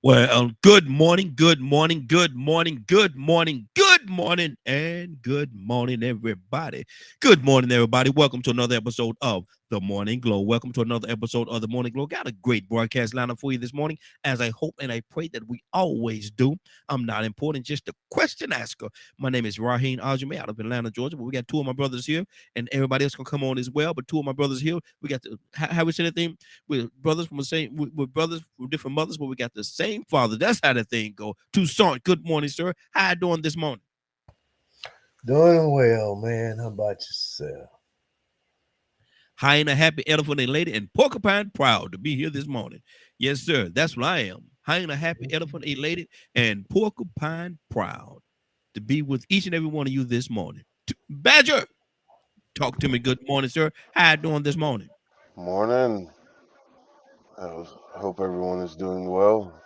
Well, good morning, good morning, good morning, good morning, good morning, and good morning, everybody. Good morning, everybody. Welcome to another episode of The Morning Glow. Welcome to another episode of The Morning Glow. Got a great broadcast lineup for you this morning, as I hope and I pray that we always do. I'm not important, just a question asker. My name is Raheem Aljamain out of Atlanta, Georgia, but we got two of my brothers here, and everybody else can come on as well. But two of my brothers here, we got the, how we say that thing? We're brothers from the same, we're brothers from different mothers, but we got the same father. That's how the thing go. Toussaint, good morning, sir. How you doing this morning? Doing well, man. How about yourself? High and a happy elephant and lady and porcupine proud to be here this morning. Yes, sir. That's what I am. High and a happy elephant elated and porcupine proud to be with each and every one of you this morning. Badger, talk to me. Good morning, sir. How you doing this morning? Morning. Hope everyone is doing well.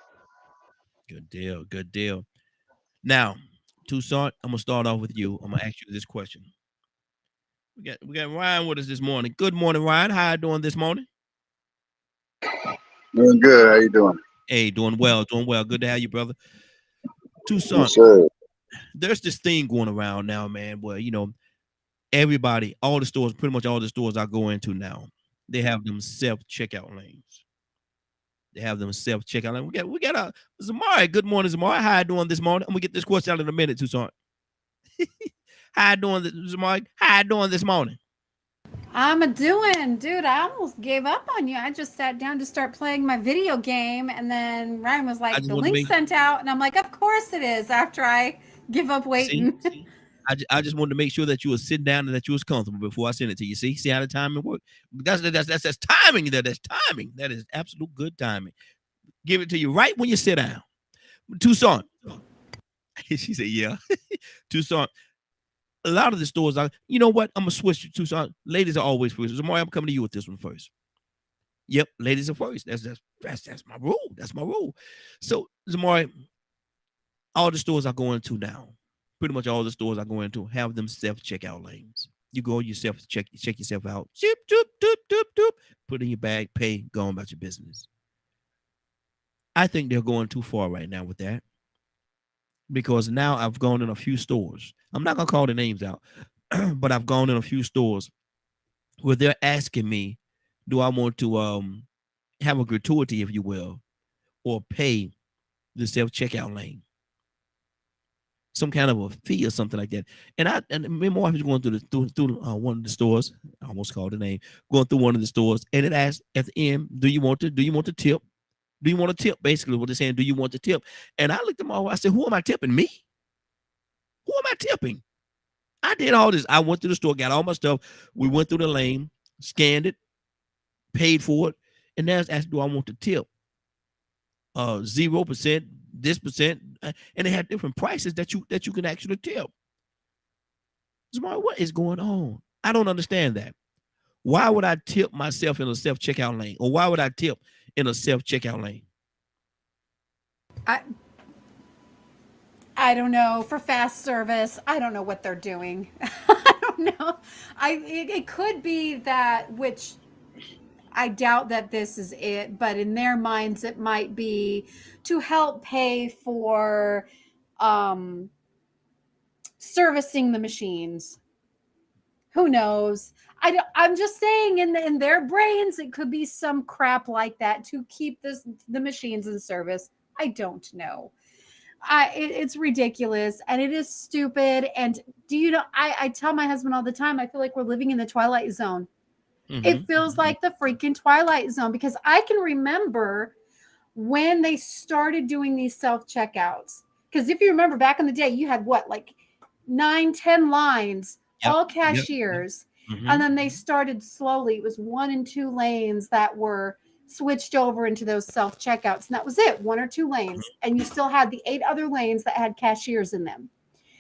Good deal. Good deal. Now, Toussaint, I'm gonna start off with you. I'm gonna ask you this question. We got Ryan with us this morning. Good morning, Ryan. How you doing this morning? Doing good. How you doing? Hey, doing well, doing well. Good to have you, brother. Toussaint, Yes, sir. there's this thing going around now, man, where everybody, all the stores, pretty much all the stores I go into now, they have them self checkout lanes. They have them self checkout lanes. We got a Zamari. Good morning, Zamari. How you doing this morning? I'm gonna get this question out in a minute, Toussaint. How you doing, Zamari? How you doing this morning? I'm a doing, dude. I almost gave up on you. I just sat down to start playing my video game, and then Ryan was I like, just "The wanted to link make sent out," and I'm like, "Of course it is." After I give up see, waiting. see. I just wanted to make sure that you were sitting down and that you was comfortable before I send it to you. See how the timing work. That's timing. That's timing. That is absolute good timing. Give it to you right when you sit down. Toussaint. She said, "Yeah." Toussaint. A lot of the stores, you know what? I'm gonna switch to Toussaint. Ladies are always first. Zamari, I'm coming to you with this one first. Yep, ladies are first. That's my rule. That's my rule. So Zamari, all the stores I go into now, pretty much all the stores I go into have them self checkout lanes. You go yourself, check yourself out. Doop, doop, doop, doop, doop. Put in your bag, pay, go on about your business. I think they're going too far right now with that because now I've gone in a few stores. I'm not gonna call the names out, but I've gone in a few stores where they're asking me, do I want to have a gratuity, if you will, or pay the self checkout lane, some kind of a fee or something like that. And me and my wife was going through one of the stores. I almost called the name. Going through one of the stores, and it asked at the end, do you want to tip? Do you want to tip? Basically, what they're saying, do you want to tip? And I looked at my wife. I said, who am I tipping? Me? Who am I tipping? I did all this. I went through the store, got all my stuff. We went through the lane, scanned it, paid for it, and now it's asked, do I want to tip? 0%, this percent, and they had different prices that you can actually tip. Smart, what is going on? I don't understand that. Why would I tip myself in a self checkout lane, or why would I tip in a self checkout lane? I I don't know for fast service. I don't know what they're doing. I don't know. It could be that which I doubt that this is it, but in their minds it might be to help pay for um servicing the machines. Who knows? I'm just saying in their brains it could be some crap like that to keep the machines in service. I don't know. It's ridiculous and it is stupid. And do you know? I tell my husband all the time. I feel like we're living in the Twilight Zone. Mm-hmm, It feels mm-hmm. like the freaking Twilight Zone because I can remember when they started doing these self checkouts. Because if you remember back in the day, you had what, like 9, 10 lines, Yep, all yep, yep. cashiers. Mm-hmm. And then they started slowly, it was 1 and 2 lanes that were switched over into those self checkouts. And that was it, 1 or 2 lanes. And you still had the 8 other lanes that had cashiers in them.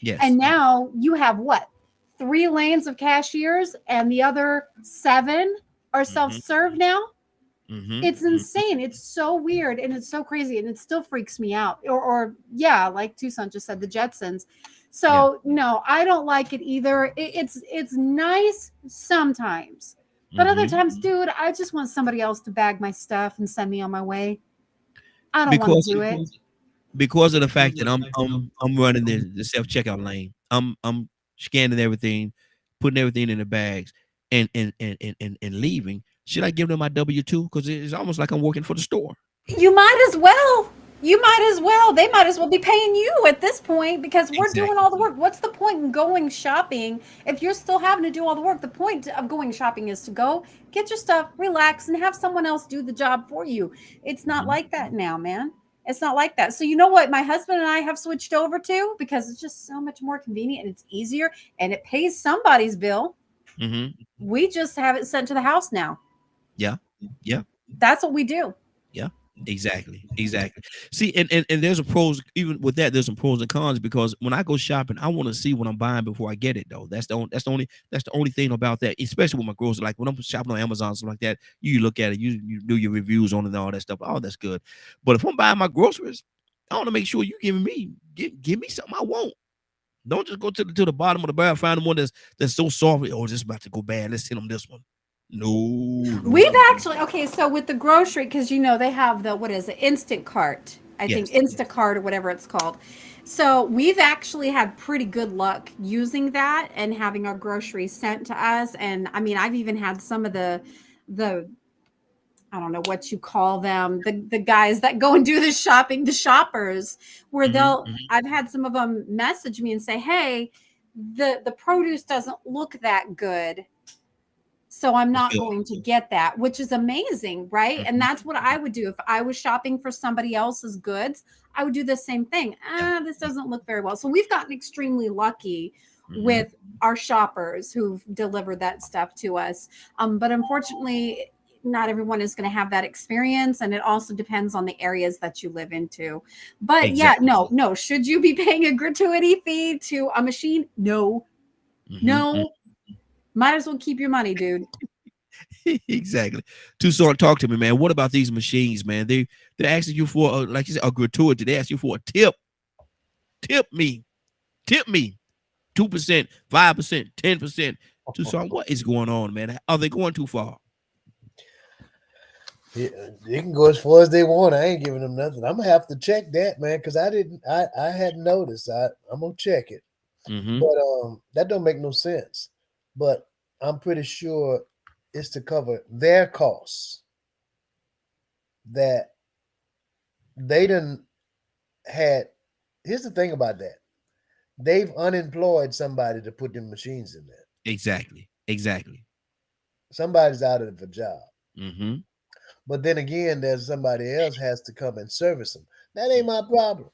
Yes, And yes. now you have what? 3 lanes of cashiers, and the other 7 are self Mm-hmm, serve now. mm-hmm, It's mm-hmm. insane. It's so weird and it's so crazy and it still freaks me out. Or yeah, like Toussaint just said, the Jetsons. Yeah. So no, I don't like it either. It's nice sometimes, but other Mm-hmm. times, dude, I just want somebody else to bag my stuff and send me on my way. I don't want because to do it. because of the fact that I'm running the self checkout lane. I'm scanning everything, putting everything in the bags, and leaving. Should I give them my W-2? Because it's almost like I'm working for the store. You might as well. You might as well. They might as well be paying you at this point because we're doing all the work. What's the point in going shopping if you're still having to do all the work? The point of going shopping is to go get your stuff, relax, and have someone else do the job for you. It's not like that now, man. It's not like that. So you know what my husband and I have switched over to because it's just so much more convenient and it's easier and it pays somebody's bill. Mm-hmm. We just have it sent to the house now. Yeah. Yeah. That's what we do. Yeah. Exactly. See, and there's a pros, even with that, there's some pros and cons because when I go shopping, I want to see what I'm buying before I get it though. That's the only thing about that, especially with my groceries. Like when I'm shopping on Amazon, something like that, you look at it, you do your reviews on it and all that stuff. Oh, that's good. But if I'm buying my groceries, I want to make sure you give me something I want. Don't just go to the bottom of the barrel, find the one that's so soft. Oh, this is about to go bad. Let's send them this one. No. We've actually so with the grocery because they have the what is it, Instant Cart, I think Instacart or whatever it's called. So we've actually had pretty good luck using that and having our groceries sent to us. And I mean, I've even had some of the I don't know what you call them, the guys that go and do the shopping, the shoppers, where I've had some of them message me and say, hey, the produce doesn't look that good. So I'm not going to get that, which is amazing, right? And that's what I would do. If I was shopping for somebody else's goods, I would do the same thing. This doesn't look very well. So we've gotten extremely lucky with our shoppers who've delivered that stuff to us. But unfortunately, not everyone is going to have that experience. And it also depends on the areas that you live into. But no. Should you be paying a gratuity fee to a machine? No. No. Might as well keep your money, dude. Exactly. Tucson, talk to me, man. What about these machines, man? They're asking you for, like you said, a gratuity. They ask you for a tip. Tip me. 2%, 5%, 10%. Tucson, what is going on, man? Are they going too far? Yeah, they can go as far as they want. I ain't giving them nothing. I'm gonna have to check that, man, because I hadn't noticed. I'm gonna check it. But that don't make no sense. But I'm pretty sure it's to cover their costs that they done had. Here's the thing about that. They've unemployed somebody to put them machines in there. Exactly. Somebody's out of a job. But then again, there's somebody else has to come and service them. That ain't my problem.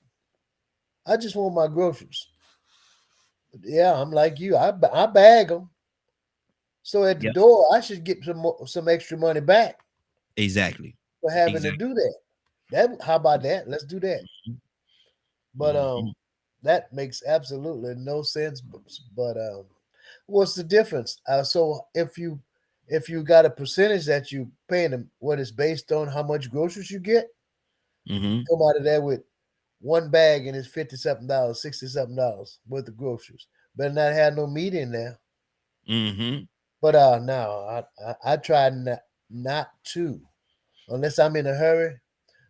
I just want my groceries. Yeah, I'm like you. I bag them. So at the door, I should get some extra money back. Exactly. For having to do that. How about that? Let's do that. But that makes absolutely no sense. But what's the difference? So if you got a percentage that you paying them, what is based on how much groceries you get, come out of there with one bag and it's $50-something, $60-something worth of groceries. Better not have no meat in there. But no, I try not to, unless I'm in a hurry,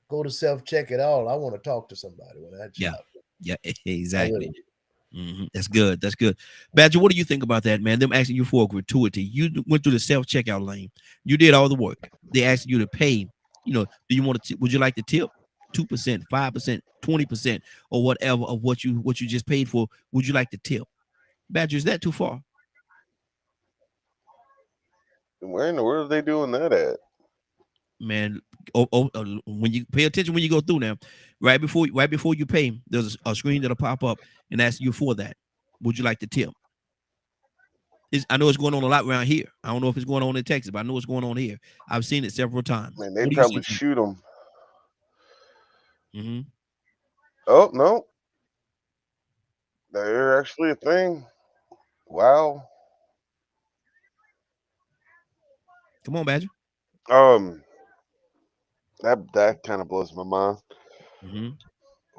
go to self-check at all. I want to talk to somebody when I shop. Yeah, exactly. That's good. Badger, what do you think about that, man? Them asking you for a gratuity. You went through the self-checkout lane. You did all the work. They asked you to pay. Do you want to? Would you like to tip 2%, 5%, 20%, or whatever of what you just paid for? Would you like to tip? Badger, is that too far? Where in the world are they doing that at? Man, when you pay attention when you go through now, right before you pay, there's a screen that'll pop up and ask you for that. Would you like to tip? I know it's going on a lot around here. I don't know if it's going on in Texas, but I know it's going on here. I've seen it several times. Man, they probably shoot them. Mm-hmm. Oh, no. They're actually a thing. Wow. Come on, Badger. That kind of blows my mind. Mm-hmm.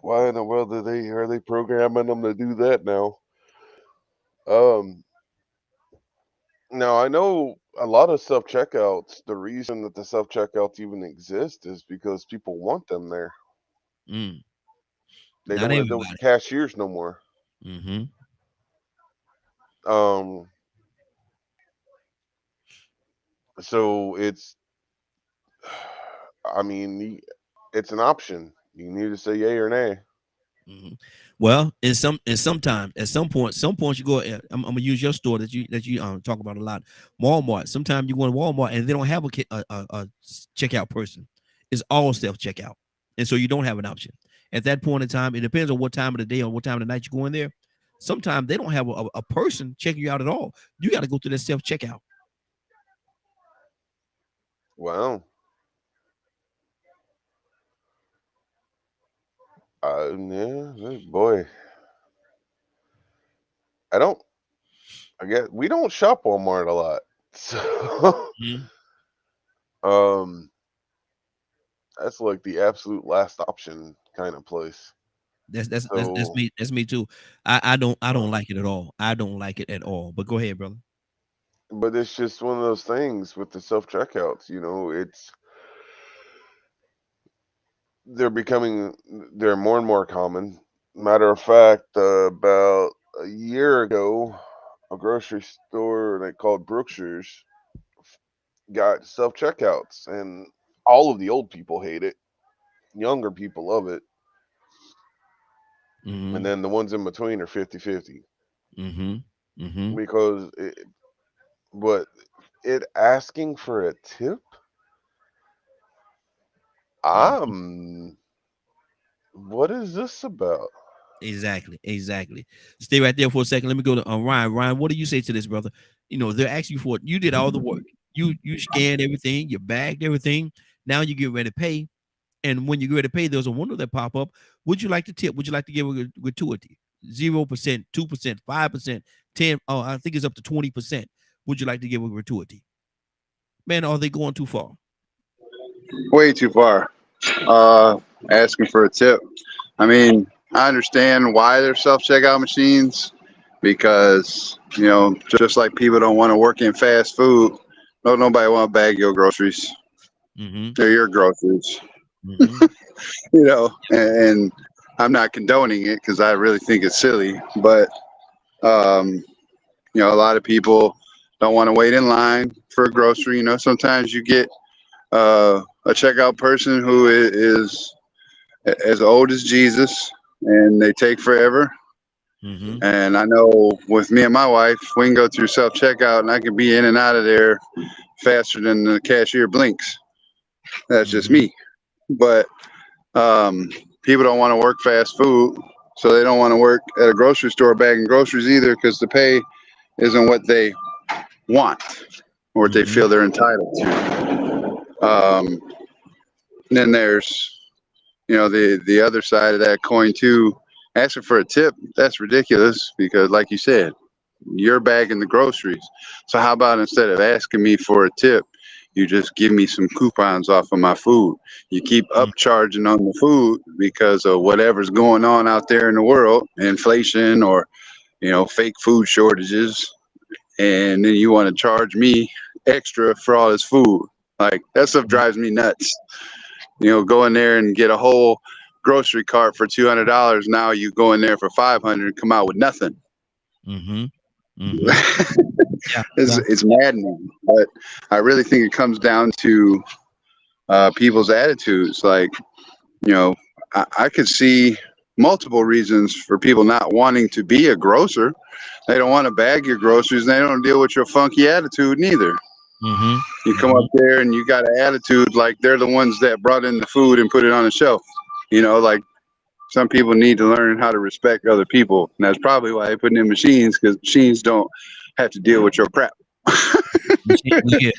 Why in the world are they programming them to do that now? Now I know a lot of self-checkouts, the reason that the self-checkouts even exist is because people want them there. Mm. They Not don't have those everybody. cashiers no more. Mm-hmm. So it's, I mean, it's an option. You need to say yay or nay. Mm-hmm. Well, sometimes at some point you go. I'm gonna use your store that you talk about a lot. Walmart. Sometimes you go to Walmart and they don't have a checkout person. It's all self checkout, and so you don't have an option at that point in time. It depends on what time of the day or what time of the night you go in there. Sometimes they don't have a person checking you out at all. You got to go through that self checkout. Wow. Yeah, boy. I guess we don't shop Walmart a lot. So Mm-hmm. um that's like the absolute last option kind of place. That's So me. That's me too. I don't like it at all. I don't like it at all. But go ahead, brother. but it's just one of those things with the self checkouts, they're more and more common. Matter of fact, about a year ago, a grocery store they called Brookshire's got self checkouts, and all of the old people hate it. Younger people love it, Mm-hmm. and then the ones in between are 50-50 Mm-hmm. Mm-hmm. because but it asking for a tip, Mm-hmm. what is this about? Exactly. Stay right there for a second. Let me go to Ryan. Ryan, what do you say to this, brother? They're asking you for it. You did all the work. You scanned everything, you bagged everything. Now you get ready to pay. And when you get ready to pay, there's a window that pop up. Would you like to tip? Would you like to give a gratuity? 0%, 2%, 5%, 10. Oh, I think it's up to 20%. Would you like to give a gratuity? Man, are they going too far? Way too far. Uh, Asking for a tip. I mean, I understand why they're self checkout machines because just like people don't want to work in fast food, nobody want to bag your groceries. Mm-hmm. They're your groceries. Mm-hmm. And I'm not condoning it because I really think it's silly, but um, a lot of people don't want to wait in line for a grocery. Sometimes you get a checkout person who is as old as Jesus, and they take forever. Mm-hmm. And I know with me and my wife, we can go through self checkout, and I can be in and out of there faster than the cashier blinks. That's just Mm-hmm. me. But people don't want to work fast food, so they don't want to work at a grocery store bagging groceries either, because the pay isn't what they want or what they Mm-hmm. feel they're entitled to. Then there's the other side of that coin too. Asking for a tip, that's ridiculous because, like you said, you're bagging the groceries. So how about instead of asking me for a tip, you just give me some coupons off of my food? You keep upcharging on the food because of whatever's going on out there in the world, inflation or fake food shortages, and then you want to charge me extra for all this food. Like, that stuff drives me nuts. Go in there and get a whole grocery cart for $200. Now you go in there for $500, come out with nothing. Mm-hmm. Mm-hmm. Yeah. It's maddening, but I really think it comes down to people's attitudes. Like, I could see multiple reasons for people not wanting to be a grocer. They don't want to bag your groceries, and they don't deal with your funky attitude neither. Mm-hmm. You come up there and you got an attitude like they're the ones that brought in the food and put it on the shelf. Like, some people need to learn how to respect other people. And that's probably why they put in machines, because machines don't have to deal with your crap. Yeah.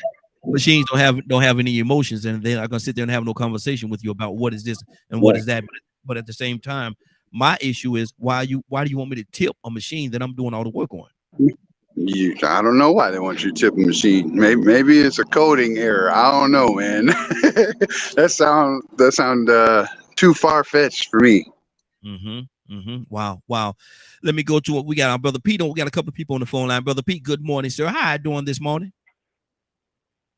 Machines don't have any emotions, and they're not gonna sit there and have no conversation with you about what is this and what is that. But at the same time, my issue is why do you want me to tip a machine that I'm doing all the work on? I don't know why they want you to tip a machine. Maybe it's a coding error. I don't know, man. that sound too far fetched for me. Mm-hmm. Mm-hmm. Wow. Let me go to what we got. Our brother Pete. We got a couple of people on the phone line. Brother Pete, good morning, sir. How you doing this morning?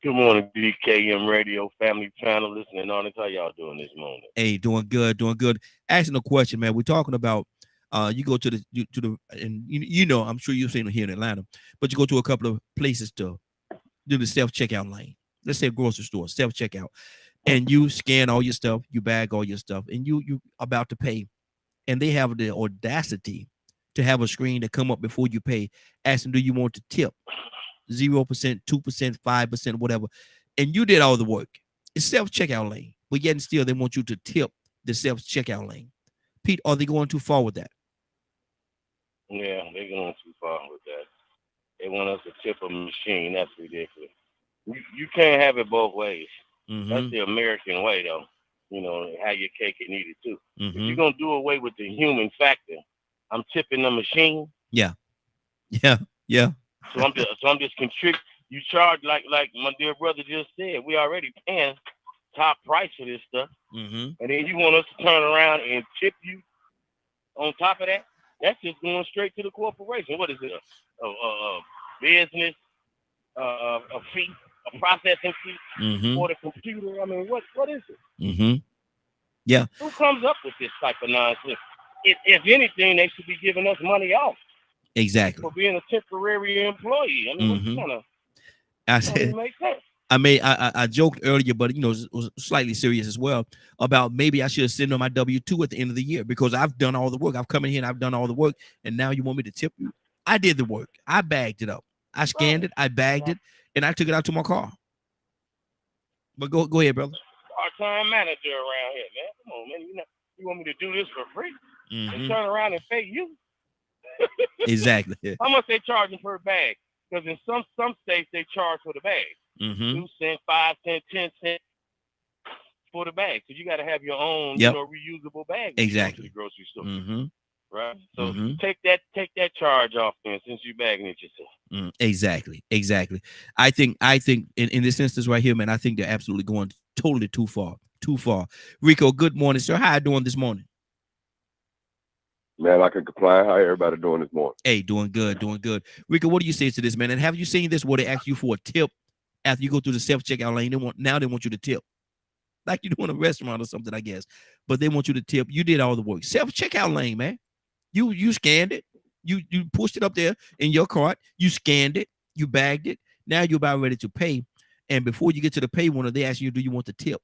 Good morning, BKM Radio Family Channel. Listening on it. How y'all doing this morning? Hey, doing good, doing good. Asking a question, man. We're talking about you go to the and you know, I'm sure you've seen it here in Atlanta, but you go to a couple of places to do the self-checkout lane. Let's say a grocery store, self-checkout, and you scan all your stuff, you bag all your stuff, and you about to pay, and they have the audacity to have a screen that come up before you pay, asking, do you want to tip 0%, 2%, 5%, whatever, and you did all the work. It's self-checkout lane, but yet and still they want you to tip the self-checkout lane. Pete, are they going too far with that? Yeah, they're going too far with that. They want us to tip a machine. That's ridiculous. You can't have it both ways. That's the American way, though. You know, have your cake and eat it too. If you're gonna do away with the human factor, I'm tipping the machine. Yeah. So I'm just contributing. You charge like my dear brother just said. We already paying top price for this stuff, and then you want us to turn around and tip you on top of that? That's just going straight to the corporation. What is it? A business, a fee, a processing fee for the computer. I mean, what is it? Yeah. Who comes up with this type of nonsense? If anything, they should be giving us money off. Exactly. For being a temporary employee. I mean, make sense. I joked earlier, but you know, it was slightly serious as well about maybe I should send on my W-2 at the end of the year because I've done all the work. I've come in here and I've done all the work, and now you want me to tip you? I did the work. I bagged it up. I scanned it. I bagged it, and I took it out to my car. But go ahead, brother. Part-time manager around here, man. Come on, man. You want me to do this for free and turn around and pay you? Exactly. How much they charging per bag? Because in some states they charge for the bag. 2 cents, 5 cents, 10 cents for the bag. So you got to have your own, reusable bag. Exactly. The grocery store. Right. So take that charge off then, since you're bagging it yourself. Exactly. I think in this instance right here, man, I think they're absolutely going totally too far. Rico, good morning, sir. How you doing this morning? Man, I can complain. How everybody doing this morning? Hey, doing good. Rico, what do you say to this, man? And have you seen this where they ask you for a tip after you go through the self-checkout lane? They want you to tip. Like you do in a restaurant or something, I guess. But they want you to tip. You did all the work. Self-checkout lane, man. You scanned it. You pushed it up there in your cart. You scanned it. You bagged it. Now you're about ready to pay. And before you get to the pay window, they ask you, do you want the tip?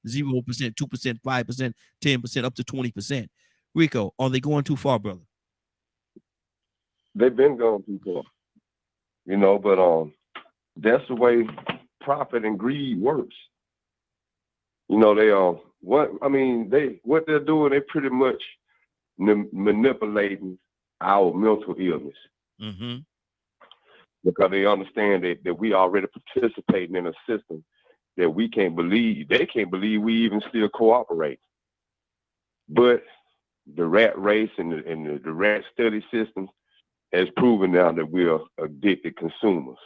0%, 2%, 5%, 10%, up to 20%. Rico, are they going too far, brother? They've been going too far. You know, but that's the way profit and greed works. You know, what they're doing, they pretty much manipulating our mental illness. Because they understand that we already participating in a system that they can't believe we even still cooperate. But the rat race and the rat study system has proven now that we are addicted consumers.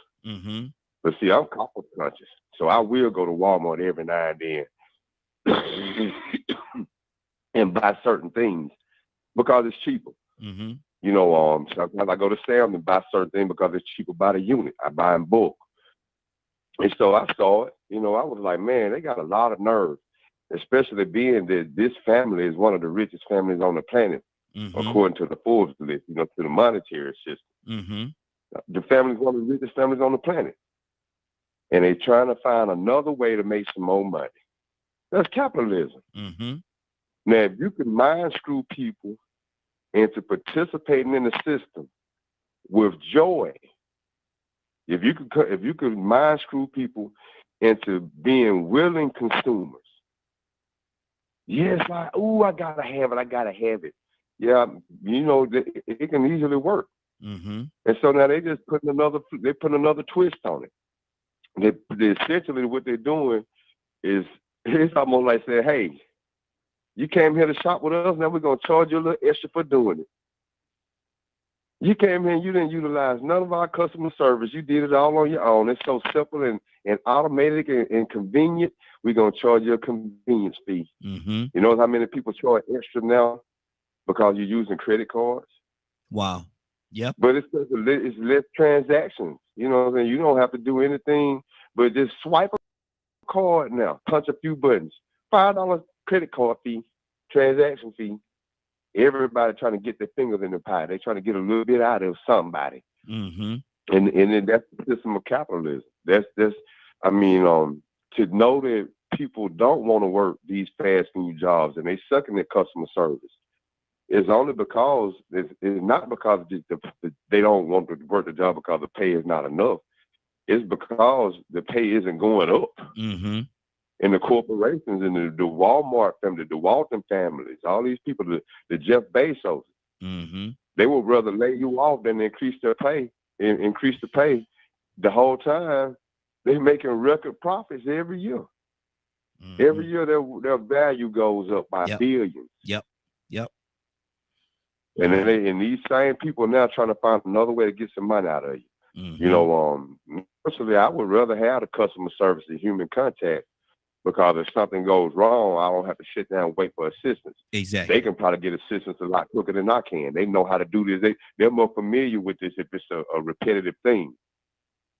But see, I'm cost conscious, so I will go to Walmart every now and then and buy certain things because it's cheaper. You know, sometimes I go to Sam's and buy certain things because it's cheaper by the unit. I buy in bulk. And so I saw it, you know, I was like, man, they got a lot of nerve, especially being that this family is one of the richest families on the planet, according to the Forbes list, you know, to the monetary system. The family is one of the richest families on the planet. And they're trying to find another way to make some more money. That's capitalism. Now, if you can mind screw people into participating in the system with joy, if you could mind screw people into being willing consumers, yes, I gotta have it. Yeah, you know, it can easily work. And so now they just put another twist on it. They essentially what they're doing is it's almost like saying, hey, you came here to shop with us, now we're gonna charge you a little extra for doing it. You came here and you didn't utilize none of our customer service. You did it all on your own. It's so simple and automatic and convenient. We're gonna charge you a convenience fee. You know how many people charge extra now because you're using credit cards? Wow. Yep. But it's less transactions. You know what I'm saying? You don't have to do anything But just swipe a card now, punch a few buttons, $5 credit card fee, transaction fee. Everybody trying to get their fingers in the pie. They're trying to get a little bit out of somebody. Mm-hmm. And then that's the system of capitalism. That's I mean, to know that people don't want to work these fast food jobs and they sucking at customer service. It's only because it's not because they don't want to work the job because the pay is not enough. It's because the pay isn't going up. Mm-hmm. And the corporations and the Walmart family, the Walton families, all these people, the Jeff Bezos, Mm-hmm. they would rather lay you off than increase their pay and increase the pay. The whole time they're making record profits every year. Mm-hmm. Every year their value goes up by billions. Yep. And then and these same people now trying to find another way to get some money out of you. Mm-hmm. You know, personally, I would rather have the customer service and human contact, because if something goes wrong, I don't have to sit down and wait for assistance. Exactly. They can probably get assistance a lot quicker than I can. They know how to do this. They're more familiar with this if it's a repetitive thing.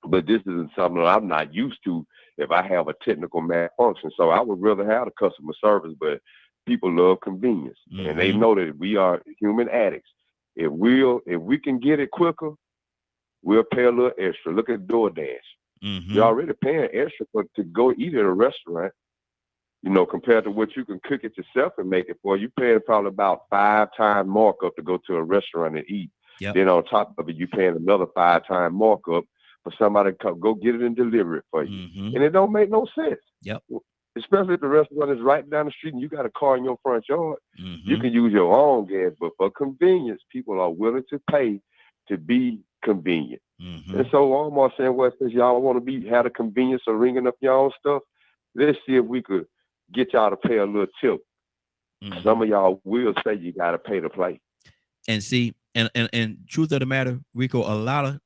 But this isn't something that I'm not used to if I have a technical malfunction. So I would rather have the customer service, but people love convenience. Mm-hmm. And they know that we are human addicts. If we can get it quicker, we'll pay a little extra. Look at DoorDash. Mm-hmm. You're already paying extra to go eat at a restaurant, you know, compared to what you can cook it yourself and make it for. You're paying probably about 5 times markup to go to a restaurant and eat. Yep. Then on top of it, you're paying another 5 times markup for somebody to come, go get it and deliver it for you. Mm-hmm. And it don't make no sense. Yep. Especially if the restaurant is right down the street and you got a car in your front yard. Mm-hmm. You can use your own gas, but for convenience, people are willing to pay to be convenient. Mm-hmm. And so Walmart saying, well, since y'all want to have the convenience of ringing up y'all stuff, let's see if we could get y'all to pay a little tip. Mm-hmm. Some of y'all will say you got to pay to play. And see, and truth of the matter, Rico, a lot of,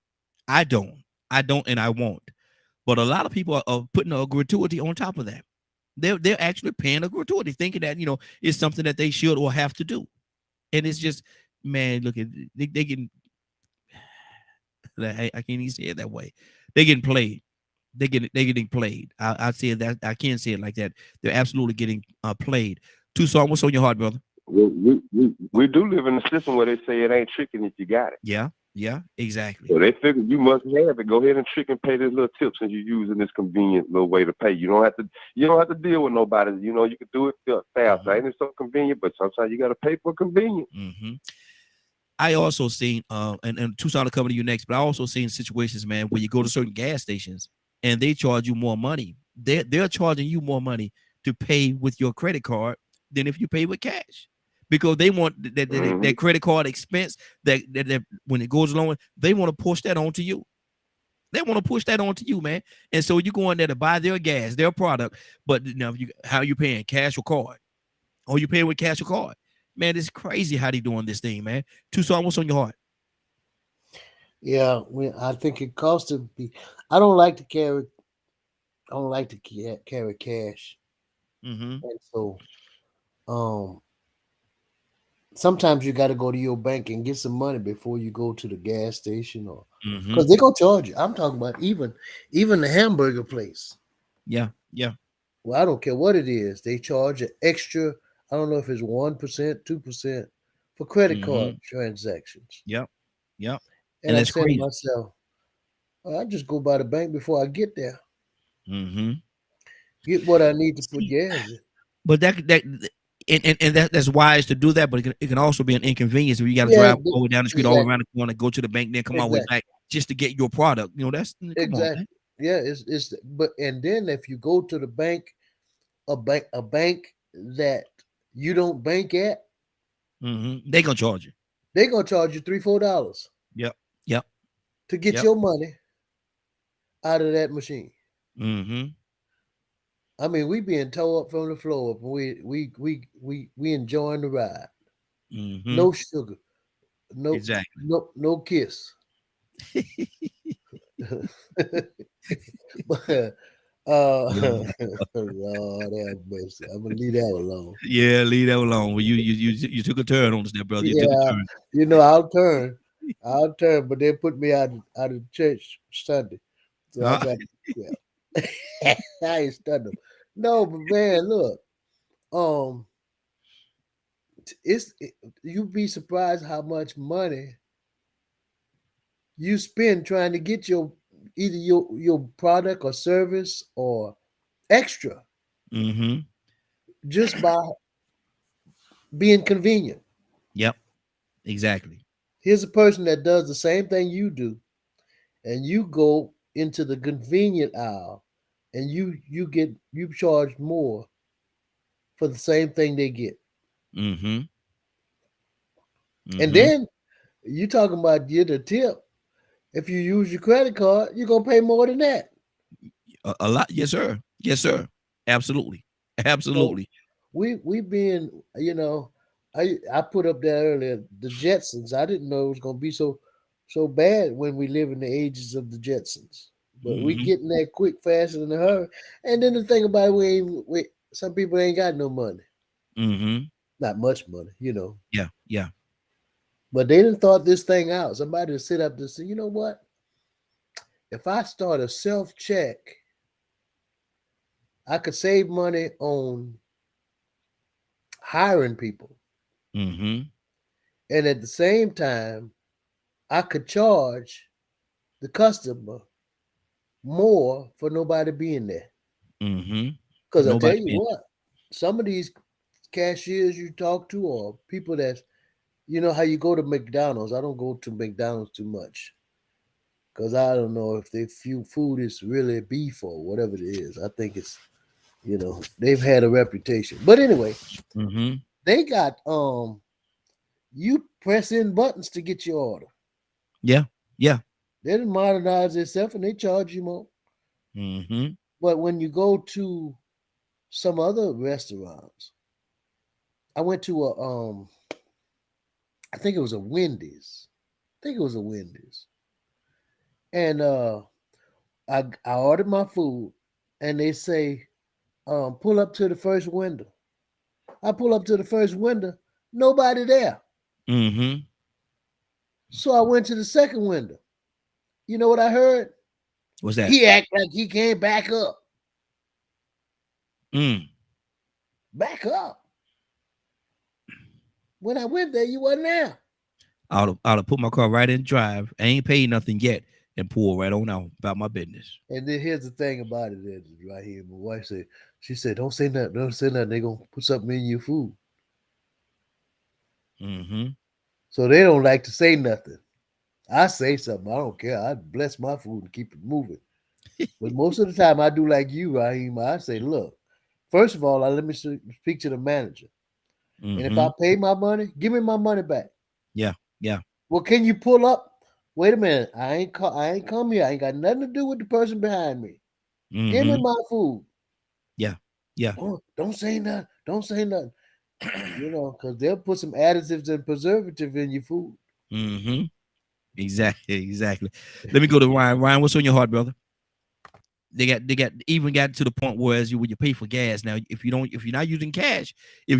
I don't, and I won't. But a lot of people are putting a gratuity on top of that. They're actually paying a gratuity, thinking that, you know, it's something that they should or have to do. And it's just, man, look at they getting. I can't even say it that way. They're getting played. They're getting played. I say that. I can't say it like that. They're absolutely getting played. Tucson, what's on your heart, brother? We do live in a system where they say it ain't tricking if you got it. Yeah, exactly. So they figure you must have it. Go ahead and trick and pay this little tip since you're using this convenient little way to pay. You don't have to deal with nobody. You know, you can do it fast. Mm-hmm. Ain't it so convenient? But sometimes you got to pay for convenience. Mm-hmm. I also seen, and Tucson will come to you next, but I also seen situations, man, where you go to certain gas stations and they charge you more money. They're charging you more money to pay with your credit card than if you pay with cash, because they want that credit card expense that when it goes along, they want to push that onto you. They want to push that onto you, man. And so you go in there to buy their gas, their product, but now how you paying, cash or card? Or you paying with cash or card? Man, it's crazy how they doing this thing, man. Tucson, what's on your heart? Yeah, I think it costs to be. I don't like to carry cash, Mm-hmm. and so sometimes you got to go to your bank and get some money before you go to the gas station, or because they're gonna charge you. I'm talking about even the hamburger place. Yeah. Well, I don't care what it is. They charge an extra. I don't know if it's 1%, 2% for credit card transactions. Yep. And I that's said crazy. to myself, I just go by the bank before I get there. Mm-hmm. Get what I need to put gas in. But that's wise to do that, but it can also be an inconvenience if you got to drive all the way down the street, all around the corner, go to the bank, then come all the way back just to get your product. You know, that's exactly. Yeah, it's but and then if you go to the bank, a bank that you don't bank at, they're gonna charge you. They're gonna charge you $3-4. Yep. To get your money out of that machine. Mm-hmm. I mean, we being tore up from the floor up, and we enjoying the ride. Mm-hmm. No sugar, no no kiss. But Lord have mercy. I'm gonna leave that alone. Yeah, leave that alone. Well, you took a turn on us there, brother. You took a turn. You know, I'll turn, but they put me out of church Sunday. So I got, I ain't stunned them. No, but man, look, you'd be surprised how much money you spend trying to get either your product or service or extra just by being convenient. Yep, exactly. Here's a person that does the same thing you do, and you go into the convenient aisle, and you charge more for the same thing they get. And then you talking about get a tip. If you use your credit card, you're gonna pay more than that. A lot, yes, sir. Yes, sir. Absolutely. Absolutely. So we've been, I put up there earlier the Jetsons. I didn't know it was gonna be so bad when we live in the ages of the Jetsons. But we getting there quick, fast, and in a hurry. And then the thing about it, some people ain't got no money. Not much money, Yeah, yeah. But they done thought this thing out. Somebody to sit up and say, you know what? If I start a self-check, I could save money on hiring people. And at the same time, I could charge the customer more for nobody being there. Because I tell you what, some of these cashiers you talk to or people that's, you know how you go to McDonald's. I don't go to McDonald's too much because I don't know if their food is really beef or whatever it is. I think it's, they've had a reputation. But anyway, they got you press in buttons to get your order. Yeah, yeah. They didn't modernize themselves and they charge you more. But when you go to some other restaurants, I went to I think it was a Wendy's. And I ordered my food and they say, pull up to the first window. I pull up to the first window, nobody there. So I went to the second window. You know what I heard? What's that? He act like he can't back up. Back up. When I went there, you wasn't there. I'll have put my car right in drive. I ain't paid nothing yet and pull right on out about my business. And then here's the thing about it is right here. My wife said, she said, don't say nothing. Don't say nothing. They're going to put something in your food. So they don't like to say nothing. I say something. I don't care. I bless my food and keep it moving. But most of the time I do like you, Raheem. I say, look, first of all, let me speak to the manager. And if I pay my money, give me my money back. Yeah, yeah. Well, can you pull up? Wait a minute. I ain't come here. I ain't got nothing to do with the person behind me. Give me my food. Yeah, yeah. Oh, don't say nothing. Don't say nothing. Because they'll put some additives and preservative in your food. Exactly. Let me go to Ryan. Ryan, what's on your heart, brother? They got to the point where when you pay for gas now, if you're not using cash, they're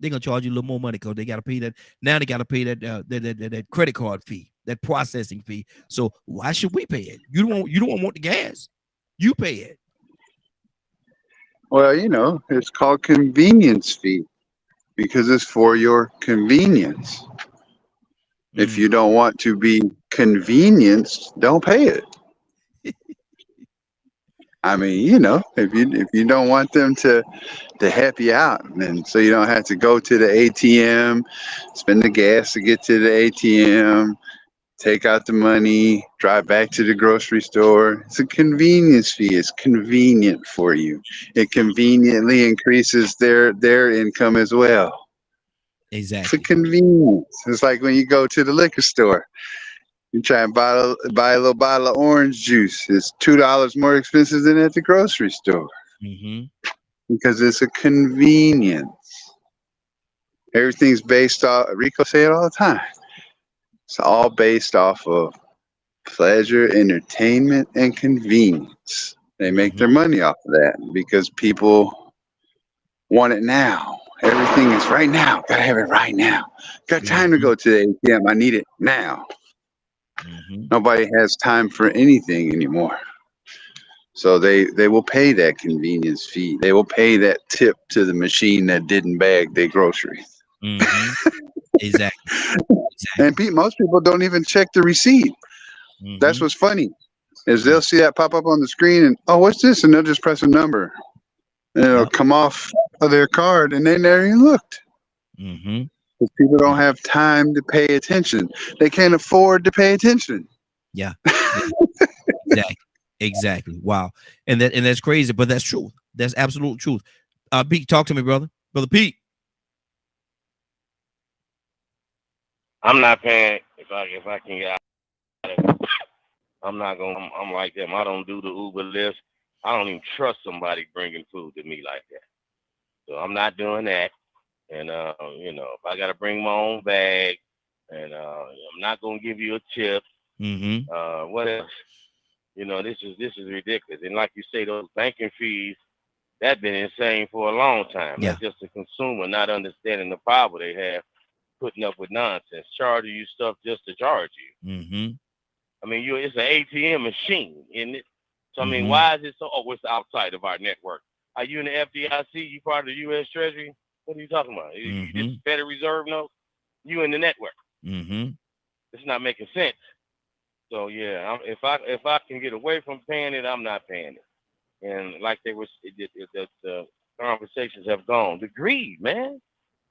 gonna charge you a little more money because they gotta pay that. Now they gotta pay that credit card fee, that processing fee. So why should we pay it? You don't want the gas. You pay it. Well, it's called convenience fee because it's for your convenience. If you don't want to be convenienced, don't pay it. I mean, if you don't want them to help you out, and so you don't have to go to the ATM, spend the gas to get to the ATM, take out the money, drive back to the grocery store. It's a convenience fee. It's convenient for you. It conveniently increases their income as well. Exactly. It's a convenience. It's like when you go to the liquor store. You try and buy a little bottle of orange juice. It's $2 more expensive than at the grocery store because it's a convenience. Everything's based off. Rico say it all the time. It's all based off of pleasure, entertainment, and convenience. They make their money off of that because people want it now. Everything is right now. Gotta have it right now. Got time to go to the ATM. I need it now. Nobody has time for anything anymore. So they will pay that convenience fee. They will pay that tip to the machine that didn't bag their groceries. Mm-hmm. Exactly. And most people don't even check the receipt. That's Mm-hmm. what's funny, is they'll see that pop up on the screen and, oh, what's this? And they'll just press a number. And it'll come off of their card, and they never even looked. Mm-hmm. Because people don't have time to pay attention. They can't afford to pay attention. Yeah. Exactly. Wow. And that's crazy, but that's true. That's absolute truth. Pete, talk to me, brother. Brother Pete. I'm not paying if I can get out of it. I'm like them. I don't do the Uber list. I don't even trust somebody bringing food to me like that. So I'm not doing that. And if I gotta bring my own bag, and I'm not gonna give you a tip. Mm-hmm. What else? This is ridiculous. And like you say, those banking fees, that's been insane for a long time. Yeah. That's just the consumer not understanding the power they have, putting up with nonsense, charging you stuff just to charge you. Mm-hmm. I mean, it's an ATM machine, isn't it? So I mean, Mm-hmm. why is it so? Oh, it's outside of our network. Are you in the FDIC? You part of the U.S. Treasury? What are you talking about? You just Federal Reserve notes? You in the network? Mm-hmm. It's not making sense. So yeah, if I can get away from paying it, I'm not paying it. And like the conversations have gone, the greed, man.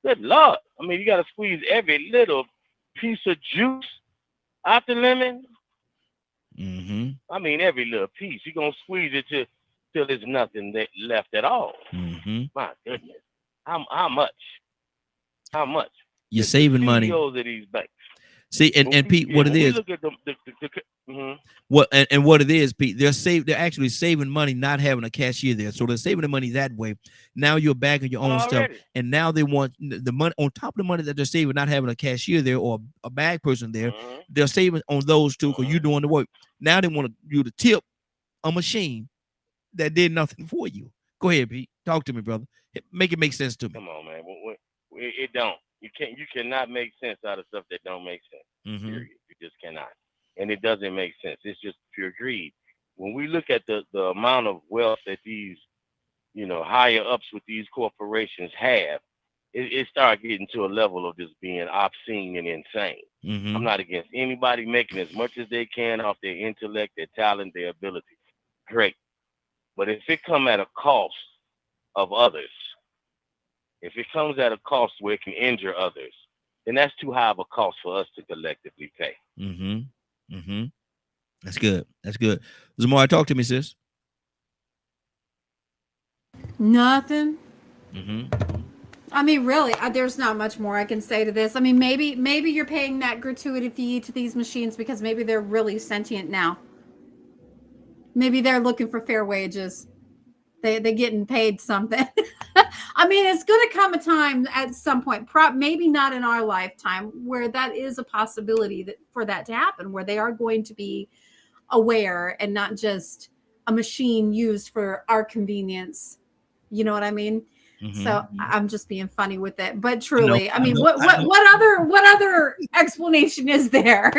Good Lord. I mean, you got to squeeze every little piece of juice out the lemon. Mm-hmm. I mean, every little piece. You're going to squeeze it till there's nothing left at all. Mm-hmm. My goodness. How much? How much? You're saving money. CEOs of these banks. See, and Pete, what it is, look at what it is, Pete, they're actually saving money not having a cashier there. So they're saving the money that way. Now you're bagging your own stuff, and now they want the money on top of the money that they're saving not having a cashier there or a bag person there. They're saving on those two because you're doing the work. Now they want you to tip a machine that did nothing for you. Go ahead, Pete. Talk to me, brother. Make it make sense to me. Come on, man. It don't. You cannot make sense out of stuff that don't make sense. Mm-hmm. Period. You just cannot. And it doesn't make sense. It's just pure greed. When we look at the amount of wealth that these, higher ups with these corporations have, it starts getting to a level of just being obscene and insane. Mm-hmm. I'm not against anybody making as much as they can off their intellect, their talent, their ability. Great. But if it come at a cost of others, if it comes at a cost where it can injure others, then that's too high of a cost for us to collectively pay. Mm-hmm. Mm-hmm. That's good. That's good. Zamora, talk to me, sis. Nothing. Mm-hmm. I mean, really, there's not much more I can say to this. I mean, maybe you're paying that gratuity fee to these machines because maybe they're really sentient now. Maybe they're looking for fair wages. They're getting paid something. I mean, it's going to come a time at some point, maybe not in our lifetime, where that is a possibility for that to happen, where they are going to be aware and not just a machine used for our convenience. You know what I mean? Mm-hmm. So I'm just being funny with it, but truly, I mean, what other explanation is there?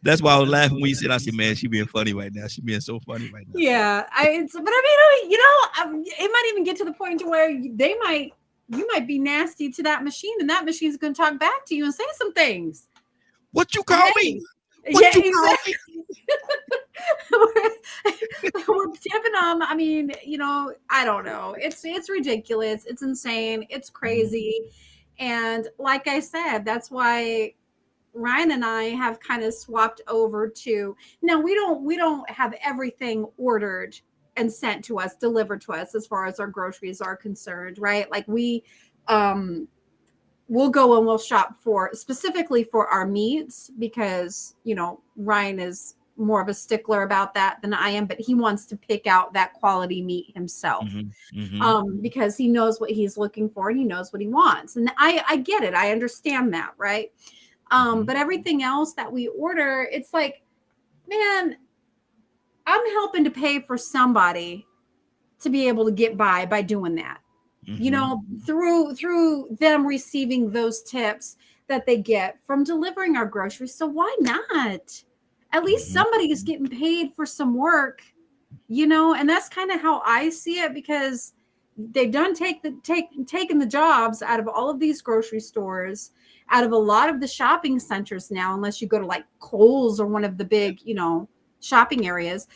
That's why I was laughing when you said, "I said, man, she being funny right now. She being so funny right now." Yeah, it might even get to the point to where you might be nasty to that machine, and that machine's going to talk back to you and say some things. What you call me? What you call me? We're tipping them. I mean, I don't know. It's ridiculous. It's insane. It's crazy. And like I said, that's why Ryan and I have kind of swapped over to now. We don't have everything ordered and sent to us, delivered to us as far as our groceries are concerned, right? Like we'll go and we'll shop specifically for our meats because, Ryan is more of a stickler about that than I am, but he wants to pick out that quality meat himself. Mm-hmm. Mm-hmm. Because he knows what he's looking for and he knows what he wants. And I get it. I understand that. Right. But everything else that we order, it's like, man, I'm helping to pay for somebody to be able to get by doing that. Mm-hmm. Through them receiving those tips that they get from delivering our groceries. So why not? At least somebody is getting paid for some work you know, and that's kind of how I see it, because they've done taken the jobs out of all of these grocery stores, out of a lot of the shopping centers now, unless you go to like Kohl's or one of the big, you know, shopping areas.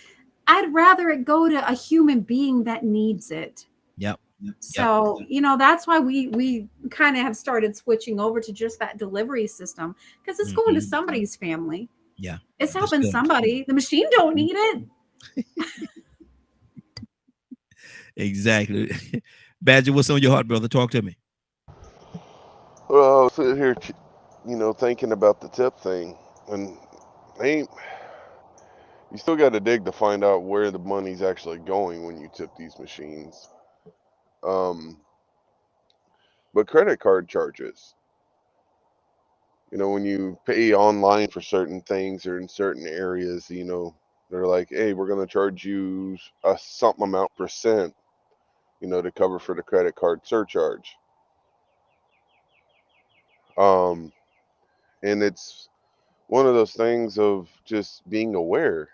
I'd rather it go to a human being that needs it. Yep. So, you know, that's why we kind of have started switching over to just that delivery system, because it's going to somebody's family. Yeah. It's helping somebody. The machine don't need it. Exactly. Badger, what's on your heart, brother? Talk to me. Well, I was sitting here, you know, thinking about the tip thing, and you still got to dig to find out where the money's actually going when you tip these machines. But credit card charges, you know, when you pay online for certain things or in certain areas, you know, they're like, hey, we're going to charge you a something amount %, you know, to cover for the credit card surcharge. And it's one of those things of just being aware,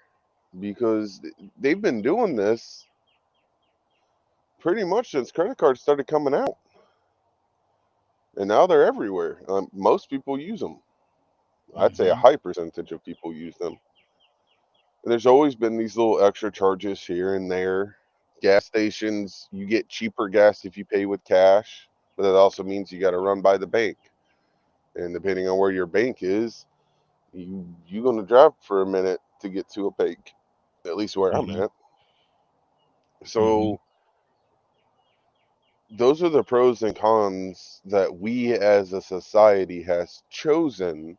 because they've been doing this pretty much since credit cards started coming out. And now they're everywhere. Most people use them. I'd say a high percentage of people use them. And there's always been these little extra charges here and there. Gas stations, you get cheaper gas if you pay with cash, but that also means you got to run by the bank. And depending on where your bank is, you're going to drive for a minute to get to a bank, at least where I'm at. So those are the pros and cons that we as a society has chosen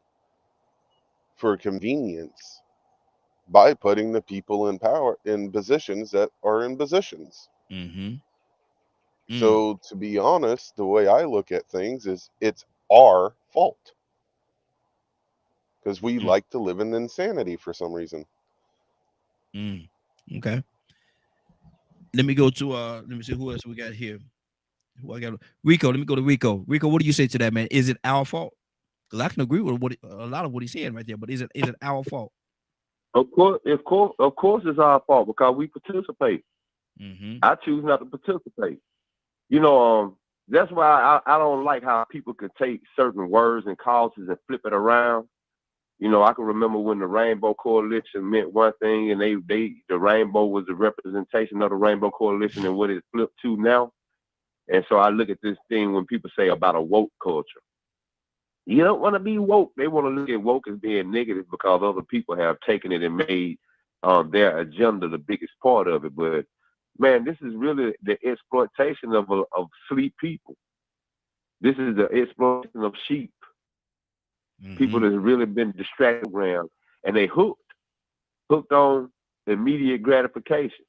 for convenience by putting the people in power in positions that are in positions. So to be honest, the way I look at things is it's our fault, because we like to live in insanity for some reason. Okay. Let me go to let me see who else we got here. Who I got? Rico. Let me go to Rico. Rico, what do you say to that, man? Is it our fault? Because I can agree with a lot of what he's saying right there. But is it our fault? Of course, it's our fault because we participate. I choose not to participate. You know, that's why I don't like how people can take certain words and causes and flip it around. You know, I can remember when the Rainbow Coalition meant one thing, and the rainbow was a representation of the Rainbow Coalition and what it flipped to now. And so I look at this thing when people say about a woke culture. You don't want to be woke. They want to look at woke as being negative because other people have taken it and made their agenda the biggest part of it. But man, this is really the exploitation of sleep people. This is the exploitation of sheep. People that have really been distracted around, and they hooked on immediate gratification.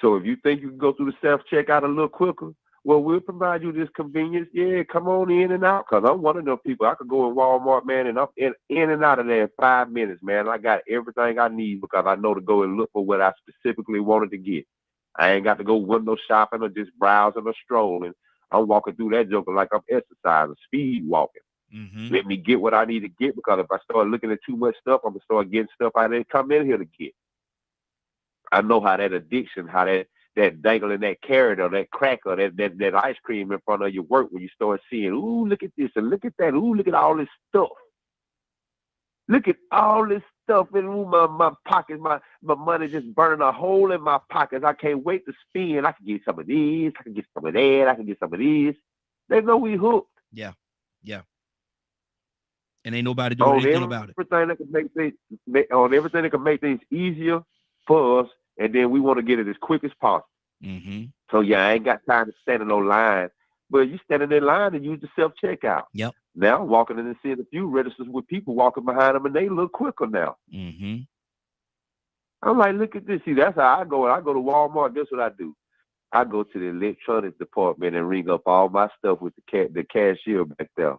So if you think you can go through the self-checkout a little quicker, well, we'll provide you this convenience. Yeah, come on in and out, because I'm one of those people. I could go in Walmart, man, and I'm in and out of there in 5 minutes, man. I got everything I need because I know to go and look for what I specifically wanted to get. I ain't got to go window shopping or just browsing or strolling. I'm walking through that joker like I'm exercising, speed walking. Let me get what I need to get, because if I start looking at too much stuff, I'm going to start getting stuff I didn't come in here to get. I know how that addiction, how that dangling that carrot or that cracker, that ice cream in front of your work, when you start seeing, ooh, look at this and look at that. Ooh, look at all this stuff. Look at all this stuff in my pockets. My money just burning a hole in my pockets. I can't wait to spend. I can get some of these. I can get some of that. I can get some of these. They know we hooked. Yeah. And ain't nobody doing anything about it. Everything that can make things easier for us, and then we want to get it as quick as possible. So yeah, I ain't got time to stand in no line. But you standing in line and use the self-checkout. Yep. Now walking in and seeing a few registers with people walking behind them, and they look quicker now. I'm like, look at this. See, that's how I go. I go to Walmart. That's what I do. I go to the electronics department and ring up all my stuff with the cashier back there.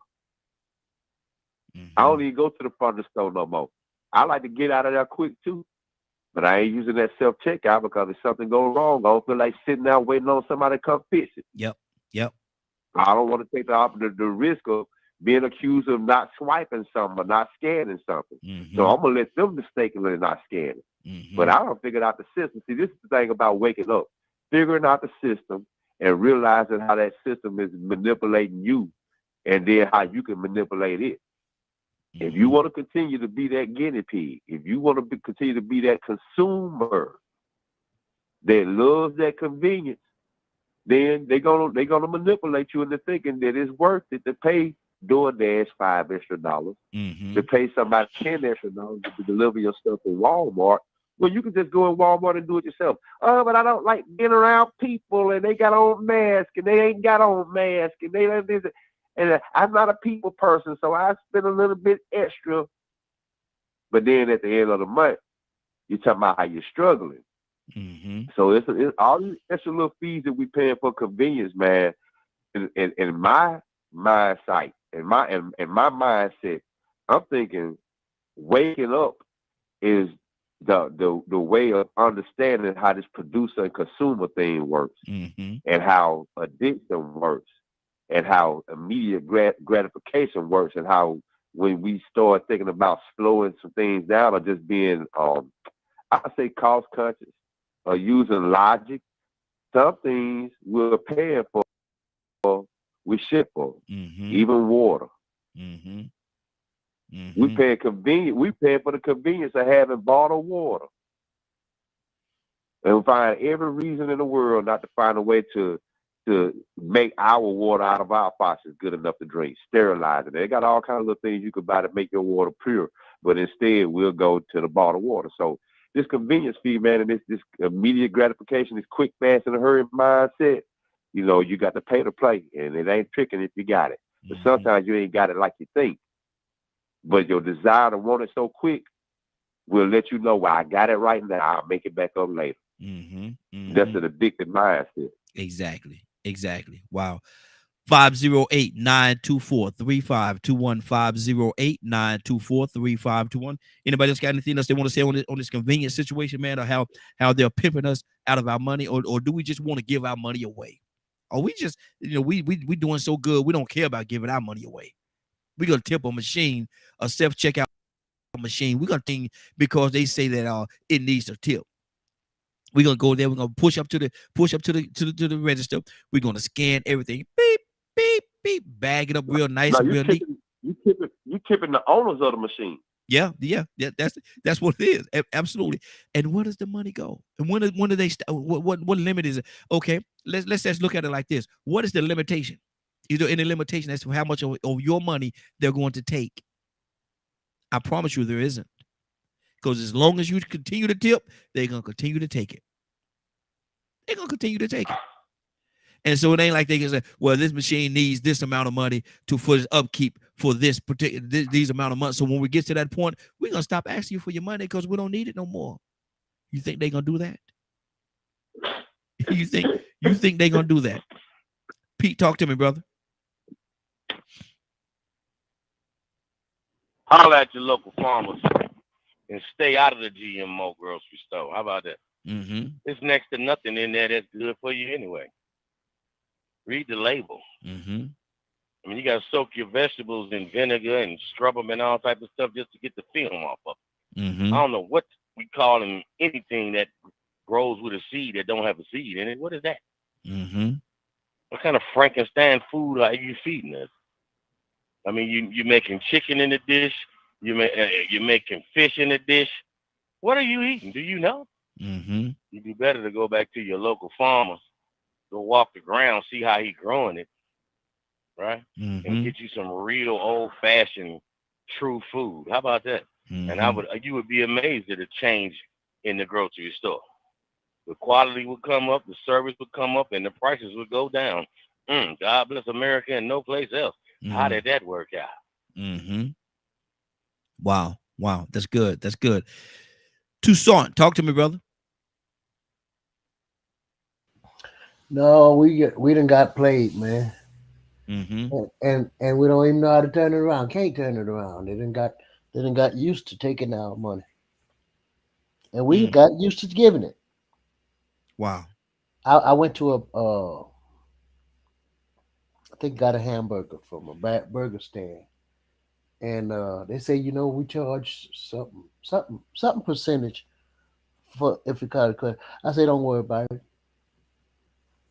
I don't even go to the front of the store no more. I like to get out of there quick too, but I ain't using that self-checkout because if something goes wrong, I don't feel like sitting there waiting on somebody to come fix it. Yep. I don't want to take the risk of being accused of not swiping something or not scanning something. So I'm going to let them mistakenly not scan it. But I don't figure out the system. See, this is the thing about waking up, figuring out the system and realizing how that system is manipulating you, and then how you can manipulate it. If you want to continue to be that guinea pig, if you want to continue to be that consumer that loves that convenience, then they're gonna manipulate you into thinking that it's worth it to pay DoorDash $5 extra, to pay somebody $10 extra to deliver your stuff in Walmart. Well, you can just go in Walmart and do it yourself. Oh, but I don't like being around people and they got on masks and they ain't got on masks and they don't this. And I'm not a people person, so I spend a little bit extra. But then at the end of the month, you're talking about how you're struggling. So it's all these extra little fees that we paying for convenience, man. In my mind sight, in my mindset, I'm thinking waking up is the way of understanding how this producer and consumer thing works, and how addiction works, and how immediate gratification works, and how when we start thinking about slowing some things down or just being, I say cost conscious or using logic, some things we're paying for, we ship for, even water. We pay convenient. We pay for the convenience of having bottled water, and we find every reason in the world not to find a way to make our water out of our faucets good enough to drink, sterilize it. They got all kinds of little things you could buy to make your water pure, but instead we'll go to the bottled water. So this convenience fee, man, and this immediate gratification, this quick, fast, and a hurry mindset, you know, you got to pay to play, and it ain't tricking if you got it. But sometimes you ain't got it like you think. But your desire to want it so quick will let you know, well, I got it right now. I'll make it back up later. That's an addictive mindset. Exactly. Wow. 508-924-3521. 508-924-3521. Anybody else got anything else they want to say on this convenience situation, man, or how they're pimping us out of our money, or do we just want to give our money away? Or we just, you know, we doing so good, we don't care about giving our money away. We're gonna tip a machine, a self-checkout machine. We're gonna think because they say that it needs a tip. We're gonna go there. We're gonna push up to the register. We're gonna scan everything. Beep, beep, beep. Bag it up real nice and real neat. You tipping the owners of the machine. Yeah. That's what it is. Absolutely. And where does the money go? And when do they start? What limit is it? Okay, let's just look at it like this. What is the limitation? Is there any limitation as to how much of your money they're going to take? I promise you there isn't. Because as long as you continue to tip, they're going to continue to take it. They're going to continue to take it. And so it ain't like they can say, well, this machine needs this amount of money for its upkeep for this particular these amount of months. So when we get to that point, we're going to stop asking you for your money because we don't need it no more. You think they're going to do that? You think they're going to do that? Pete, talk to me, brother. Holler at your local farmers and stay out of the GMO grocery store. How about that? It's next to nothing in there that's good for you anyway. Read the label. I mean, you got to soak your vegetables in vinegar and scrub them and all type of stuff just to get the film off of them. I don't know what we call them, anything that grows with a seed that don't have a seed in it. What is that? What kind of Frankenstein food are you feeding us? I mean, you're making chicken in the dish. You're making fish in the dish. What are you eating? Do you know? You'd be better to go back to your local farmer, go walk the ground, see how he's growing it, right? And get you some real old-fashioned, true food. How about that? And you would be amazed at the change in the grocery store. The quality would come up, the service would come up, and the prices would go down. God bless America and no place else. How did that work out? Wow. That's good. Toussaint, talk to me, brother. No, we done got played, man. And we don't even know how to turn it around. Can't turn it around. They done got used to taking our money, and we got used to giving it. Wow. I went to I think got a hamburger from a burger stand, and they say, we charge something percentage for if you call it credit. I say, don't worry about it.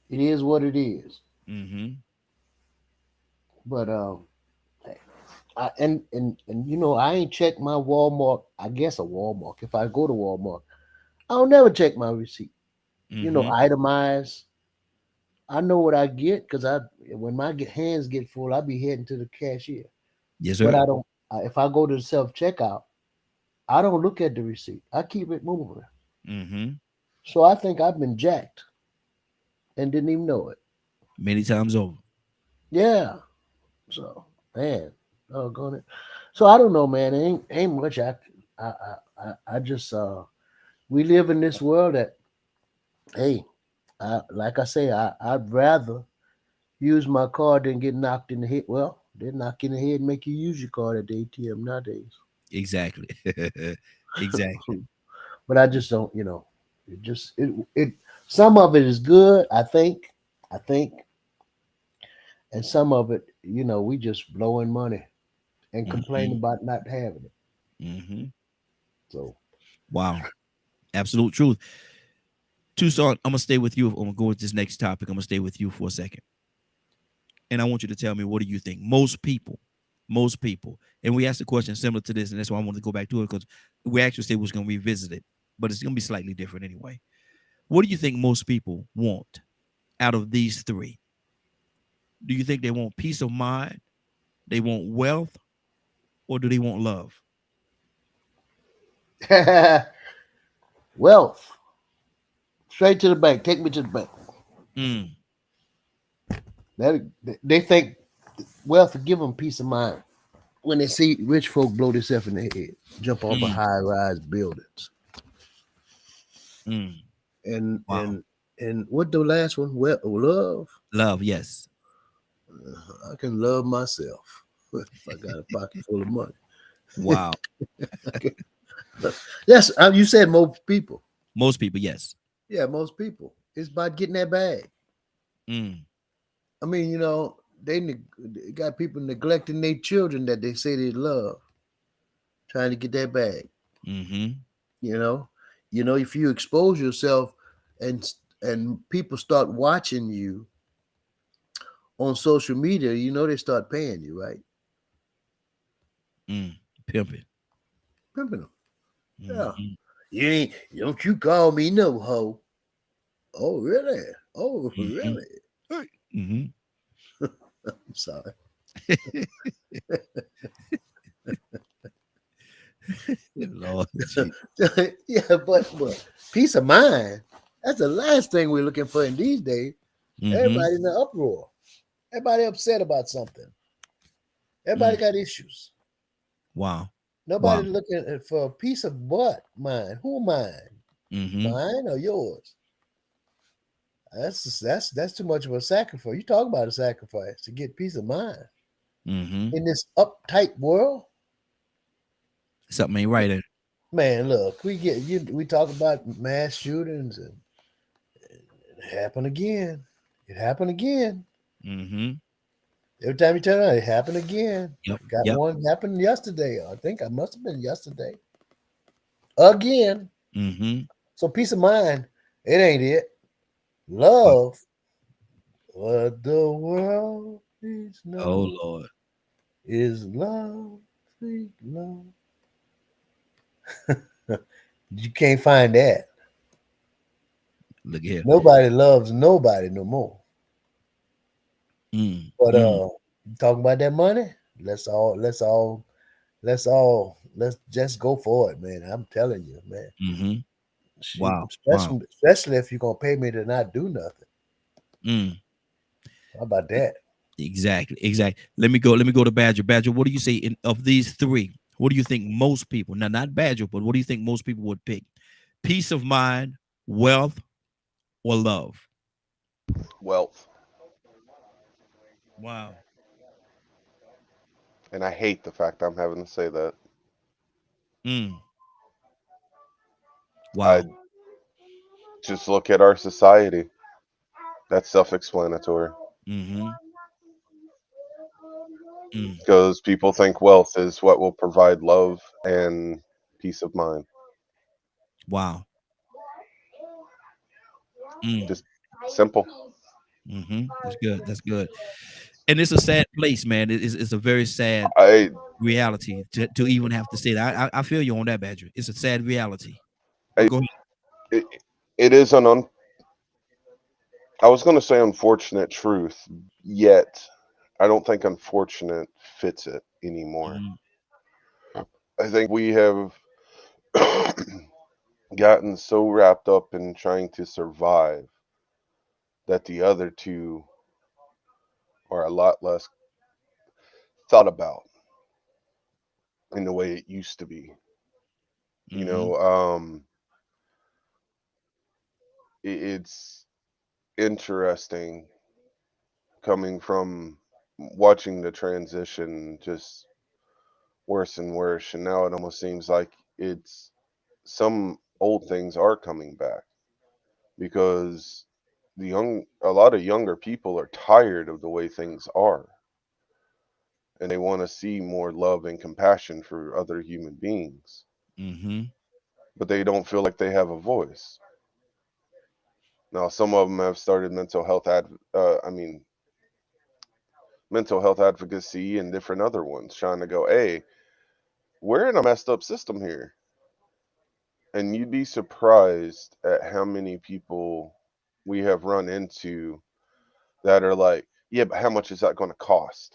It is what it is. Mm-hmm. But and you know, I ain't checked my Walmart. I guess a Walmart. If I go to Walmart, I don't never check my receipt. You know, Mm-hmm. itemize. I know what I get because I when my hands get full, I be heading to the cashier. Yes, But sir. I don't. If I go to the self checkout, I don't look at the receipt. I keep it moving. Mm-hmm. So I think I've been jacked and didn't even know it. Many times over. Yeah. So man, oh going. So I don't know, man. Ain't much. I just we live in this world that hey, like I say, I'd rather use my card than get knocked in the head. Well, they knock you in the head and make you use your card at the ATM nowadays. Exactly. Exactly. But I just don't, you know, it some of it is good, I think, and some of it, you know, we just blowing money and Mm-hmm. complain about not having it. Mm-hmm. So Wow. Absolute truth. Tucson, I'm gonna stay with you. I'm gonna go with this next topic. I'm gonna stay with you for a second. And I want you to tell me, what do you think? Most people, and we asked a question similar to this, and that's why I wanted to go back to it, because we actually said we was gonna revisit it, but it's gonna be slightly different anyway. What do you think most people want out of these three? Do you think they want peace of mind, they want wealth, or do they want love? wealth, straight to the bank. Take me to the bank. Mm, That they think wealth will give them peace of mind when they see rich folk blow themselves in the head, jump off of mm, high rise buildings, mm. and Wow. what the last one? Well, love. Love, yes. I can love myself if I got a pocket full of money. Wow. Yes, you said most people. Most people, yes. Yeah, most people. It's about getting that bag. Mm, I mean, you know, they got people neglecting their children that they say they love, trying to get that bag. mm-hmm. You know, if you expose yourself and people start watching you on social media, you know they start paying you, right? Mm. Pimping. Pimping them. Yeah. Mm-hmm. You ain't. Don't you call me no hoe. Oh really? Oh Mm-hmm. really? Mm-hmm. I'm sorry. Lord, gee. Yeah, but peace of mind. That's the last thing we're looking for in these days. Mm-hmm. Everybody in the uproar. Everybody upset about something. Everybody Mm. got issues. Wow. Nobody Wow. looking for a peace of what mind? Who mind? Mm-hmm. Mine or yours? That's too much of a sacrifice. You talk about a sacrifice to get peace of mind Mm-hmm. in this uptight world. Something ain't right. Man, look, we talk about mass shootings and it happened again. It happened again. Mm-hmm. Every time you turn around, it happened again. Yep. Got Yep. one happened yesterday. I think I must have been yesterday. Again. Mm-hmm. So peace of mind, it ain't it. Wow. Love, what the world needs Oh now Lord. is love, sweet love. You can't find that. Look here. Nobody loves nobody no more. Mm. But Mm. talking about that money, let's just go for it, man. I'm telling you, man. Mm-hmm. Shoot, Wow. Wow. especially if you're gonna pay me to not do nothing. Mm. How about that? Exactly. Exactly. Let me go to Badger. Badger, what do you say of these three? What do you think most people, now not Badger, but what do you think most people would pick? Peace of mind, wealth, or love? Wealth. Wow. And I hate the fact I'm having to say that. Mm. I Wow. just look at our society. That's self-explanatory. Mm-hmm. Mm. Because people think wealth is what will provide love and peace of mind. Wow. Just simple. That's good. That's good. And it's a sad place, man. It's a very sad reality to even have to say that. I feel you on that, Badger. It's a sad reality. But go ahead. It is I was going to say unfortunate truth, yet I don't think unfortunate fits it anymore. I think we have gotten so wrapped up in trying to survive that the other two are a lot less thought about in the way it used to be. You know, it's interesting coming from watching the transition just worse and worse, and now it almost seems like it's some old things are coming back because a lot of younger people are tired of the way things are, and they want to see more love and compassion for other human beings, but they don't feel like they have a voice. Now some of them have started mental health advocacy and different other ones trying to go, hey, we're in a messed up system here. And you'd be surprised at how many people we have run into that are like, yeah, but how much is that going to cost?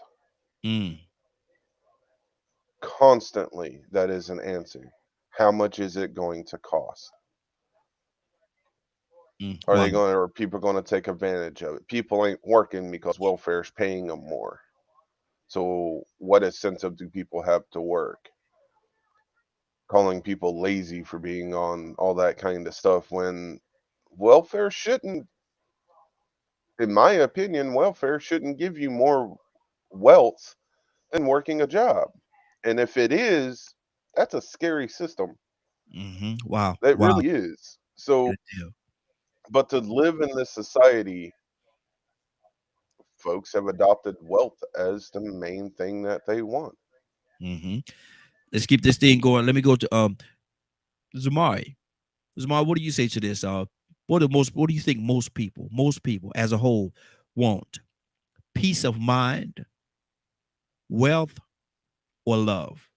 Constantly, that is an answer. How much is it going to cost? Are people going to take advantage of it? People ain't working because welfare is paying them more. So what incentive do people have to work? Calling people lazy for being on all that kind of stuff when welfare shouldn't, in my opinion, welfare shouldn't give you more wealth than working a job. And if it is, that's a scary system. Wow. That really is. So, but to live in this society, folks have adopted wealth as the main thing that they want. Let's keep this thing going. Let me go to Zamari. Zamari, what do you say to this? What do you think most people as a whole want? Peace of mind, wealth, or love?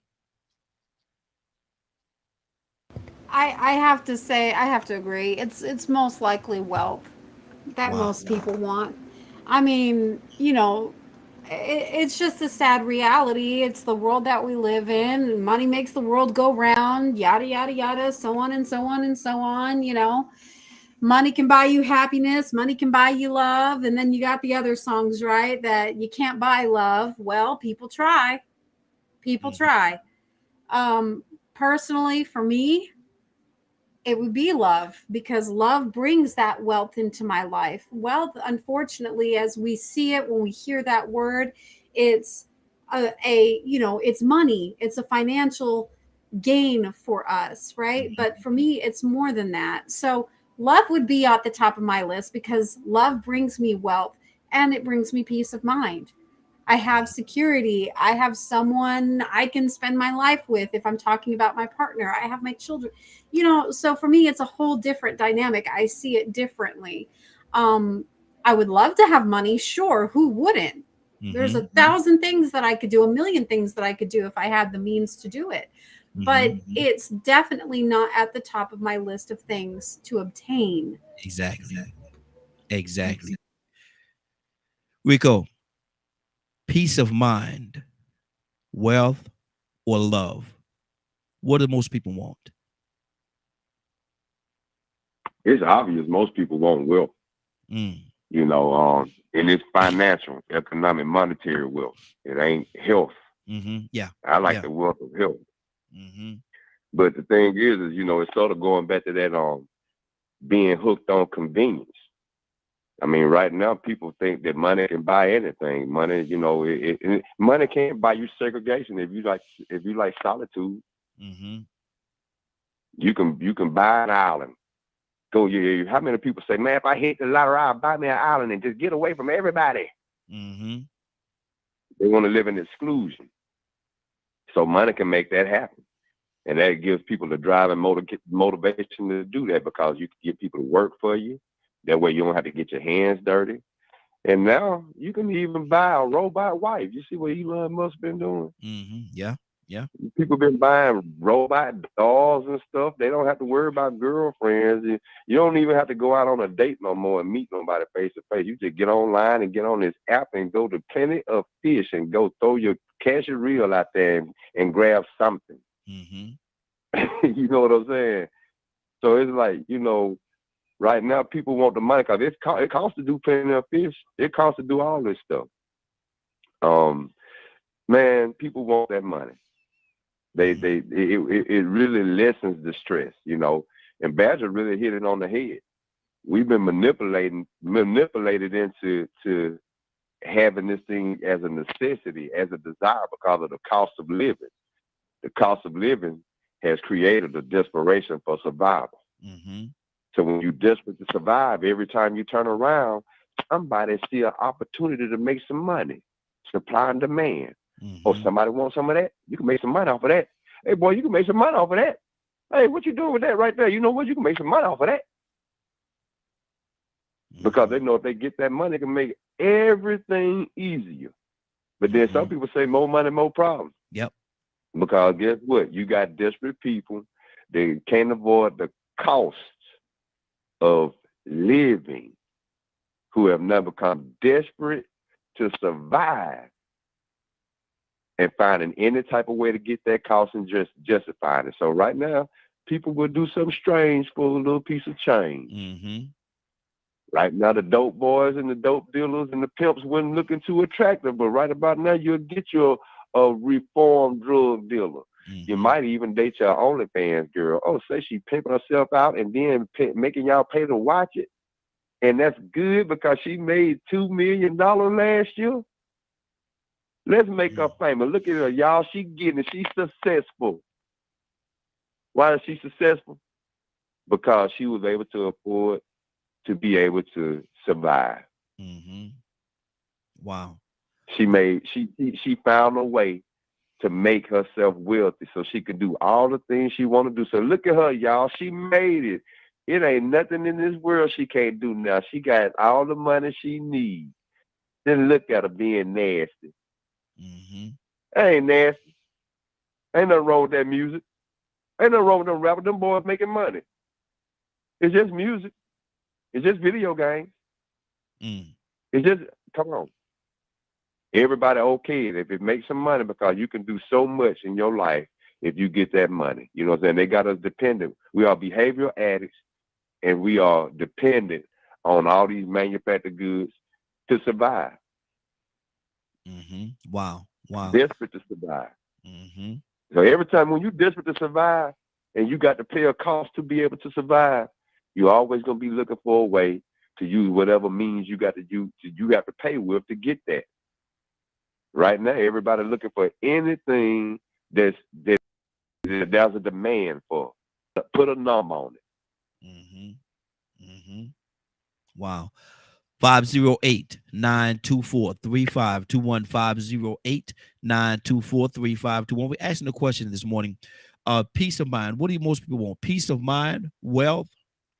I have to say, I have to agree. It's most likely wealth that most people want. I mean, you know, it's just a sad reality. It's the world that we live in. Money makes the world go round, yada, yada, yada, so on and so on and so on. You know, money can buy you happiness, money can buy you love. And then you got the other songs, right? That you can't buy love. Well, people try. People try. Personally, for me, it would be love, because love brings that wealth into my life. Wealth, unfortunately, as we see it, when we hear that word, it's it's money. It's a financial gain for us, right? But for me, it's more than that. So love would be at the top of my list, because love brings me wealth and it brings me peace of mind. I have security. I have someone I can spend my life with. If I'm talking about my partner, I have my children, so for me, it's a whole different dynamic. I see it differently. I would love to have money. Sure. Who wouldn't? There's 1,000 things that I could do, 1,000,000 things that I could do if I had the means to do it. But it's definitely not at the top of my list of things to obtain. Exactly. Rico, peace of mind, wealth, or love? What do most people want? It's obvious most people want wealth. And it's financial, economic, monetary wealth. It ain't health. I like the wealth of health. But the thing is, it's sort of going back to that being hooked on convenience. I mean, right now people think that money can buy anything. Money, money can't buy you segregation. If you like solitude, you can buy an island. Go, how many people say, man, if I hit the lottery, I'll buy me an island and just get away from everybody. They want to live in exclusion. So money can make that happen. And that gives people the drive and motivation to do that, because you can get people to work for you. That way you don't have to get your hands dirty. And now you can even buy a robot wife. You see what Elon Musk been doing? Yeah. Yeah. People been buying robot dolls and stuff. They don't have to worry about girlfriends. You don't even have to go out on a date no more and meet nobody face to face. You just get online and get on this app and go to Plenty of Fish and go throw your cash and reel out there and grab something. You know what I'm saying? So it's like, you know, right now people want the money because it costs to do Plenty of Fish. It costs to do all this stuff. Man, people want that money. It really lessens the stress, you know. And Badger really hit it on the head. We've been manipulated into having this thing as a necessity, as a desire because of the cost of living. The cost of living has created a desperation for survival. So when you're desperate to survive, every time you turn around, somebody see an opportunity to make some money. Supply and demand. Or somebody wants some of that, you can make some money off of that. Hey, boy, you can make some money off of that. Hey, what you doing with that right there? You know what? You can make some money off of that. Because they know if they get that money, they can make everything easier. But then some people say more money, more problems. Yep. Because guess what? You got desperate people. They can't avoid the costs of living, who have now become desperate to survive and finding any type of way to get that cost and just justifying it. So right now, people will do something strange for a little piece of change. Right now, the dope boys and the dope dealers and the pimps weren't looking too attractive, but right about now, you'll get your reformed drug dealer. You might even date your OnlyFans girl. Oh, say she pimping herself out and then making y'all pay to watch it. And that's good because she made $2 million last year. Let's make her famous. Look at her, y'all. She getting it. She's successful. Why is she successful? Because she was able to afford to be able to survive. Wow. She found a way to make herself wealthy so she could do all the things she want to do. So look at her, y'all. She made it. It ain't nothing in this world she can't do now. She got all the money she needs. Then look at her being nasty. That ain't nasty. Ain't nothing wrong with that music. Ain't nothing wrong with them rappers. Them boys making money. It's just music. It's just video games. It's just, come on. Everybody okay if it makes some money because you can do so much in your life if you get that money. You know what I'm saying? They got us dependent. We are behavioral addicts and we are dependent on all these manufactured goods to survive. Wow. Desperate to survive. So every time when you're desperate to survive and you got to pay a cost to be able to survive, you're always going to be looking for a way to use whatever means you got to use, you have to pay with to get that. Right now, everybody looking for anything that there's a demand for. Put a number on it. Wow. 508-924-3521. 508-924-3521. We're asking a question this morning. Peace of mind. What do most people want? Peace of mind, wealth,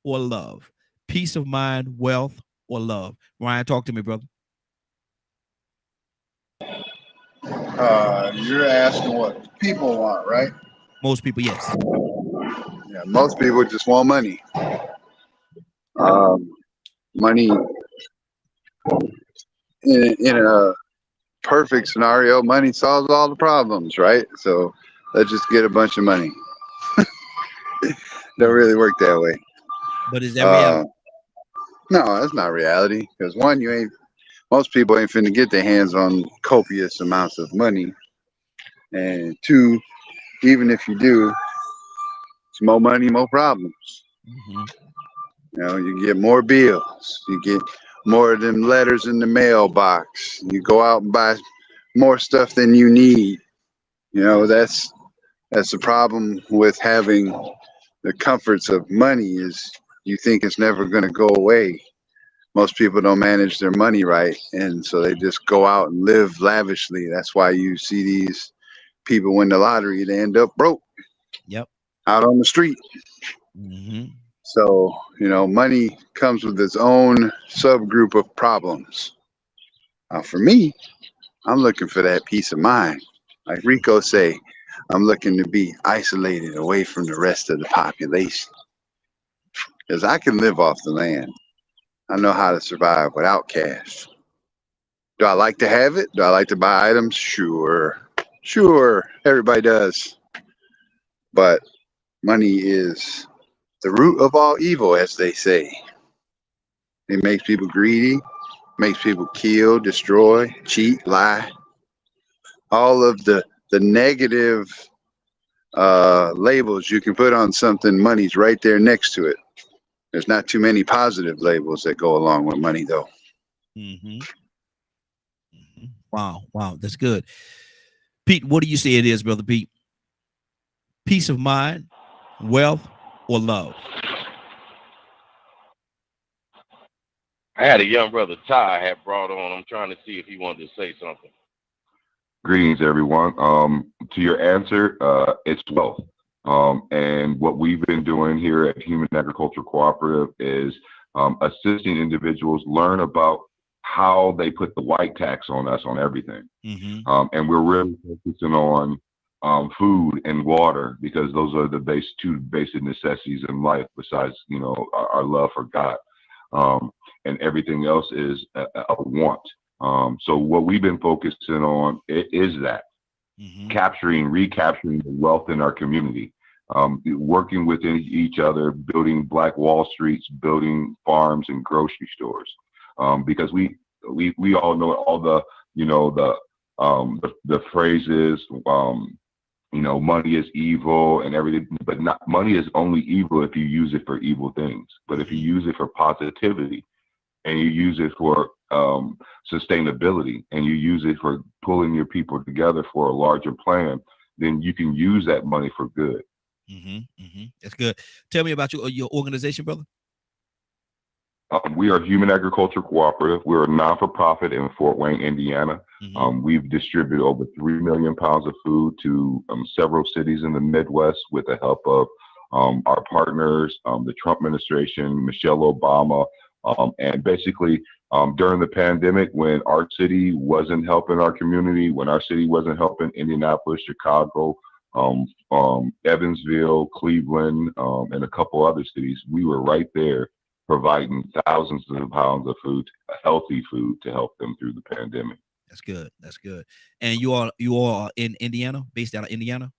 or love? Peace of mind, wealth, or love? Ryan, talk to me, brother. You're asking what people want, right? Most people, yes. Yeah, most people just want money. Money in a perfect scenario, money solves all the problems, right? So let's just get a bunch of money. Don't really work that way. But is that reality? No, that's not reality. Because one, most people ain't finna get their hands on copious amounts of money. And two, even if you do, it's more money, more problems. You know, you get more bills. You get more of them letters in the mailbox. You go out and buy more stuff than you need. You know, that's the problem with having the comforts of money is you think it's never going to go away. Most people don't manage their money right, and so they just go out and live lavishly. That's why you see these people win the lottery, they end up broke. Yep. Out on the street. So, money comes with its own subgroup of problems. For me, I'm looking for that peace of mind. Like Rico say, I'm looking to be isolated away from the rest of the population. Because I can live off the land. I know how to survive without cash. Do I like to have it? Do I like to buy items? Sure. Everybody does. But money is the root of all evil, as they say. It makes people greedy, makes people kill, destroy, cheat, lie. All of the negative labels you can put on something, money's right there next to it. There's not too many positive labels that go along with money, though. Wow, that's good. Pete, what do you say it is, Brother Pete? Peace of mind, wealth, or love? I had a young brother, Ty, I had brought on. I'm trying to see if he wanted to say something. Greetings, everyone. To your answer, it's wealth. And what we've been doing here at Human Agriculture Cooperative is assisting individuals learn about how they put the white tax on us on everything. And we're really focusing on food and water, because those are the two basic necessities in life, besides, our love for God. And everything else is a want. So what we've been focusing on is that recapturing the wealth in our community, working within each other, building Black Wall Streets, building farms and grocery stores, because we all know all the the phrases, money is evil and everything, but money is only evil if you use it for evil things. But if you use it for positivity, and you use it for sustainability, and you use it for pulling your people together for a larger plan, then you can use that money for good. That's good. Tell me about your organization, brother. We are Human Agriculture Cooperative. We're a non-for-profit in Fort Wayne, Indiana. We've distributed over 3 million pounds of food to several cities in the Midwest with the help of our partners, the Trump administration, Michelle Obama, and basically during the pandemic, when our city wasn't helping our community, when our city wasn't helping Indianapolis, Chicago, Evansville, Cleveland, and a couple other cities, we were right there providing thousands of pounds of food, healthy food, to help them through the pandemic. That's good. And you all are in Indiana, based out of Indiana?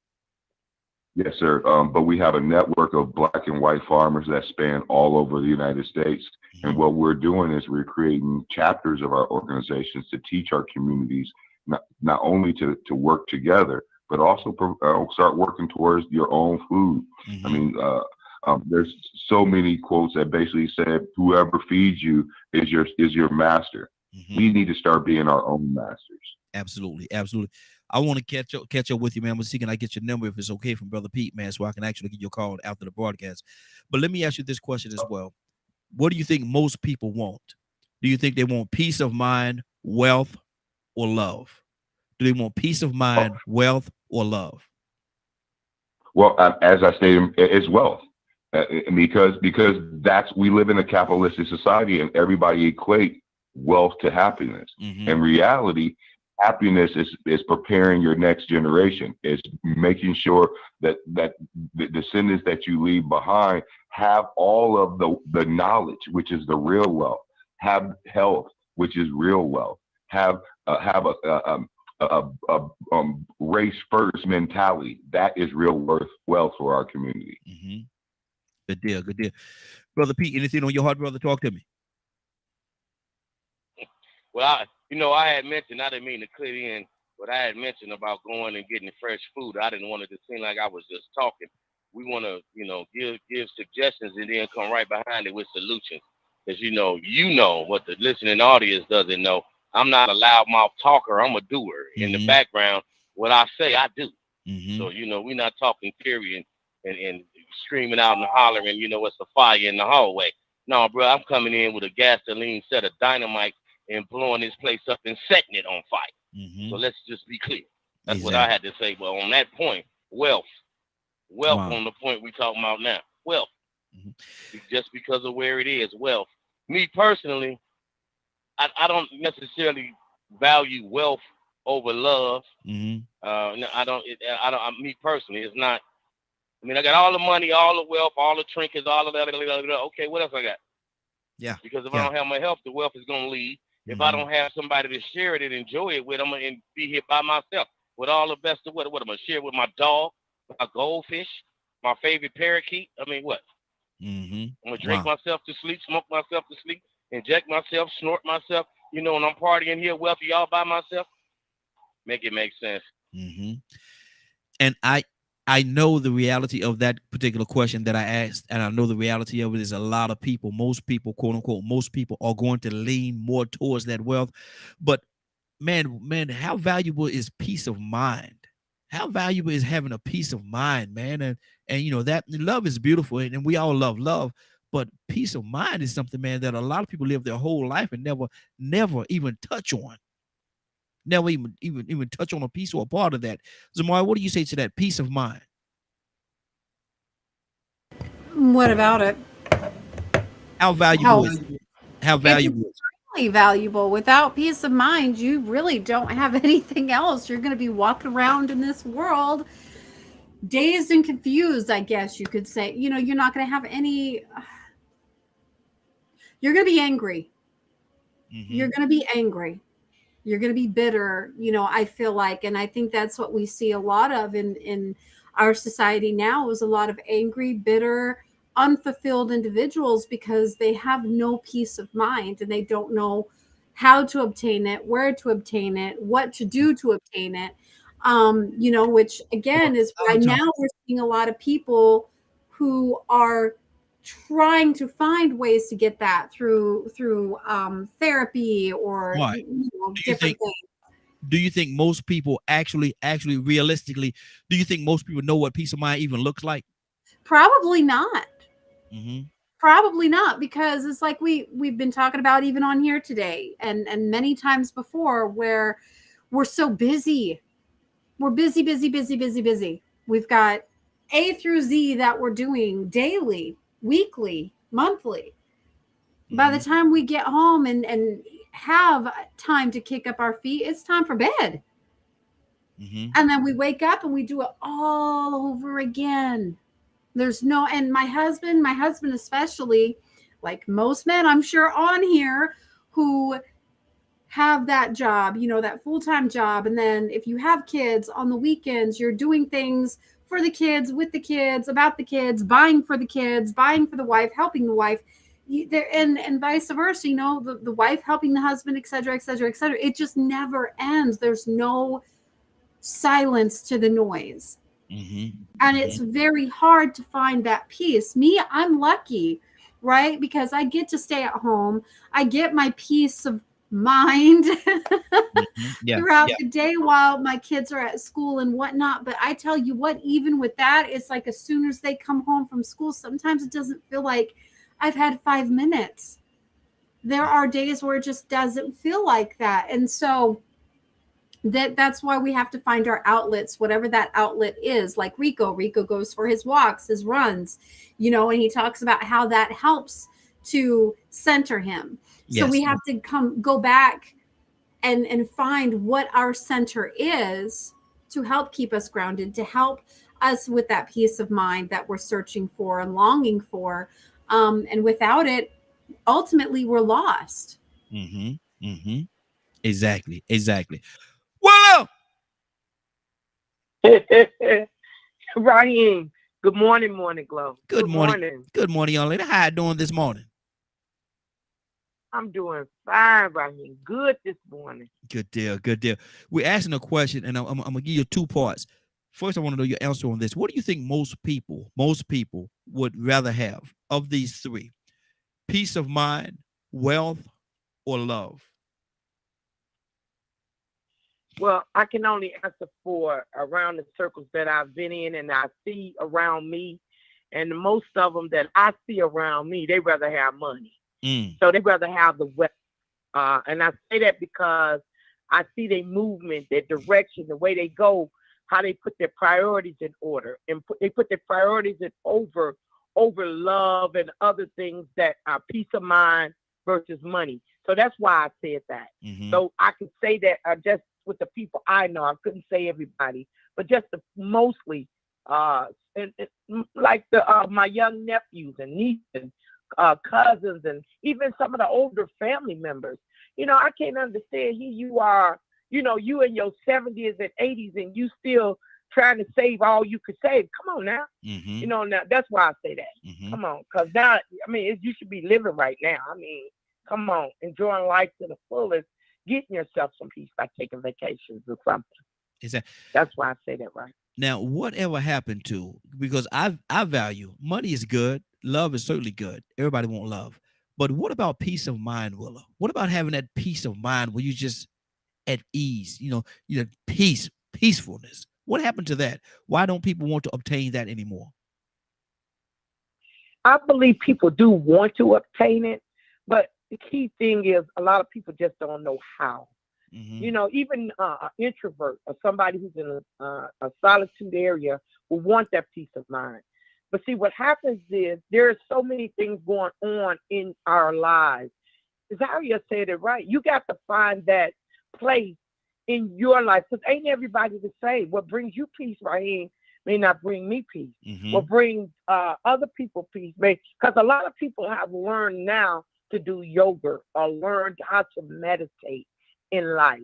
Yes, sir. But we have a network of Black and white farmers that span all over the United States. And what we're doing is we're creating chapters of our organizations to teach our communities not only to work together, but also start working towards your own food. I mean, there's so many quotes that basically said, "Whoever feeds you is your master." We need to start being our own masters. Absolutely. I want to catch up with you, man. We'll see, can I get your number, if it's okay, from Brother Pete, man, so I can actually get your call after the broadcast. But let me ask you this question as well. What do you think most people want? Do you think they want peace of mind, wealth, or love? Do they want peace of mind, wealth, or love? Well, as I stated, it's wealth. Because we live in a capitalistic society, and everybody equate wealth to happiness. In reality, happiness is preparing your next generation. It's making sure that the descendants that you leave behind have all of the knowledge, which is the real wealth, have health, which is real wealth, have a race first mentality. That is real wealth for our community. Good deal. Brother Pete, anything on your heart, brother? Talk to me. Well, I had mentioned, I didn't mean to cut in, but I had mentioned about going and getting fresh food. I didn't want it to seem like I was just talking. We want to, give suggestions and then come right behind it with solutions. Because, you know what the listening audience doesn't know. I'm not a loudmouth talker. I'm a doer. In the background, what I say, I do. So, we're not talking theory and screaming out and hollering, it's a fire in the hallway. No, bro, I'm coming in with a gasoline set of dynamite and blowing this place up and setting it on fire. So let's just be clear. That's what I had to say. But on that point, wealth Wow. on the point we talking about now, wealth. just because of where it is. Wealth. Me personally, I don't necessarily value wealth over love. No, I don't. Me personally, it's not. I mean, I got all the money, all the wealth, all the trinkets, all of that. Okay, what else I got? Yeah. Because if I don't have my health, the wealth is gonna leave. If I don't have somebody to share it and enjoy it with, I'm gonna be here by myself with all the best of what I'm gonna share with my dog, my goldfish, my favorite parakeet. I mean, what? I'm gonna drink myself to sleep, smoke myself to sleep, inject myself, snort myself. You know, and I'm partying here, wealthy, all by myself. Make it make sense. And I know the reality of that particular question that I asked, and I know the reality of it is a lot of people, most people, quote unquote, most people are going to lean more towards that wealth. But man, how valuable is peace of mind? How valuable is having a peace of mind, man? And you know, that love is beautiful, and we all love love, but peace of mind is something, man, that a lot of people live their whole life and never even touch on. Never even touch on a piece or a part of that. Zamari, what do you say to that peace of mind? What about it? How valuable is it? How valuable is it? It's extremely valuable. Without peace of mind, you really don't have anything else. You're going to be walking around in this world dazed and confused, I guess you could say. You know, you're not going to have any. You're going to be angry. You're going to be angry. You're going to be bitter, you know, I feel like. And I think that's what we see a lot of in our society now, is a lot of angry, bitter, unfulfilled individuals because they have no peace of mind and they don't know how to obtain it, where to obtain it, what to do to obtain it. You know, which again is why now we're seeing a lot of people who are trying to find ways to get that through therapy or you know, different things. Do you think most people actually realistically, do you think most people know what peace of mind even looks like? Probably not. Probably not, because it's like we've been talking about even on here today and many times before, where we're so busy. We're busy. We've got A through Z that we're doing daily, weekly, monthly. By the time we get home and have time to kick up our feet, it's time for bed. And then we wake up and we do it all over again. There's no, and my husband especially, like most men I'm sure on here who have that job, you know, that full-time job. And then if you have kids on the weekends, you're doing things for the kids, with the kids, about the kids, buying for the kids, buying for the wife, helping the wife, and vice versa, you know, the wife helping the husband, et cetera, et cetera, et cetera. It just never ends. There's no silence to the noise. And it's very hard to find that peace. Me, I'm lucky, right? Because I get to stay at home. I get my peace of mind throughout the day while my kids are at school and whatnot. But I tell you what, even with that, it's like as soon as they come home from school, sometimes it doesn't feel like I've had 5 minutes. There are days where it just doesn't feel like that. And so that's why we have to find our outlets, whatever that outlet is. Like Rico goes for his walks, his runs, you know, and he talks about how that helps to center him. So we have to go back and find what our center is to help keep us grounded, to help us with that peace of mind that we're searching for and longing for. And without it, ultimately we're lost. Exactly. Well, Raheem, good morning, Morning Glow. Good morning. Good morning, young lady. How you doing this morning? I'm doing fine, Raheem. Good this morning. Good deal. We're asking a question, and I'm gonna give you 2 parts. First, I want to know your answer on this. What do you think most people would rather have of these 3? Peace of mind, wealth, or love? Well, I can only answer for around the circles that I've been in and I see around me. And most of them that I see around me, they rather have money. So they rather have the wealth. And I say that because I see their movement, their direction, the way they go, how they put their priorities in order. And they put their priorities in over love and other things that are peace of mind versus money. So that's why I said that. So I could say that just with the people I know. I couldn't say everybody, but just mostly and like my young nephews and nieces and cousins and even some of the older family members. I can't understand. Here you are, you in your 70s and 80s and you still trying to save all you could save. Come on now. Now that's why I say that. Come on, because now, you should be living right now. Come on, enjoying life to the fullest, getting yourself some peace by taking vacations or something. That's why I say that, right? Now, whatever happened to, because I value money is good, love is certainly good. Everybody want love. But what about peace of mind, Willa? What about having that peace of mind where you just at ease, peacefulness? What happened to that? Why don't people want to obtain that anymore? I believe people do want to obtain it, but the key thing is a lot of people just don't know how. Even an introvert or somebody who's in a solitude area will want that peace of mind. But see, what happens is there are so many things going on in our lives. Zaria said it right. You got to find that place in your life, because ain't everybody the same. What brings you peace, Raheem, may not bring me peace. What brings other people peace, because a lot of people have learned now to do yoga or learned how to meditate in life.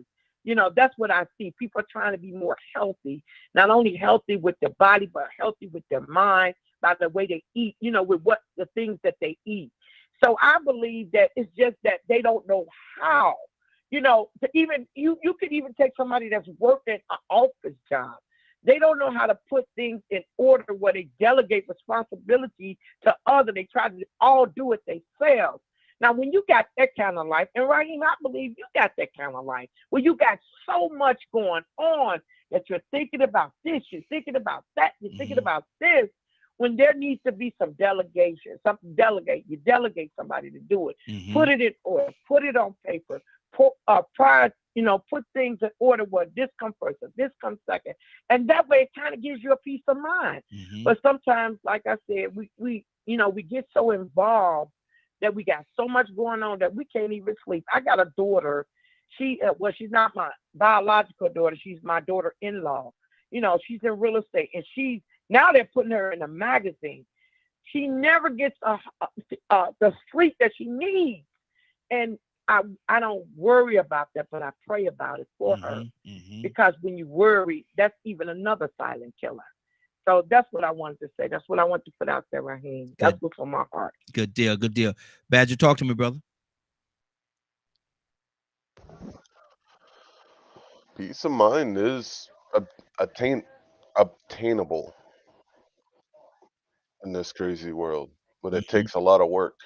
That's what I see. People are trying to be more healthy, not only healthy with their body, but healthy with their mind, by the way they eat, with what the things that they eat. So I believe that it's just that they don't know how, to even, you could even take somebody that's working an office job. They don't know how to put things in order where they delegate responsibility to others. They try to all do it themselves. Now, when you got that kind of life, and Raheem, I believe you got that kind of life, where you got so much going on that you're thinking about this, you're thinking about that, you're thinking about this, when there needs to be some delegation, something you delegate somebody to do it, put it in order, put it on paper, put things in order where this comes first and this comes second. And that way it kind of gives you a peace of mind. But sometimes, like I said, we get so involved that we got so much going on that we can't even sleep. I got a daughter. She's not my biological daughter. She's my daughter-in-law. She's in real estate, and now they're putting her in a magazine. She never gets the sleep that she needs. And I don't worry about that, but I pray about it for her. Because when you worry, that's even another silent killer. So that's what I wanted to say. That's what I want to put out there, Raheem. That's what's on my heart. Good deal. Good deal. Badger, talk to me, brother. Peace of mind is obtainable in this crazy world, but it takes a lot of work.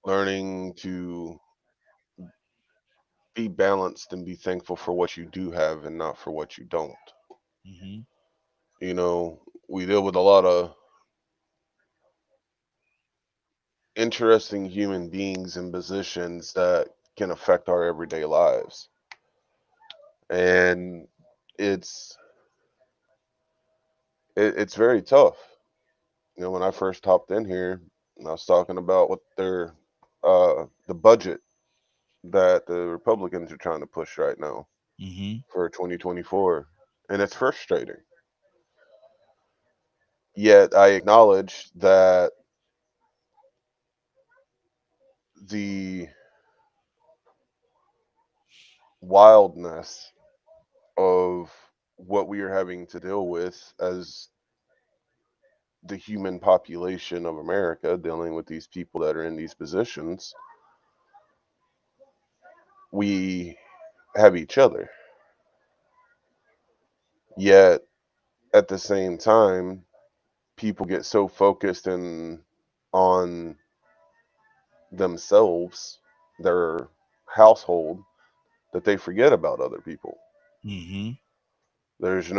Learning to be balanced and be thankful for what you do have and not for what you don't. We deal with a lot of interesting human beings in positions that can affect our everyday lives. And it's very tough. When I first hopped in here, I was talking about what the budget that the Republicans are trying to push right now for 2024, and it's frustrating. Yet I acknowledge that the wildness of what we are having to deal with as the human population of America, dealing with these people that are in these positions, we have each other. Yet at the same time, people get so focused on themselves, their household, that they forget about other people. There's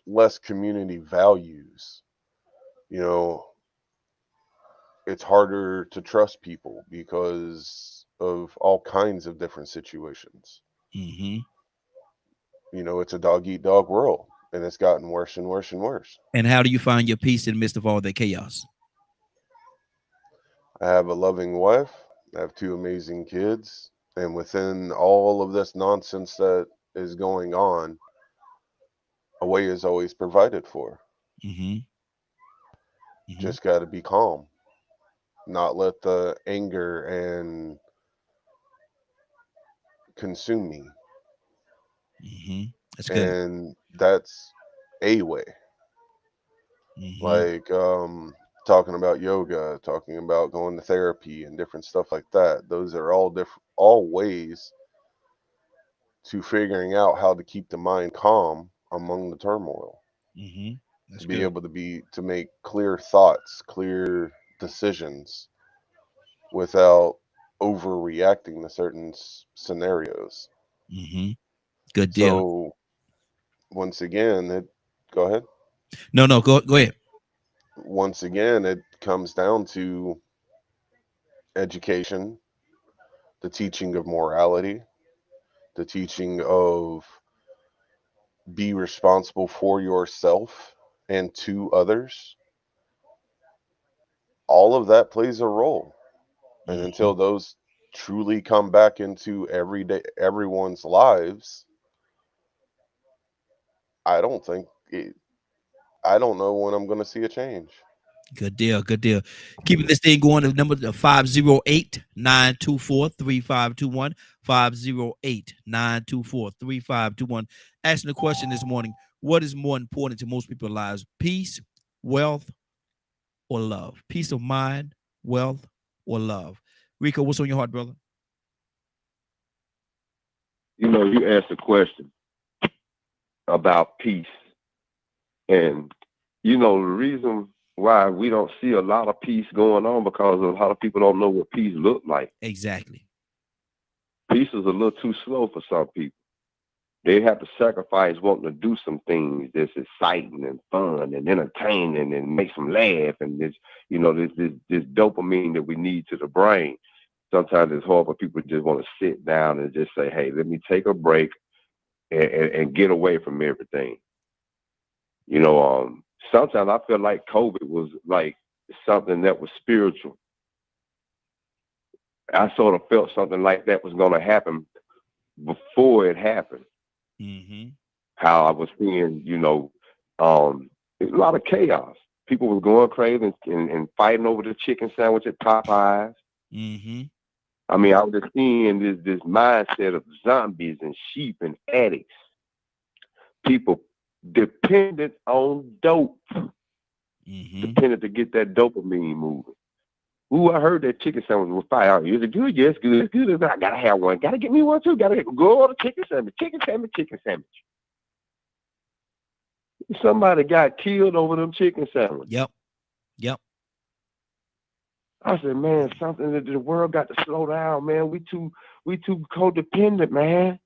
less community values. It's harder to trust people because of all kinds of different situations. It's a dog eat dog world. and it's gotten worse and worse and worse. And how do you find your peace in the midst of all that chaos? I have a loving wife. I have 2 amazing kids. And within all of this nonsense that is going on, a way is always provided for. Just got to be calm. Not let the anger and consume me. That's good. And that's a way. Like talking about yoga, talking about going to therapy and different stuff like that. Those are all ways to figuring out how to keep the mind calm among the turmoil. That's to be good. able to make clear thoughts, clear decisions without overreacting to certain scenarios. Good deal. So once again, go ahead. No, go ahead. Once again, it comes down to education, the teaching of morality, the teaching of be responsible for yourself and to others. All of that plays a role. And until those truly come back into everyone's lives, I don't know when I'm going to see a change. Good deal. Good deal. Keeping this thing going. The number 508-924-3521. 508-924-3521. Asking the question this morning: what is more important to most people's lives? Peace, wealth, or love? Peace of mind, wealth, or love? Rico, what's on your heart, brother? You know, you asked a question about peace. And, you know, the reason why we don't see a lot of peace going on because a lot of people don't know what peace look like. Exactly. Peace is a little too slow for some people. They have to sacrifice wanting to do some things that's exciting and fun and entertaining and makes them laugh. And this, you know, this dopamine that we need to the brain. Sometimes it's hard for people to just want to sit down and just say, hey, let me take a break and get away from everything. You know, sometimes I feel like COVID was like something that was spiritual. I sort of felt something like that was going to happen before it happened. How I was seeing, you know, there's a lot of chaos. People were going crazy and fighting over the chicken sandwich at Popeyes. I mean, I was just seeing this mindset of zombies and sheep and addicts. People dependent on dope. Dependent to get that dopamine moving. Ooh, I heard that chicken sandwich was fire. Is it good? Yes, good. It's good. I gotta have one. Gotta get me one too. Gotta go order chicken sandwich. Chicken sandwich. Chicken sandwich. Somebody got killed over them chicken sandwiches. Yep. I said, man, something that the world got to slow down, man. We too codependent, man.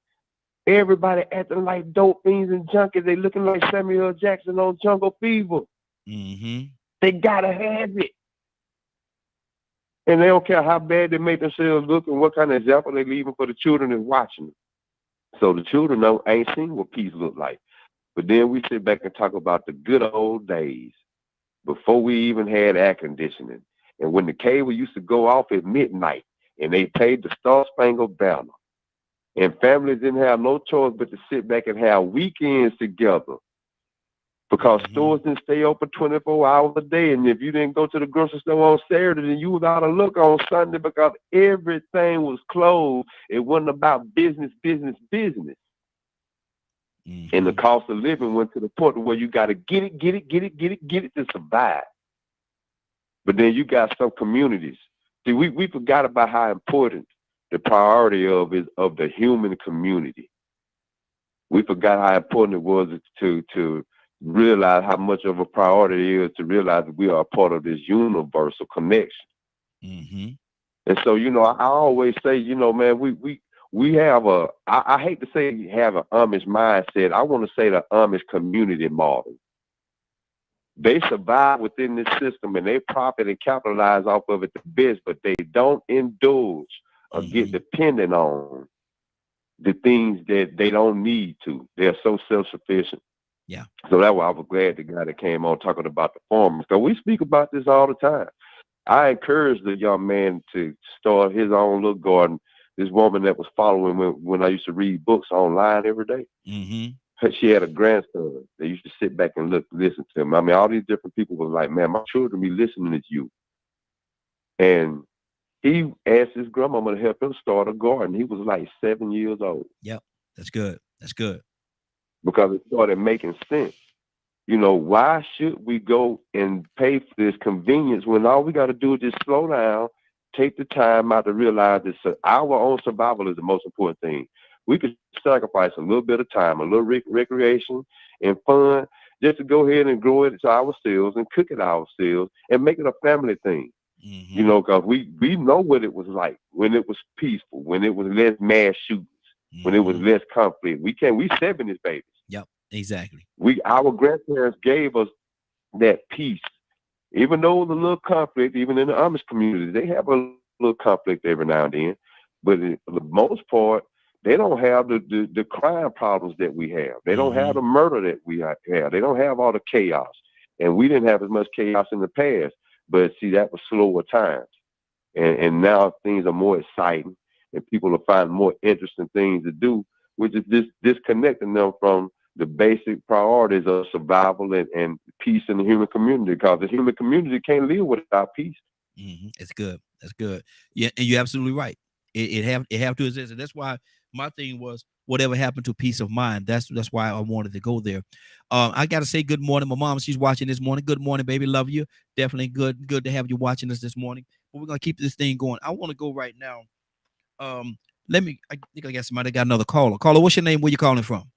Everybody acting like dope fiends and junkies. They looking like Samuel Jackson on Jungle Fever. They gotta have it. And they don't care how bad they make themselves look and what kind of example they leaving for the children that's watching them. So the children ain't seen what peace look like. But then we sit back and talk about the good old days before we even had air conditioning. And when the cable used to go off at midnight and they played the Star Spangled Banner. And families didn't have no choice but to sit back and have weekends together. Because stores didn't stay open 24 hours a day. And if you didn't go to the grocery store on Saturday, then you was out of luck on Sunday because everything was closed. It wasn't about business. And the cost of living went to the point where you got to get it to survive. But then you got some communities. See, we forgot about how important the priority is of the human community. We forgot how important it was to realize how much of a priority it is to realize that we are a part of this universal connection. And so, you know, I always say, you know, man, we have I hate to say have an Amish mindset. I want to say the Amish community model. They survive within this system and they profit and capitalize off of it the best, but they don't indulge or get dependent on the things that they don't need to. They're so self-sufficient. Yeah. So that's why I was glad the guy that came on talking about the farmers. So we speak about this all the time. I encourage the young man to start his own little garden. This woman that was following when I used to read books online every day. Mm-hmm. She had a grandson. They used to sit back and listen to him. I mean, all these different people was like, man, my children be listening to you. And he asked his grandmama to help him start a garden. He was like 7 years old. Yep. That's good. That's good. Because it started making sense. You know, why should we go and pay for this convenience when all we got to do is just slow down, take the time out to realize that our own survival is the most important thing. We could sacrifice a little bit of time, a little recreation and fun, just to go ahead and grow it to ourselves and cook it ourselves and make it a family thing. Mm-hmm. You know, because we know what it was like when it was peaceful, when it was less mass shootings, when it was less conflict. We 70s babies. Yep, exactly. Our grandparents gave us that peace. Even though the little conflict, even in the Amish community, they have a little conflict every now and then. But for the most part, they don't have the crime problems that we have. They don't have the murder that we have. They don't have all the chaos. And we didn't have as much chaos in the past. But see, that was slower times. And now things are more exciting and people are finding more interesting things to do, which is disconnecting them from the basic priorities of survival and peace in the human community, because the human community can't live without peace. Mm-hmm. It's good. That's good. Yeah, and you're absolutely right. It have to exist, and that's why my thing was whatever happened to peace of mind. That's why I wanted to go there. I got to say good morning. My mom, she's watching this morning. Good morning, baby. Love you. Definitely good to have you watching us this morning. But we're gonna keep this thing going. I want to go right now. I think I got somebody got another caller. Caller, what's your name? Where you calling from?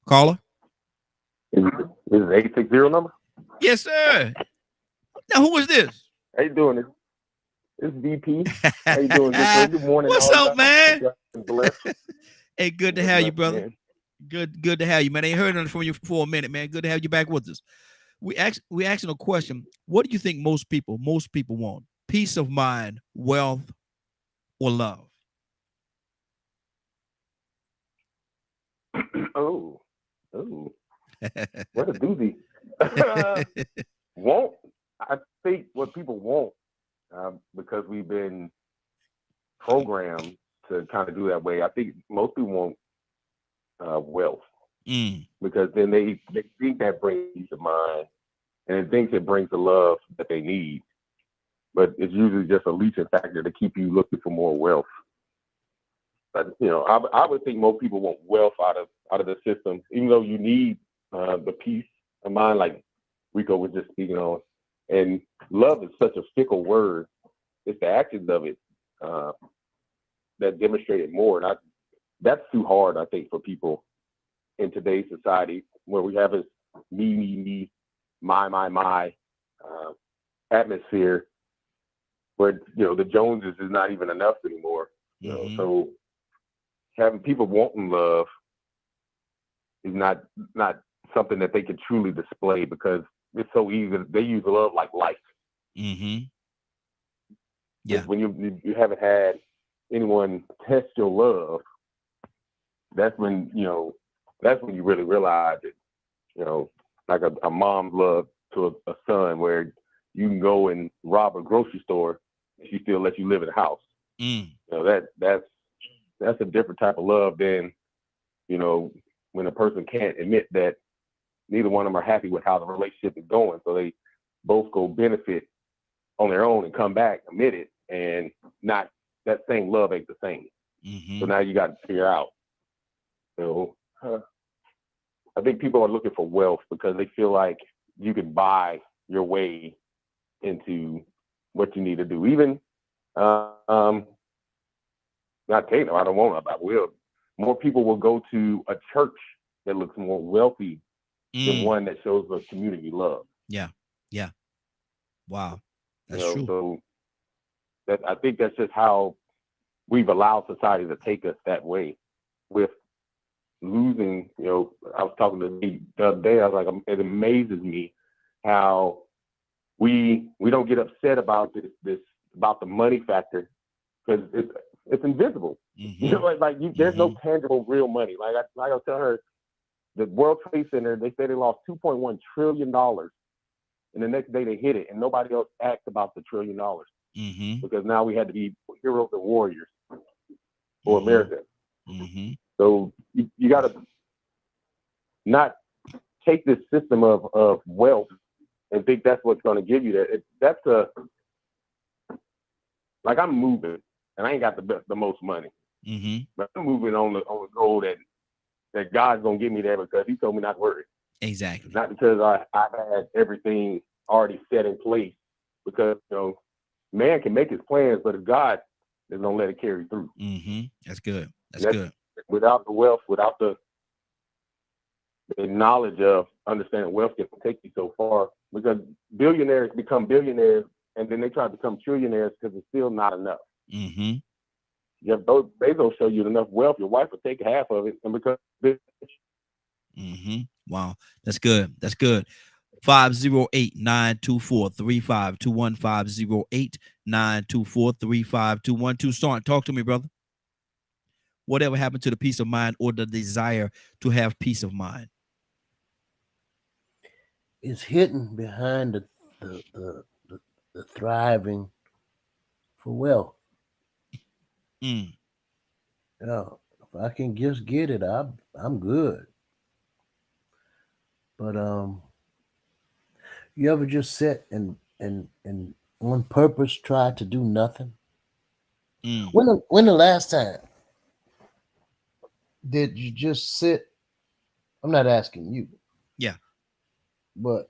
Caller? Is it 860 number? Yes, sir. Now, who is this? How you doing? It's VP. How you doing? Good morning. What's up, man? Blessed. Hey, good to have you, brother. Man. Good to have you, man. I ain't heard nothing from you for a minute, man. Good to have you back with us. We asking a question. What do you think most people want? Peace of mind, wealth, or love? Oh. What a doozy. I think what people want, because we've been programmed to kind of do that way. I think most people want wealth, because then they think that brings peace of mind, and it thinks it brings the love that they need. But it's usually just a leeching factor to keep you looking for more wealth. But I would think most people want wealth out of the system, even though you need the peace of mind, like Rico was just speaking on. And love is such a fickle word. It's the actions of it that demonstrate it more. And that's too hard, I think, for people in today's society, where we have this me, my atmosphere, where the Joneses is not even enough anymore. So having people wanting love is not something that they can truly display, because it's so easy. They use love like life. Yeah. When you haven't had anyone test your love, that's when you really realize it. Like a mom's love to a son, where you can go and rob a grocery store and she still lets you live in the house. That's a different type of love than when a person can't admit that neither one of them are happy with how the relationship is going, so they both go benefit on their own and come back, admit it, and not that same love ain't the same. So now you got to figure out. I think people are looking for wealth because they feel like you can buy your way into what you need to do. Even not taking them, I don't want to, I will. More people will go to a church that looks more wealthy than one that shows the community love. Yeah. Wow, that's true. So I think that's just how we've allowed society to take us that way. With losing, I was talking to Lee the other day. I was like, it amazes me how we don't get upset about this about the money factor, because it's invisible. You know, there's no tangible real money. Like I was telling her, the World Trade Center, they say they lost $2.1 trillion, and the next day they hit it, and nobody else asked about the $1 trillion because now we had to be heroes and warriors for America. So you got to not take this system of wealth and think that's what's going to give you that. Like I'm moving, and I ain't got the most money. But I'm moving on the goal that God's gonna give me there because He told me not to worry. Exactly. Not because I've had everything already set in place. Because man can make his plans, but if God is gonna let it carry through. That's good. That's good. Without the wealth, without the knowledge of understanding wealth can take you so far. Because billionaires become billionaires, and then they try to become trillionaires because it's still not enough. Jeff Bezos show you enough wealth, your wife will take half of it and become rich. Wow, that's good. That's good. 508-924-3521. 508-924-3521. Start. Talk to me, brother. Whatever happened to the peace of mind or the desire to have peace of mind? It's hidden behind the thriving for wealth. Yeah, if I can just get it, I'm good. But you ever just sit and on purpose try to do nothing? When the last time did you just sit? I'm not asking you. Yeah. But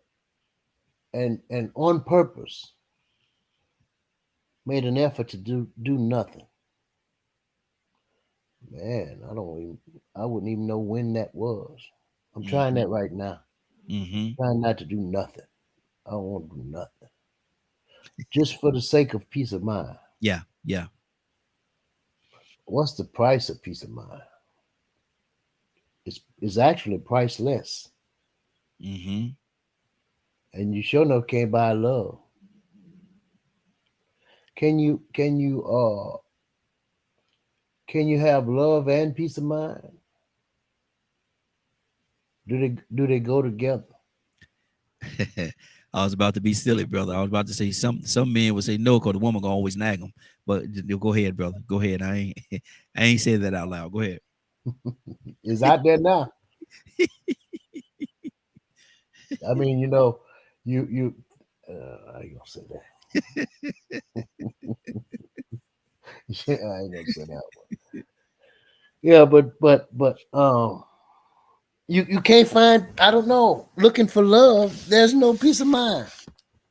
and on purpose made an effort to do nothing. Man, I wouldn't even know when that was. I'm trying that right now. Trying not to do nothing. I don't want to do nothing. Just for the sake of peace of mind. Yeah. What's the price of peace of mind? It's actually priceless. And you sure enough can't buy love. Can you have love and peace of mind? Do they go together? I was about to be silly, brother. I was about to say some men would say no because the woman gonna always nag them. But go ahead, brother. Go ahead. I ain't saying that out loud. Go ahead. It's out there now. I mean, you I ain't gonna say that. Yeah, I ain't gonna say that one. Yeah, but you can't find, I don't know, looking for love, there's no peace of mind.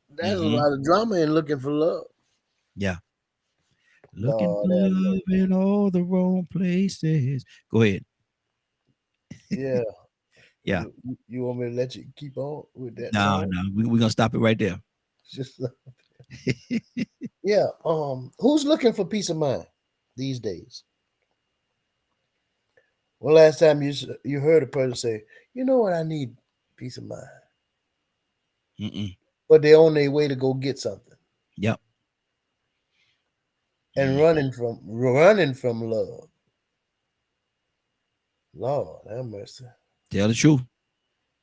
There's a lot of drama in looking for love. Yeah. Looking for love in all the wrong places. Go ahead. Yeah. Yeah. You want me to let you keep on with that? No. We're gonna stop it right there. Just yeah. Who's looking for peace of mind these days? Well, last time you heard a person say, you know what, I need peace of mind. But they're on their way to go get something. Yep. And running from love. Lord have mercy. Tell the truth.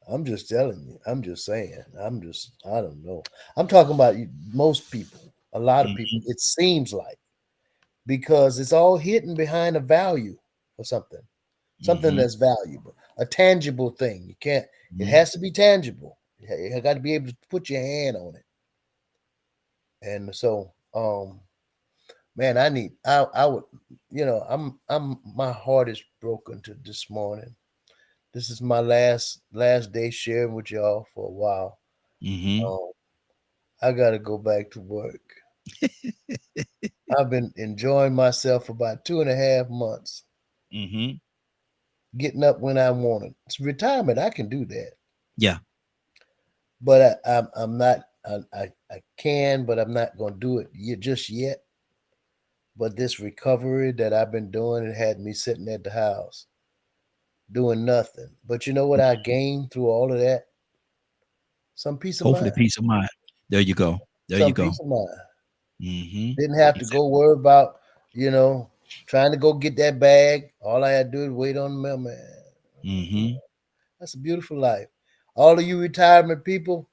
I'm just telling you. I'm just saying. I don't know. I'm talking about most people, a lot of people, it seems like, because it's all hidden behind a value or something that's valuable, a tangible thing. You can't, it has to be tangible. You got to be able to put your hand on it. And so, man, I would, my heart is broken to this morning. This is my last day sharing with y'all for a while. I got to go back to work. I've been enjoying myself for about 2.5 months. Getting up when I want it. It's retirement. I can do that. Yeah. But I'm not. I can, but I'm not going to do it just yet. But this recovery that I've been doing, it had me sitting at the house doing nothing. But you know what I gained through all of that? Some peace of mind. Hopefully peace of mind. There you go. There you go. Peace of mind. Didn't have to go worry about, trying to go get that bag. All I had to do is wait on the mailman. Mm-hmm. That's a beautiful life. All of you retirement people,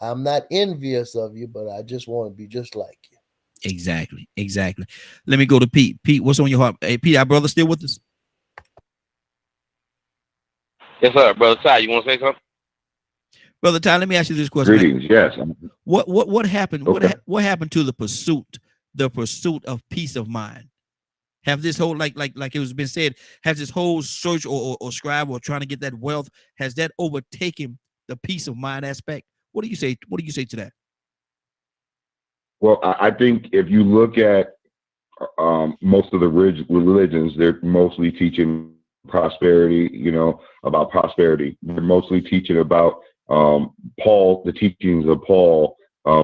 I'm not envious of you, but I just want to be just like you. Exactly. Let me go to Pete. Pete, what's on your heart? Hey, Pete, our brother still with us? Yes, sir, brother Ty. You want to say something? Brother Ty, let me ask you this question. Greetings. Yes. What happened? Okay. What happened to the pursuit of peace of mind? Have this whole like it was been said, has this whole search or strive or trying to get that wealth, has that overtaken the peace of mind aspect? What do you say? What do you say to that? Well, I think if you look at most of the religions, they're mostly teaching prosperity, about prosperity. They're mostly teaching about Paul, the teachings of Paul.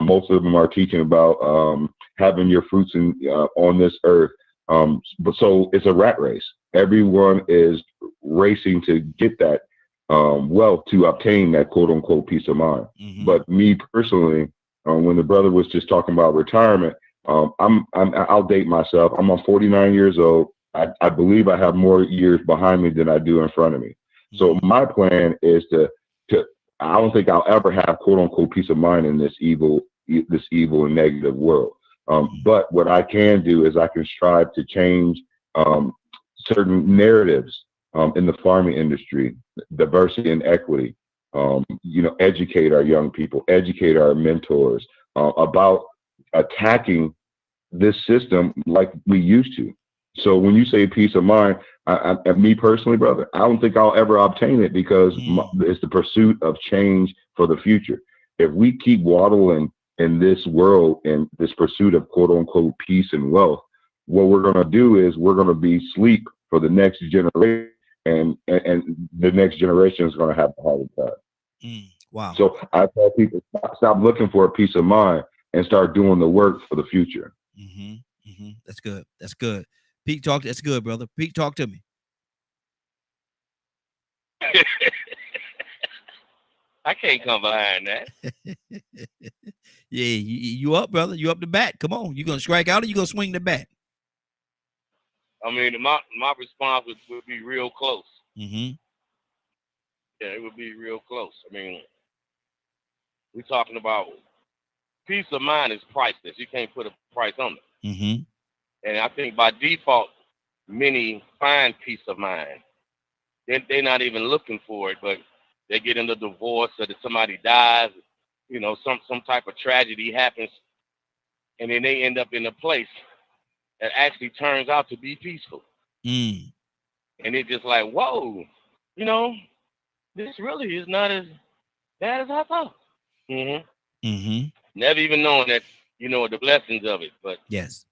Most of them are teaching about having your fruits on this earth. But so it's a rat race. Everyone is racing to get that wealth to obtain that quote unquote peace of mind. Mm-hmm. But me personally, when the brother was just talking about retirement, I'll date myself. I'm 49 years old. I believe I have more years behind me than I do in front of me. Mm-hmm. So my plan is to I don't think I'll ever have quote unquote peace of mind in this evil and negative world. But what I can do is I can strive to change certain narratives in the farming industry, diversity and equity. Educate our young people, educate our mentors about attacking this system like we used to. So when you say peace of mind, me personally, brother, I don't think I'll ever obtain it because it's the pursuit of change for the future. If we keep waddling in this world and this pursuit of quote unquote peace and wealth, what we're going to do is we're going to be asleep for the next generation, and the next generation is going to have a hard time. Wow. So I tell people stop looking for a peace of mind and start doing the work for the future. Mm-hmm. Mm-hmm. That's good. That's good. Pete, that's good, brother. Pete, talk to me. I can't come behind that. Yeah, you up, brother. You up the bat. Come on. You gonna strike out or you gonna swing the bat? I mean, my response would be real close. Mm-hmm. Yeah, it would be real close. I mean, we're talking about peace of mind is priceless. You can't put a price on it. Mm-hmm. And I think by default, many find peace of mind. They're not even looking for it, but they get in a divorce or that somebody dies, some type of tragedy happens, and then they end up in a place that actually turns out to be peaceful. And it's just like, whoa, this really is not as bad as I thought. Mm-hmm. Mm-hmm. Never even knowing that, the blessings of it. But yes,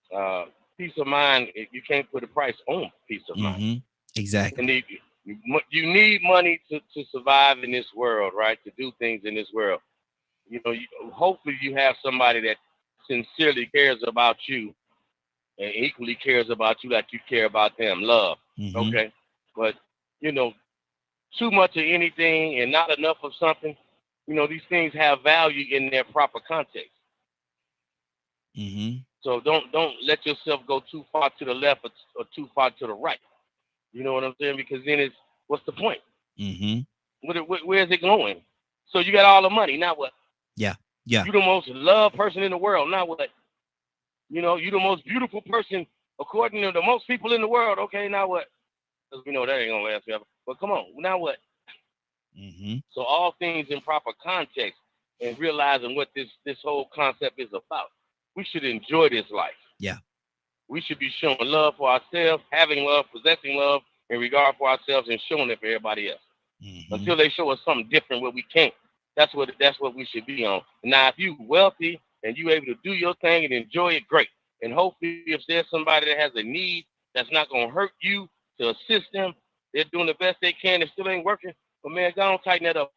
peace of mind, you can't put a price on peace of mind. Exactly. You need money to survive in this world, right? To do things in this world. Hopefully you have somebody that sincerely cares about you and equally cares about you like you care about them. Love. Mm-hmm. Okay. But, too much of anything and not enough of something, these things have value in their proper context. Mm-hmm. So don't let yourself go too far to the left or too far to the right. You know what I'm saying? Because then what's the point? Mm-hmm. Where is it going? So you got all the money. Now what? Yeah. You the most loved person in the world. Now what? You the most beautiful person according to the most people in the world. Okay, now what? Because we know that ain't gonna last forever. But come on, now what? Mm-hmm. So all things in proper context and realizing what this whole concept is about. We should enjoy this life. Yeah. We should be showing love for ourselves, having love, possessing love, and regard for ourselves, and showing it for everybody else. Mm-hmm. Until they show us something different where we can't. That's what we should be on. Now, if you wealthy and you able to do your thing and enjoy it, great. And hopefully, if there's somebody that has a need that's not gonna hurt you, to assist them, they're doing the best they can. It still ain't working. But man, go on, tighten that up.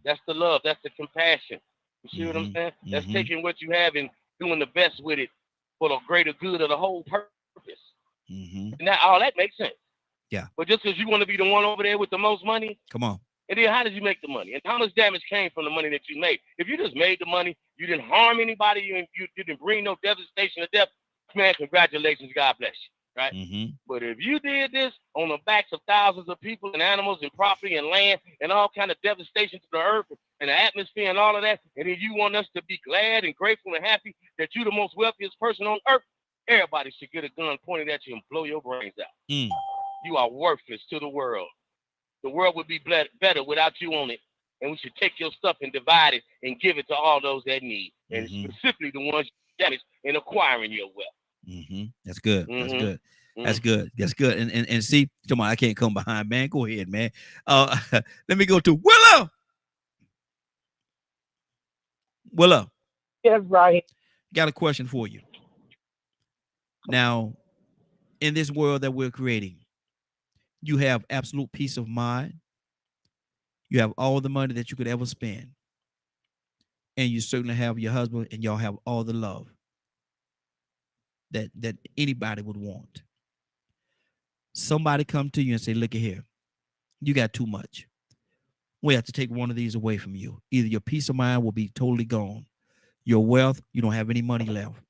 That's the love. That's the compassion. You see what I'm saying? Mm-hmm. That's taking what you have and doing the best with it for the greater good of the whole purpose. Mm-hmm. And all that makes sense. Yeah. But just because you want to be the one over there with the most money, come on. And then how did you make the money? And how much damage came from the money that you made? If you just made the money, you didn't harm anybody, you didn't bring no devastation or death, man, congratulations, God bless right? Mm-hmm. But if you did this on the backs of thousands of people and animals and property and land and all kind of devastation to the earth and the atmosphere and all of that, and then you want us to be glad and grateful and happy that you're the most wealthiest person on earth, everybody should get a gun pointed at you and blow your brains out. Mm. You are worthless to the world. The world would be better without you on it. And we should take your stuff and divide it and give it to all those that need. And specifically the ones damaged in acquiring your wealth. Mm-hmm. That's good. That's Mhm. good. That's good. That's good. And see, come on, I can't come behind, man. Go ahead, man. Let me go to Willow. Willow. Yes, right. Got a question for you. Now, in this world that we're creating, you have absolute peace of mind. You have all the money that you could ever spend. And you certainly have your husband, and y'all have all the love that anybody would want. Somebody come to you and say, look at here, you got too much. We have to take one of these away from you. Either your peace of mind will be totally gone, your wealth, you don't have any money left,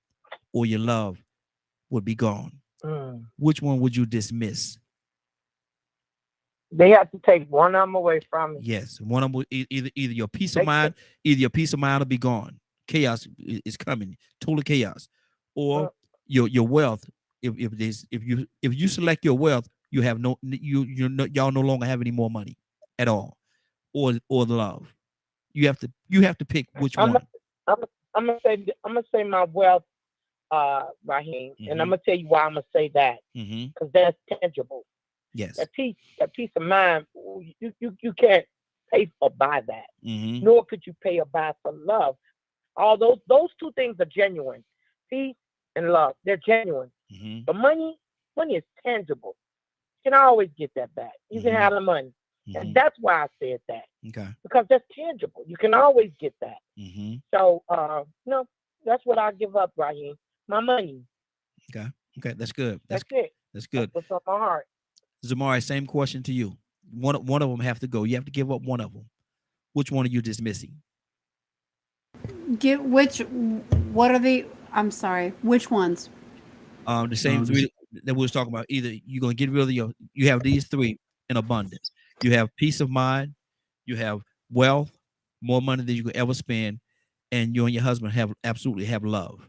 or your love would be gone. Which one would you dismiss? They have to take one of them away from me. Yes, one of them. Either your peace of mind, either your peace of mind will be gone. Chaos is coming, total chaos, or your wealth. If you select your wealth, you have y'all no longer have any more money at all, or the love. You have to pick which one. I'm gonna say my wealth, Raheem, and I'm gonna tell you why I'm gonna say that, because that's tangible. Yes. That peace of mind, you can't pay or buy that. Nor could you pay or buy for love. All those two things are genuine. Peace and love, they're genuine. But money is tangible. You can always get that back. You can have the money. And that's why I said that. Okay. Because that's tangible. You can always get that. So no, that's what I give up, Raheem. My money. Okay. That's good. That's it. That's good. That's what's on my heart. Zamari, same question to you. One of them have to go. You have to give up one of them. Which one are you dismissing? What are the? I'm sorry. Which ones? The same three that we was talking about. Either you're gonna get rid of you have these three in abundance. You have peace of mind, you have wealth, more money than you could ever spend, and you and your husband absolutely have love.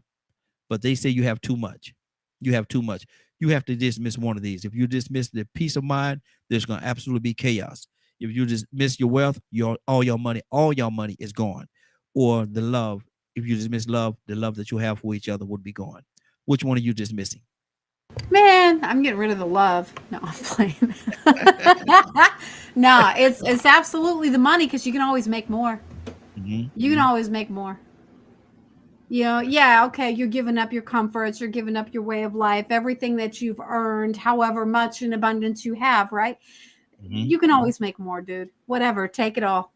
But they say you have too much. You have too much. You have to dismiss one of these. If you dismiss the peace of mind, there's going to absolutely be chaos. If you dismiss your wealth, all your money is gone. Or the love, if you dismiss love, the love that you have for each other would be gone. Which one are you dismissing? Man, I'm getting rid of the love. No, I'm playing. No, it's absolutely the money, because you can always make more. You can always make more. Yeah, okay, you're giving up your comforts, you're giving up your way of life, everything that you've earned, however much in abundance you have, right? You can always make more, dude. Whatever, take it all.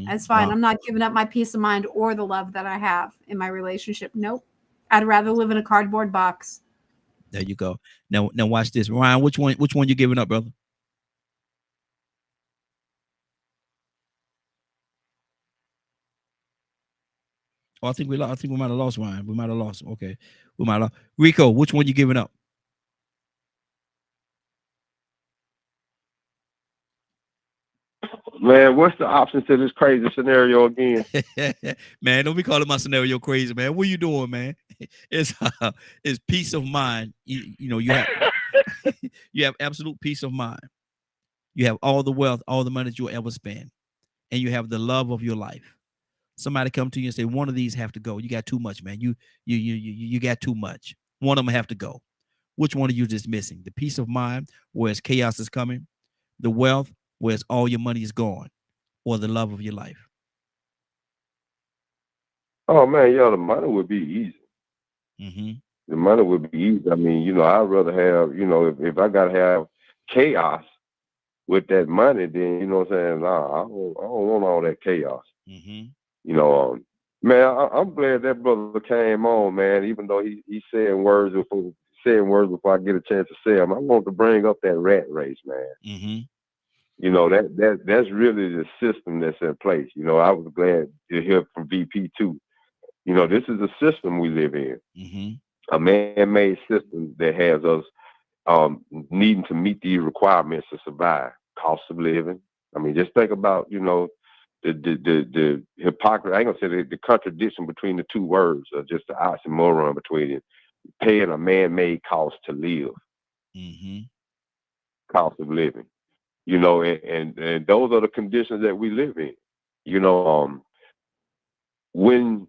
That's fine. I'm not giving up my peace of mind or the love that I have in my relationship. Nope. I'd rather live in a cardboard box. There you go. Now watch this. Ryan, which one you giving up, brother? Oh, I think we might have lost Ryan. We might have lost. Okay. We might have lost. Rico, which one you giving up? Man, what's the option to this crazy scenario again? Man, don't be calling my scenario crazy, man. What are you doing, man? It's peace of mind. You have you have absolute peace of mind. You have all the wealth, all the money that you'll ever spend, and you have the love of your life. Somebody come to you and say, one of these have to go. You got too much, man. You got too much. One of them have to go. Which one are you dismissing? The peace of mind, whereas chaos is coming, the wealth, whereas all your money is gone, or the love of your life? Oh man, the money would be easy. The money would be easy. I mean, I'd rather have, if I gotta have chaos with that money, then you know what I'm saying. Nah, I don't want all that chaos. Man, I'm glad that brother came on, man. Even though he's saying words before I get a chance to say them, I want to bring up that rat race, man. That's really the system that's in place. I was glad to hear from VP too. This is a system we live in, a man-made system that has us needing to meet these requirements to survive. Cost of living. I mean, just think about, you know, the hypocrisy. I ain't gonna say the contradiction between the two words, or just the oxymoron between it. Paying a man-made cost to live. Cost of living. You know, and those are the conditions that we live in. You know, when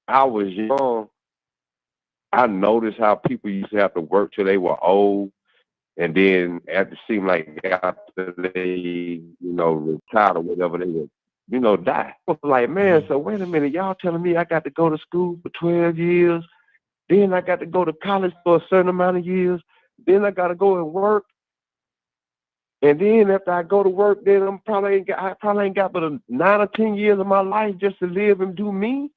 I was young, I noticed how people used to have to work till they were old, and then after it seemed like after they, you know, retired or whatever, they would, you know, die. I was like, man, so wait a minute, y'all telling me I got to go to school for 12 years, then I got to go to college for a certain amount of years, then I got to go and work. And then after I go to work, then I probably ain't got but 9 or 10 years of my life just to live and do me.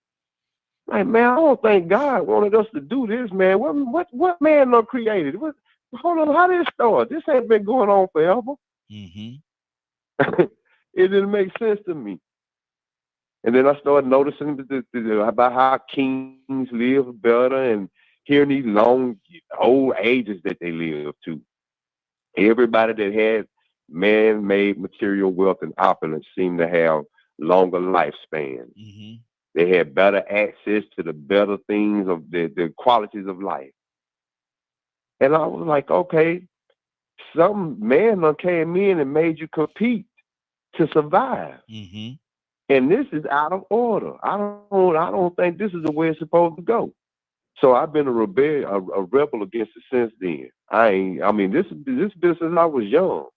Like, man, I don't think God wanted us to do this, man. What man done created? Hold on, how did it start? This ain't been going on forever. It didn't make sense to me. And then I started noticing about how kings live better and hearing these long old ages that they live to. Everybody that had man-made material wealth and opulence seemed to have longer lifespan. They had better access to the better things of the qualities of life. And I was like, okay, some man done came in and made you compete to survive. And this is out of order. I don't think this is the way it's supposed to go. So I've been a rebel against it since then. This business since I was young.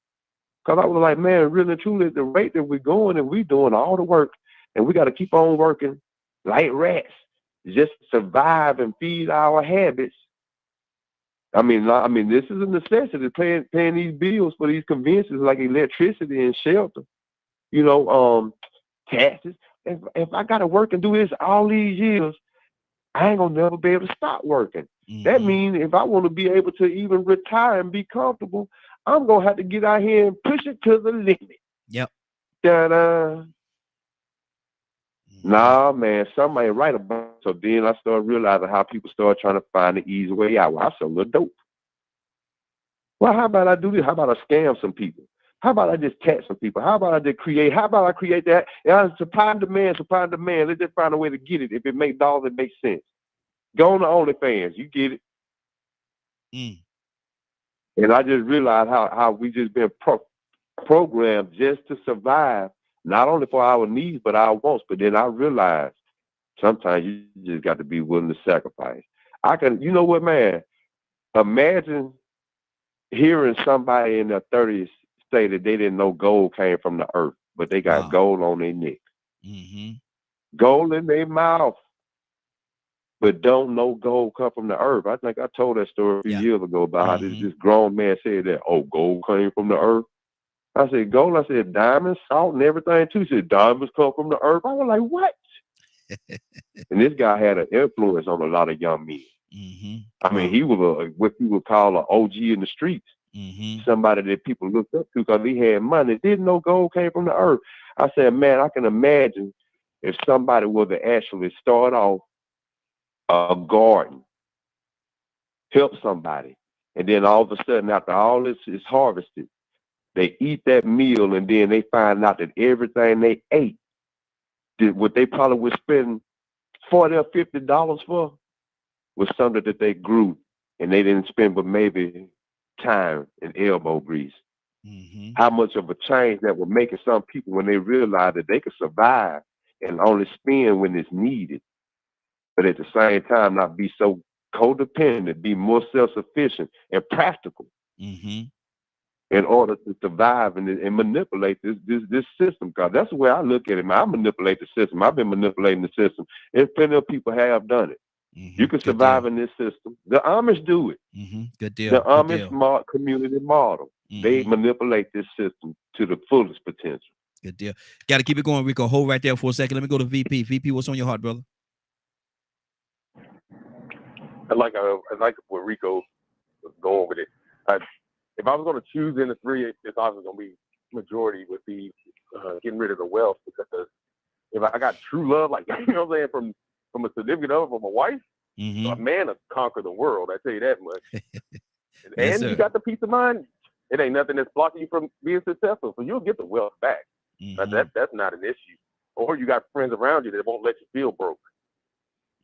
Because I was like, man, really and truly, at the rate that we're going and we're doing all the work, and we got to keep on working like rats just to survive and feed our habits. I mean, this is a necessity, paying these bills for these conveniences like electricity and shelter, you know, taxes. If I got to work and do this all these years, I ain't gonna never be able to stop working. That means if I want to be able to even retire and be comfortable, I'm gonna have to get out here and push it to the limit. Yep. Ta-da. Nah, man, something ain't right about it. So then I started realizing how people start trying to find the easy way out. Well, I sell a little dope. Well, how about I do this? How about I scam some people? How about I just tax some people? How about I just create? How about I create that? And supply and demand. Let's just find a way to get it. If it makes dollars, it makes sense. Go on to OnlyFans. You get it. And I just realized how we just been programmed just to survive, not only for our needs, but our wants. But then I realized sometimes you just got to be willing to sacrifice. You know what, man? Imagine hearing somebody in their 30s say that they didn't know gold came from the earth, but they got gold on their neck, gold in their mouth, but don't know gold come from the earth. I think I told that story a few years ago about how this grown man said that, oh, gold came from the earth. I said, gold? I said, diamonds, salt, and everything too. He said, diamonds come from the earth. I was like, what? And this guy had an influence on a lot of young men. I mean, he was what you would call an OG in the streets. Somebody that people looked up to because he had money. Didn't know gold came from the earth. I said, man, I can imagine if somebody were to actually start off a garden, help somebody, and then all of a sudden, after all this is harvested, they eat that meal, and then they find out that everything they ate, what they probably would spend $40 or $50 for, was something that they grew, and they didn't spend but maybe time and elbow grease. How much of a change that would make in some people when they realize that they could survive and only spend when it's needed, but at the same time not be so codependent, be more self-sufficient and practical in order to survive and manipulate this system. Because that's the way I look at it, man. I manipulate the system. I've been manipulating the system. And plenty of people have done it. You can survive in this system. The Amish do it. Good deal. The Amish community model. They manipulate this system to the fullest potential. Good deal. Got to keep it going, Rico. Hold right there for a second. Let me go to VP. VP, what's on your heart, brother? I like where Rico was going with it. If I was going to choose in the three, it's obviously going to be majority would be getting rid of the wealth, because if I got true love, like, you know what I'm saying, from a significant other, from a wife, a man will conquer the world. I tell you that much. Yes, and sir. you got the peace of mind. It ain't nothing that's blocking you from being successful. So you'll get the wealth back. Mhm. That's not an issue. Or you got friends around you that won't let you feel broke.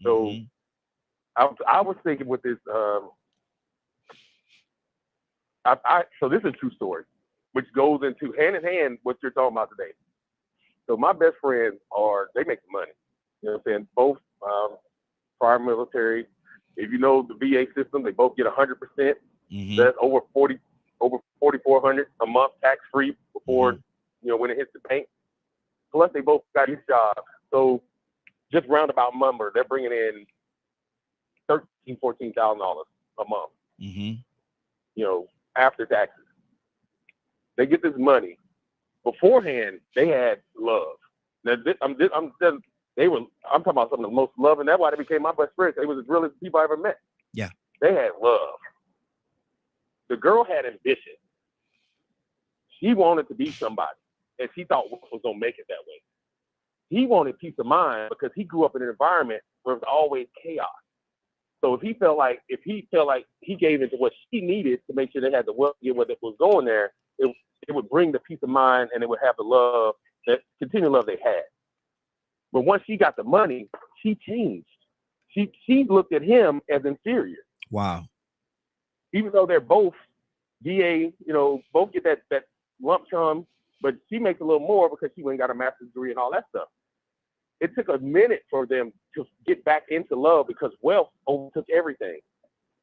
So Mhm. I was thinking with this. So this is a true story, which goes into hand in hand what you're talking about today. So my best friends they make money. You know what I'm saying? Both prior military. If you know the VA system, they both get 100%. Mhm. That's over 4,400 a month tax free before when it hits the bank. Plus they both got these jobs. So just roundabout number, they're bringing in $14,000 a month. Mhm. After taxes. They get this money. Beforehand, they had love. Now, I'm talking about some of the most love, and that's why they became my best friends. They were the realest people I ever met. Yeah. They had love. The girl had ambition. She wanted to be somebody, and she thought Wolf was gonna make it that way. He wanted peace of mind because he grew up in an environment where it was always chaos. So if he felt like he gave into what she needed to make sure they had the wealth to get what was going there, it would bring the peace of mind and it would have the love, that continued love they had. But once she got the money, she changed. She looked at him as inferior. Wow. Even though they're both VA, both get that lump sum, but she makes a little more because she went and got a master's degree and all that stuff. It took a minute for them to get back into love because wealth overtook everything.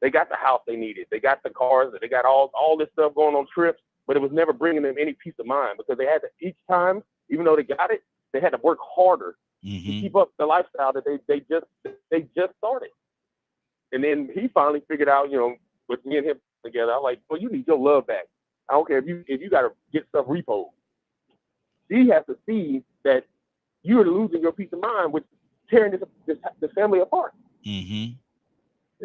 They got the house they needed. They got the cars. They got all this stuff going on trips, but it was never bringing them any peace of mind because they had to, each time, even though they got it, they had to work harder to keep up the lifestyle that they just started. And then he finally figured out, with me and him together, I'm like, well, you need your love back. I don't care if you got to get stuff repoed. She has to see that you're losing your peace of mind with tearing the family apart. Mm-hmm.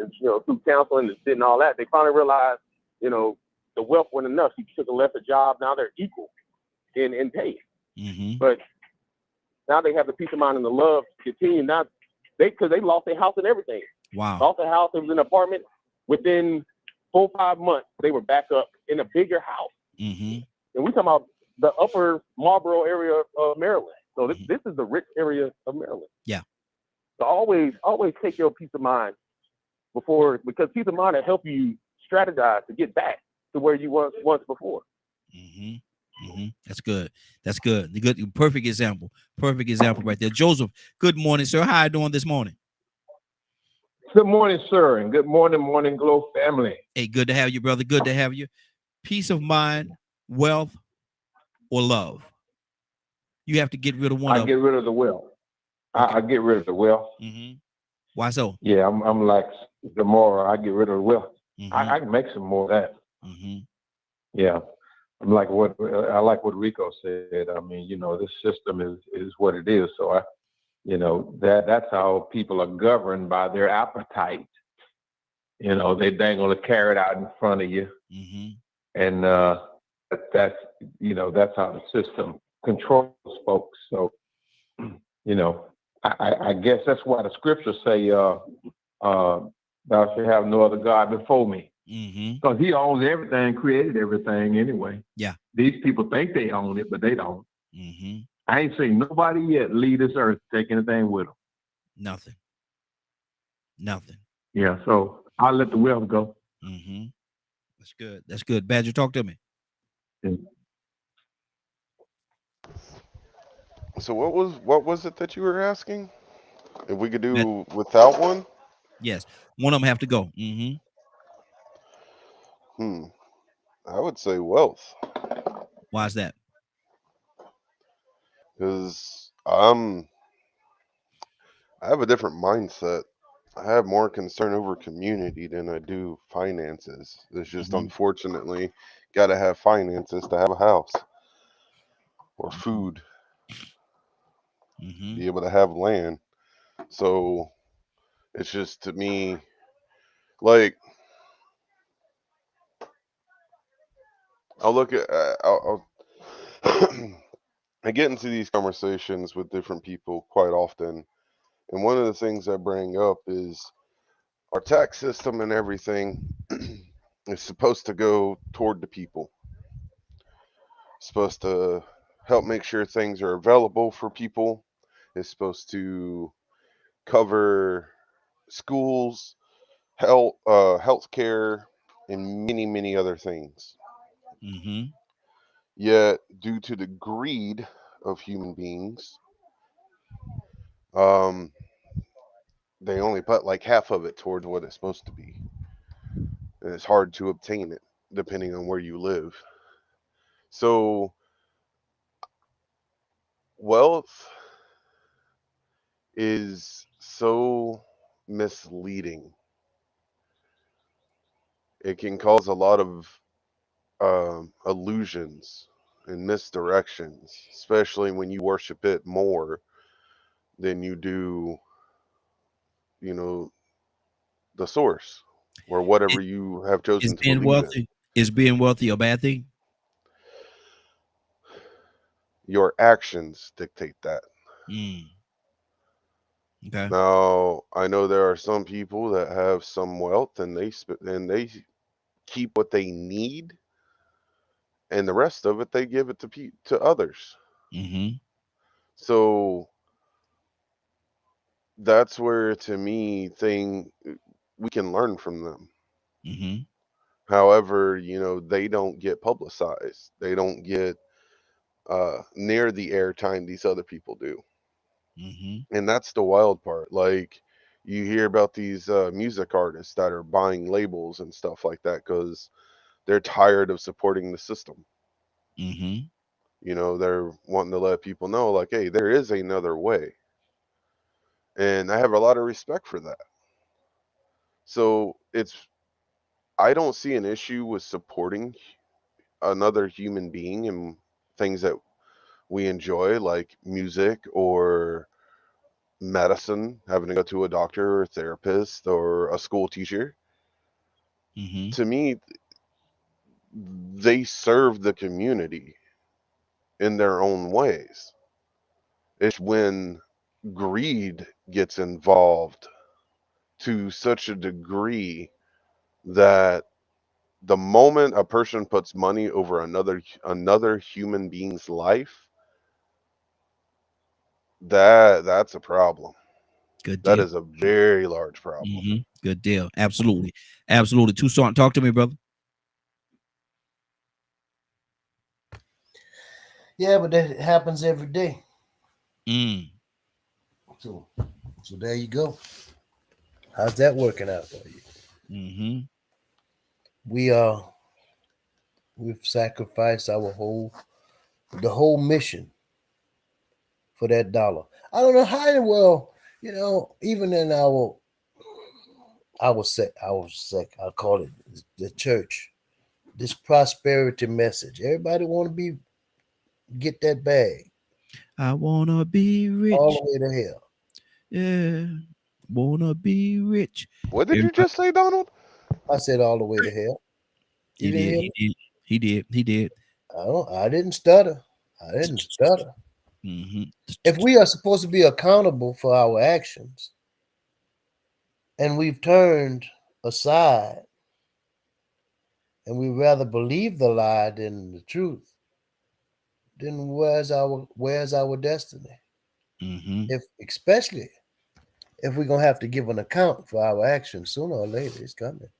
And, through counseling and all that, they finally realized, the wealth wasn't enough. She took a lesser job. Now they're equal in pay. Mm-hmm. But now they have the peace of mind and the love to continue. Now, because they lost their house and everything. Wow. Lost their house. It was an apartment. Within 4 or 5 months, they were back up in a bigger house. Mm-hmm. And we're talking about the upper Marlboro area of Maryland. So this is the rich area of Maryland. Yeah. So always take your peace of mind because peace of mind will help you strategize to get back to where you was once before. Mm-hmm. Mm-hmm. That's good. That's good. The good. Perfect example. Perfect example right there. Joseph, good morning, sir. How are you doing this morning? Good morning, sir, and good morning, Morning Glow family. Hey, good to have you, brother. Good to have you. Peace of mind, wealth, or love? You have to get rid of one. I get rid of the wealth. Okay. I get rid of the wealth. Mm-hmm. Why so? Yeah, I'm like Zamora. I get rid of the wealth. Mm-hmm. I can make some more of that. Mm-hmm. Yeah, I'm like what Rico said. I mean, this system is what it is. So that's how people are governed by their appetite. They ain't gonna carry it out in front of you. Mm-hmm. And that's how the system controls folks. So I guess that's why the scriptures say thou shalt have no other God before me. Because he owns everything, created everything anyway. Yeah. These people think they own it, but they don't. Mm-hmm. I ain't seen nobody yet leave this earth take anything with them. Nothing. Yeah, so I'll let the wealth go. Mm-hmm. That's good. That's good. Badger, talk to me. Yeah. So what was it that you were asking? If we could do without one? Yes. One of them have to go. Mm-hmm. I would say wealth. Why is that? Because I have a different mindset. I have more concern over community than I do finances. It's just unfortunately got to have finances to have a house or food. Be able to have land. So it's just, to me, like, I'll look at I get into these conversations with different people quite often, and one of the things I bring up is our tax system and everything It's supposed to go toward the people. It's supposed to help make sure things are available for people. It's supposed to cover schools, healthcare, and many, many other things. Mm-hmm. Yet, due to the greed of human beings, um, they only put like half of it towards what it's supposed to be. And it's hard to obtain it depending on where you live. So, wealth is so misleading. It can cause a lot of illusions and misdirections, especially when you worship it more than you do, you know, the source or whatever you have chosen to believe in. Is being wealthy a bad thing? Your actions dictate that. Okay. Now, I know there are some people that have some wealth and they keep what they need, and the rest of it they give it to others. Mm-hmm. So that's where, to me, we can learn from them. Mm-hmm. However, they don't get publicized. They don't get near the airtime these other people do. Mm-hmm. And that's the wild part. Like, you hear about these music artists that are buying labels and stuff like that because they're tired of supporting the system. Mm-hmm. They're wanting to let people know, like, hey, there is another way. And I have a lot of respect for that. So I don't see an issue with supporting another human being and things that we enjoy, like music or medicine, having to go to a doctor or a therapist or a school teacher. Mm-hmm. To me, they serve the community in their own ways. It's when greed gets involved to such a degree that the moment a person puts money over another human being's life, that's a problem. Good That deal. is a very large problem. Mm-hmm. Good deal. Absolutely. Absolutely. Toussaint, talk to me, brother. Yeah, but that happens every day. So there you go. How's that working out for you? Mm-hmm. We've sacrificed the whole mission for that dollar. I don't know how in the world, even in our sect, I call it the church, this prosperity message. Everybody want to get that bag. I wanna be rich. All the way to hell. Yeah. Wanna be rich. What did you just say, Donald? I said all the way to hell. He did. I didn't stutter. Mm-hmm. If we are supposed to be accountable for our actions and we've turned aside and we rather believe the lie than the truth, then where's our destiny? Mm-hmm. Especially if we're gonna have to give an account for our actions sooner or later, it's coming.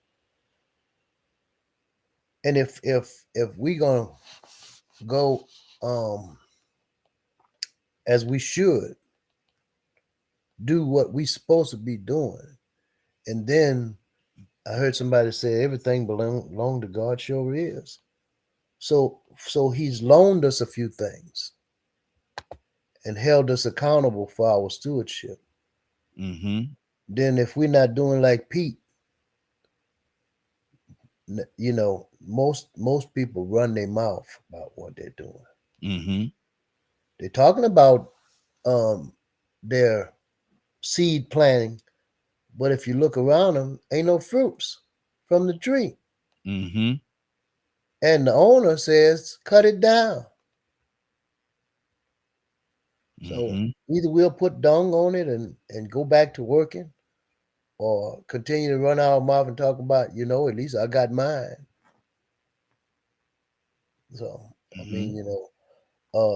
And if we're gonna go as we should do what we're supposed to be doing, and then I heard somebody say everything belong to God. Sure is. So he's loaned us a few things and held us accountable for our stewardship. Mm-hmm. Then if we're not doing like Pete, most people run their mouth about what they're doing. Mm-hmm. They're talking about their seed planting, but if you look around them, ain't no fruits from the tree. Mm-hmm. And the owner says, cut it down. So either we'll put dung on it and go back to working, or continue to run our mouth and talk about, at least I got mine. So, I mean,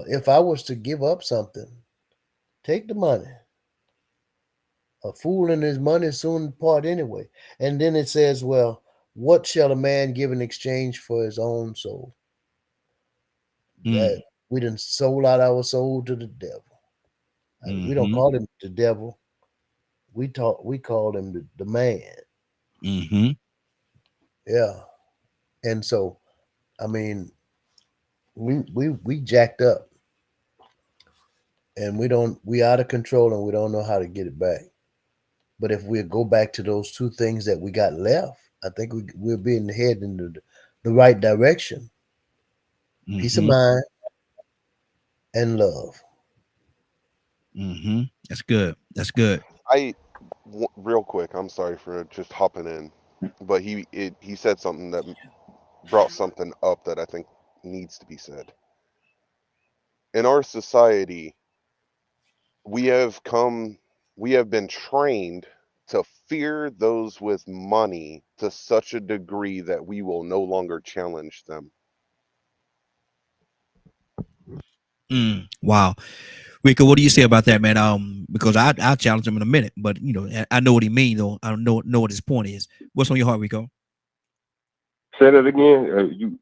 if I was to give up something, take the money. A fool and his money soon part anyway. And then it says, well, what shall a man give in exchange for his own soul? That we done sold out our soul to the devil. We don't call him the devil. We call him the man. Yeah. And so, I mean, we jacked up, and we out of control, and we don't know how to get it back. But if we go back to those two things that we got left, I think we're being headed in the right direction. Peace of mind and love. That's good. That's good. Real quick, I'm sorry for just hopping in, but he said something that brought something up that I think needs to be said. In our society, we have been trained to fear those with money to such a degree that we will no longer challenge them. Wow. Rico, what do you say about that, man? Because I'll challenge him in a minute, but I know what he means, though. I don't know what his point is. What's on your heart, Rico? Say that again.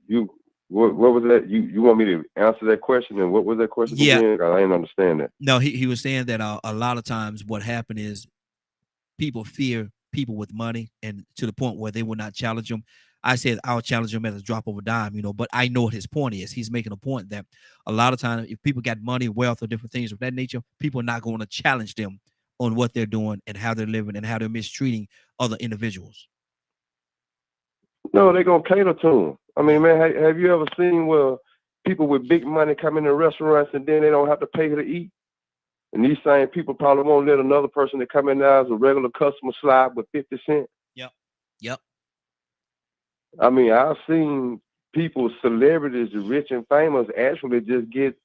What was that? You want me to answer that question? And what was that question again? I didn't understand that. No, he was saying that a lot of times what happened is people fear people with money, and to the point where they will not challenge them. I said I'll challenge him at a drop of a dime, but I know what his point is. He's making a point that a lot of times if people got money, wealth, or different things of that nature, people are not going to challenge them on what they're doing and how they're living and how they're mistreating other individuals. No, they're going to cater to them. I mean, man, have you ever seen where people with big money come into restaurants and then they don't have to pay to eat? And these same people probably won't let another person that come in there as a regular customer slide with 50 cents. Yep. I mean, I've seen people, celebrities, rich and famous, actually just get,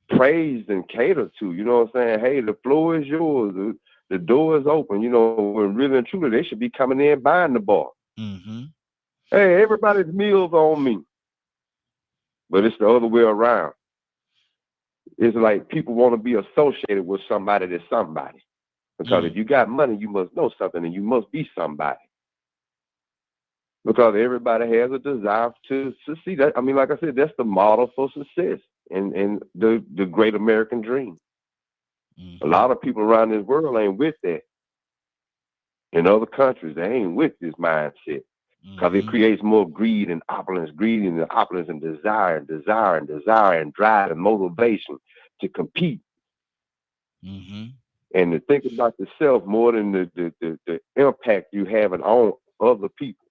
praised and catered to. You know what I'm saying? Hey, the floor is yours. The door is open. When really and truly, they should be coming in buying the bar. Hey, everybody's meals on me. But it's the other way around. It's like people want to be associated with somebody that's somebody. Because if you got money, you must know something and you must be somebody. Because everybody has a desire to see that. I mean, like I said, that's the model for success and the great American dream. A lot of people around this world ain't with that. In other countries, they ain't with this mindset. Because it creates more greed and opulence, and desire and drive and motivation to compete. And to think about yourself more than the impact you have on other people,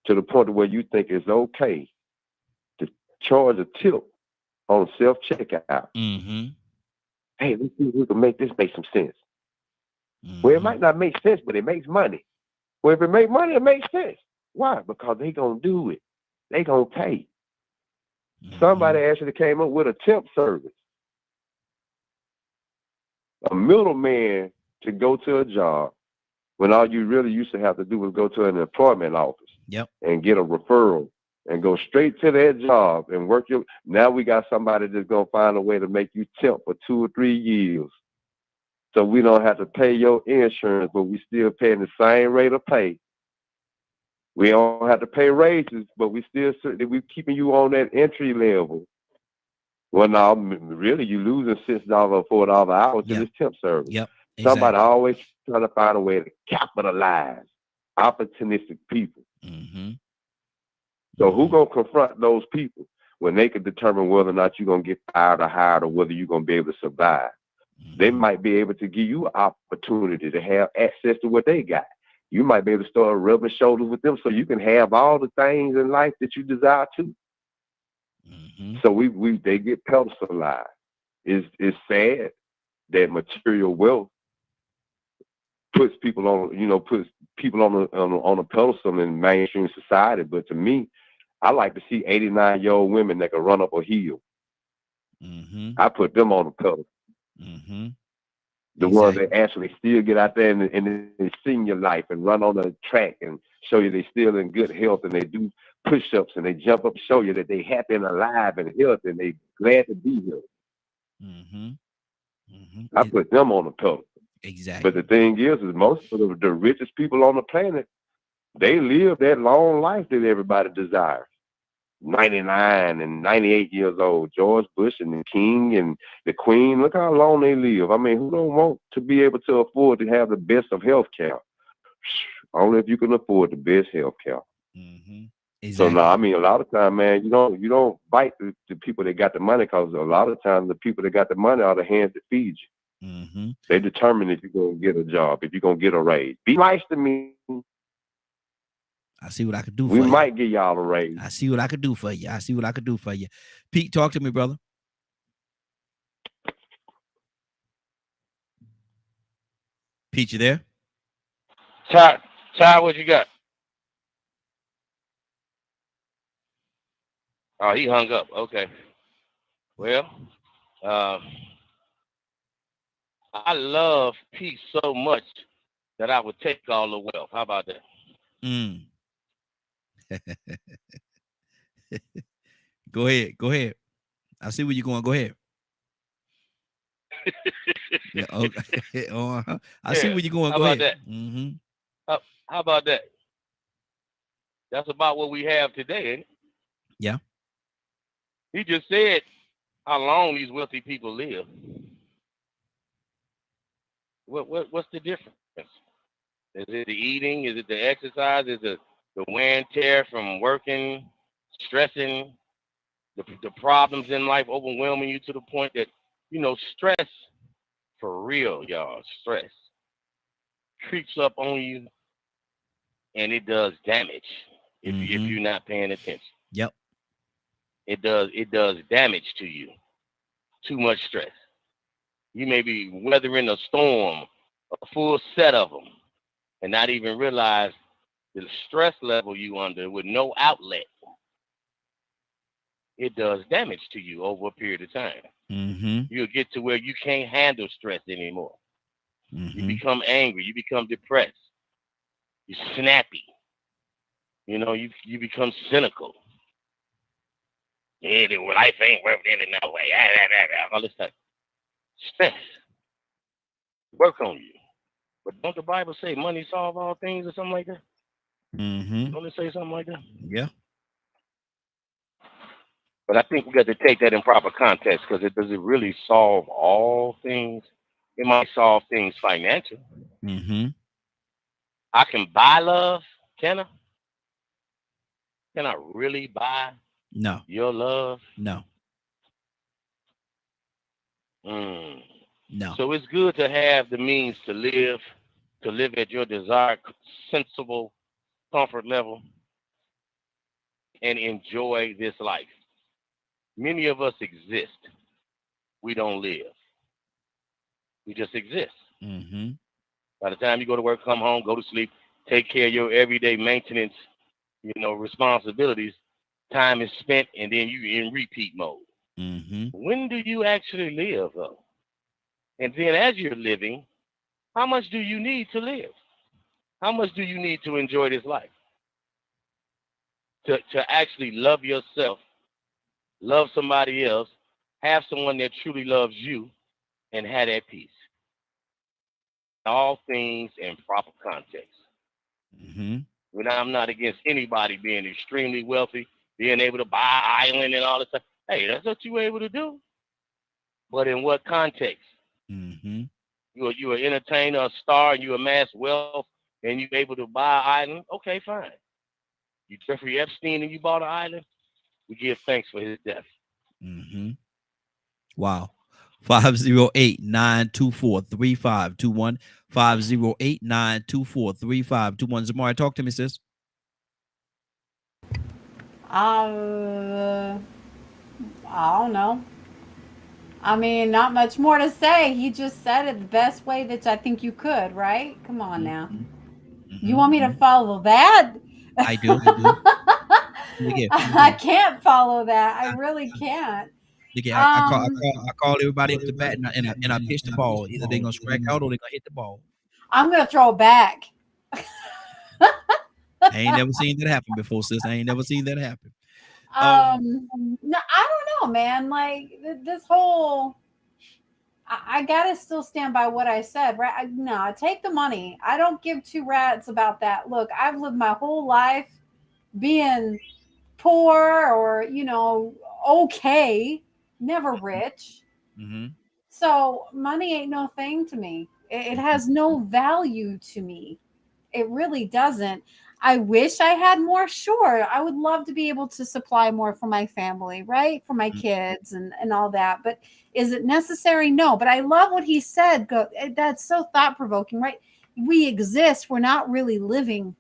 to the point where you think it's okay to charge a tip on self-checkout. Hey, let's see if we can make this make some sense. Well, it might not make sense, but it makes money. Well, if it makes money, it makes sense. Why? Because they gonna do it. They gonna pay. Somebody actually came up with a temp service. A middleman to go to a job when all you really used to have to do was go to an employment office and get a referral and go straight to that job and work your. Now we got somebody that's gonna find a way to make you temp for 2 or 3 years. So we don't have to pay your insurance, but we still paying the same rate of pay. We don't have to pay raises, but we keeping you on that entry level. Well, now really you losing $6 or $4 an hour to this temp service. Exactly. Somebody always trying to find a way to capitalize opportunistic people. So who gonna confront those people when they can determine whether or not you're gonna get fired or hired or whether you're gonna be able to survive? They might be able to give you an opportunity to have access to what they got. You might be able to start rubbing shoulders with them so you can have all the things in life that you desire to. So they get pedestalized. It's sad that material wealth puts people on a pedestal in mainstream society. But to me, I like to see 89-year-old women that can run up a hill. I put them on a pedestal. The ones that actually still get out there and they sing your life and run on the track and show you they still in good health, and they do push-ups and they jump up, show you that they happy and alive and healthy and they glad to be here. I put them on the pedestal. Exactly. But the thing is most of the richest people on the planet, they live that long life that everybody desires. 99 and 98 years old. George Bush and the King and the Queen, look how long they live. I mean, who don't want to be able to afford to have the best of health care? Only if you can afford the best health care. Exactly. So now, I mean, a lot of time, man, you don't bite the people that got the money, because a lot of times the people that got the money are the hands that feed you. They determine if you're going to get a job, if you're going to get a raise. Be nice to me. I see what I could do for you. We might give y'all a raise. I see what I could do for you. I see what I could do for you. Pete, talk to me, brother. Pete, you there? Ty, what you got? Oh, he hung up. Okay. Well, I love Pete so much that I would take all the wealth. How about that? Go ahead. I see where you're going. Go ahead. Yeah, okay. I see where you're going. Go ahead. How about that? That's about what we have today, ain't it? Yeah. He just said how long these wealthy people live. What's the difference? Is it the eating? Is it the exercise? Is it the wear and tear from working, stressing, the problems in life overwhelming you to the point that, stress, for real, y'all, stress creeps up on you and it does damage if you're not paying attention. Yep. It does damage to you. Too much stress. You may be weathering a storm, a full set of them, and not even realize the stress level you under with no outlet. It does damage to you over a period of time. You'll get to where you can't handle stress anymore. You become angry. You become depressed. You're snappy. You become cynical. Yeah, life ain't worth it in no way. All this stuff. Stress. Work on you. But don't the Bible say money solve all things or something like that? Don't it say something like that? Yeah. But I think we got to take that in proper context, because does it really solve all things? It might solve things financial. I can buy love, can I? Can I really buy your love? No. No. So it's good to have the means to live at your desired, sensible comfort level and enjoy this life. Many of us exist. We don't live. We just exist. By the time you go to work, come home, go to sleep, take care of your everyday maintenance, responsibilities, time is spent, and then you're in repeat mode. When do you actually live, though? And then as you're living, how much do you need to live? How much do you need to enjoy this life? To actually love yourself, love somebody else, have someone that truly loves you, and have that peace. All things in proper context. I'm not against anybody being extremely wealthy, being able to buy an island and all this stuff. Hey, that's what you were able to do. But in what context? You an entertainer, a star, and you amass wealth, and you're able to buy an island. Okay, fine. You Jeffrey Epstein and you bought an island. We give thanks for his death. Wow. 508-924-3521. 508-924-3521. Zamari, talk to me, sis. I don't know. I mean, not much more to say. He just said it the best way that I think you could, right? Come on now. You want me to follow that? I do. I can't follow that. I really can't. Look, I call everybody up to bat and I pitch the ball. Either they're gonna strike out or they're gonna hit the ball. I'm gonna throw it back. I ain't never seen that happen before, sis. I ain't never seen that happen. No, I don't know, man. Like this whole, I gotta still stand by what I said, right? No, take the money. I don't give two rats about that. Look, I've lived my whole life being poor or, okay, never rich. Mm-hmm. So money ain't no thing to me. It has no value to me. It really doesn't. I wish I had more. Sure. I would love to be able to supply more for my family, right? For my kids and all that. But is it necessary? No. But I love what he said. That's so thought-provoking, right? We exist. We're not really living.